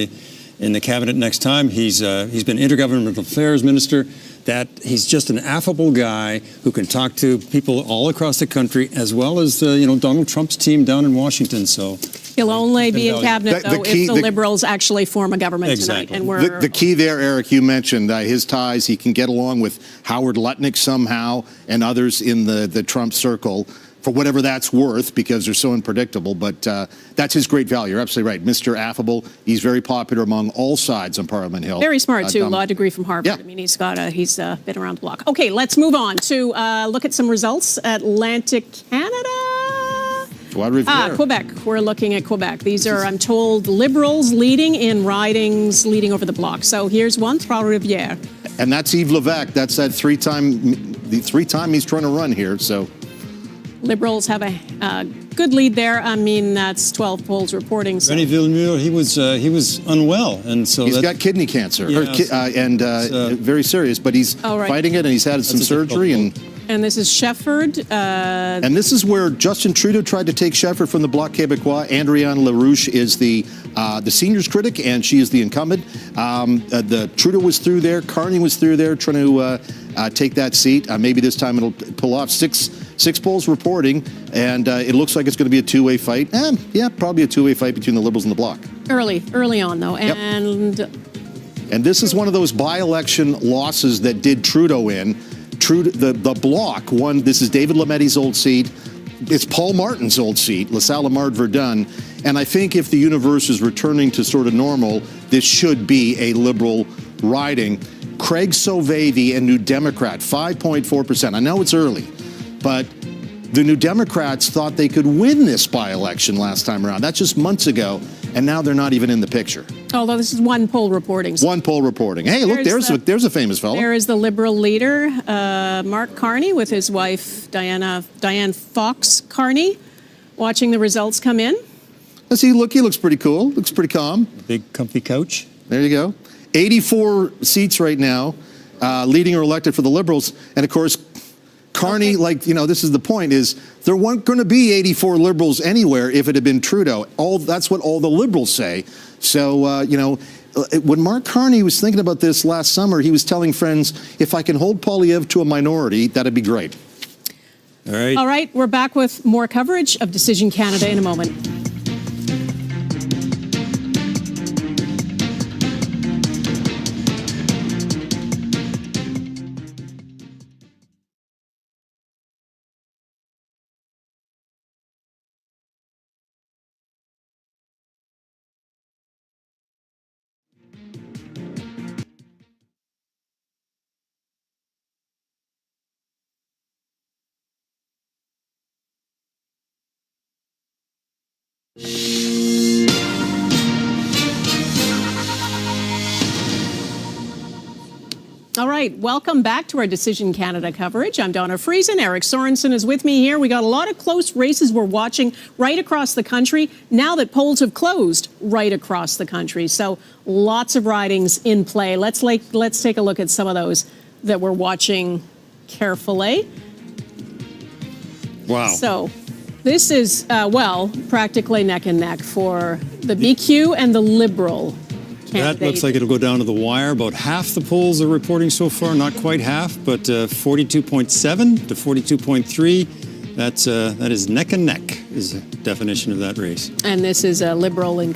the cabinet next time. He's been intergovernmental affairs minister. That he's just an affable guy who can talk to people all across the country, as well as Donald Trump's team down in Washington. So he'll only be in cabinet if the Liberals actually form a government tonight. And the key there, Eric, you mentioned his ties. He can get along with Howard Lutnick somehow and others in the Trump circle, for whatever that's worth, because they're so unpredictable. But that's his great value. You're absolutely right. Mr. Affable, he's very popular among all sides on Parliament Hill. Very smart, too. Law degree from Harvard. Yeah. I mean, he's been around the block. Okay, let's move on to look at some results. Atlantic Canada. Quebec. We're looking at Quebec. These are, I'm told, Liberals leading in ridings leading over the bloc. So here's one, Trois-Rivières. And that's Yves Levesque. That's that three time he's trying to run here. So Liberals have a good lead there. I mean, that's 12 polls reporting. So. René Villemure, he was unwell, and so he's got kidney cancer, very serious. But he's fighting it, and he's had some surgery. And this is Shefford. And this is where Justin Trudeau tried to take Shefford from the Bloc Québécois. Andréane LaRouche is the seniors critic, and she is the incumbent. The Trudeau was through there. Carney was through there trying to take that seat. Maybe this time it'll pull off. Six polls reporting, and it looks like it's going to be a two-way fight. Yeah, probably a two-way fight between the Liberals and the Bloc. Early on, though. And this is one of those by-election losses that did Trudeau in. The Bloc won. This is David Lamette's old seat. It's Paul Martin's old seat, LaSalle-Verdun. And I think if the universe is returning to sort of normal, this should be a Liberal riding. Craig Sauvé, the New Democrat, 5.4%. I know it's early, but the New Democrats thought they could win this by-election last time around. That's just months ago, and now they're not even in the picture. Although this is one poll reporting. One poll reporting. Hey, look, there's a famous fellow. There is the Liberal leader, Mark Carney, with his wife, Diane Fox Carney, watching the results come in. Does he look? He looks pretty cool. Looks pretty calm. Big, comfy couch. There you go. 84 seats right now, leading or elected for the Liberals. And, of course, Carney, this is the point, is there weren't going to be 84 Liberals anywhere if it had been Trudeau. That's what all the Liberals say. So, when Mark Carney was thinking about this last summer, he was telling friends, if I can hold Poilievre to a minority, that'd be great. All right, we're back with more coverage of Decision Canada in a moment. All right, welcome back to our Decision Canada coverage. I'm Donna Friesen. Eric Sorensen is with me here. We got a lot of close races we're watching right across the country now that polls have closed right across the country. So lots of ridings in play. Let's take a look at some of those that we're watching carefully. Wow. So this is, practically neck and neck for the BQ and the Liberal candidate. That looks like it'll go down to the wire. About half the polls are reporting so far, not quite half, but 42.7 to 42.3. That is neck and neck is the definition of that race. And this is a Liberal incumbent.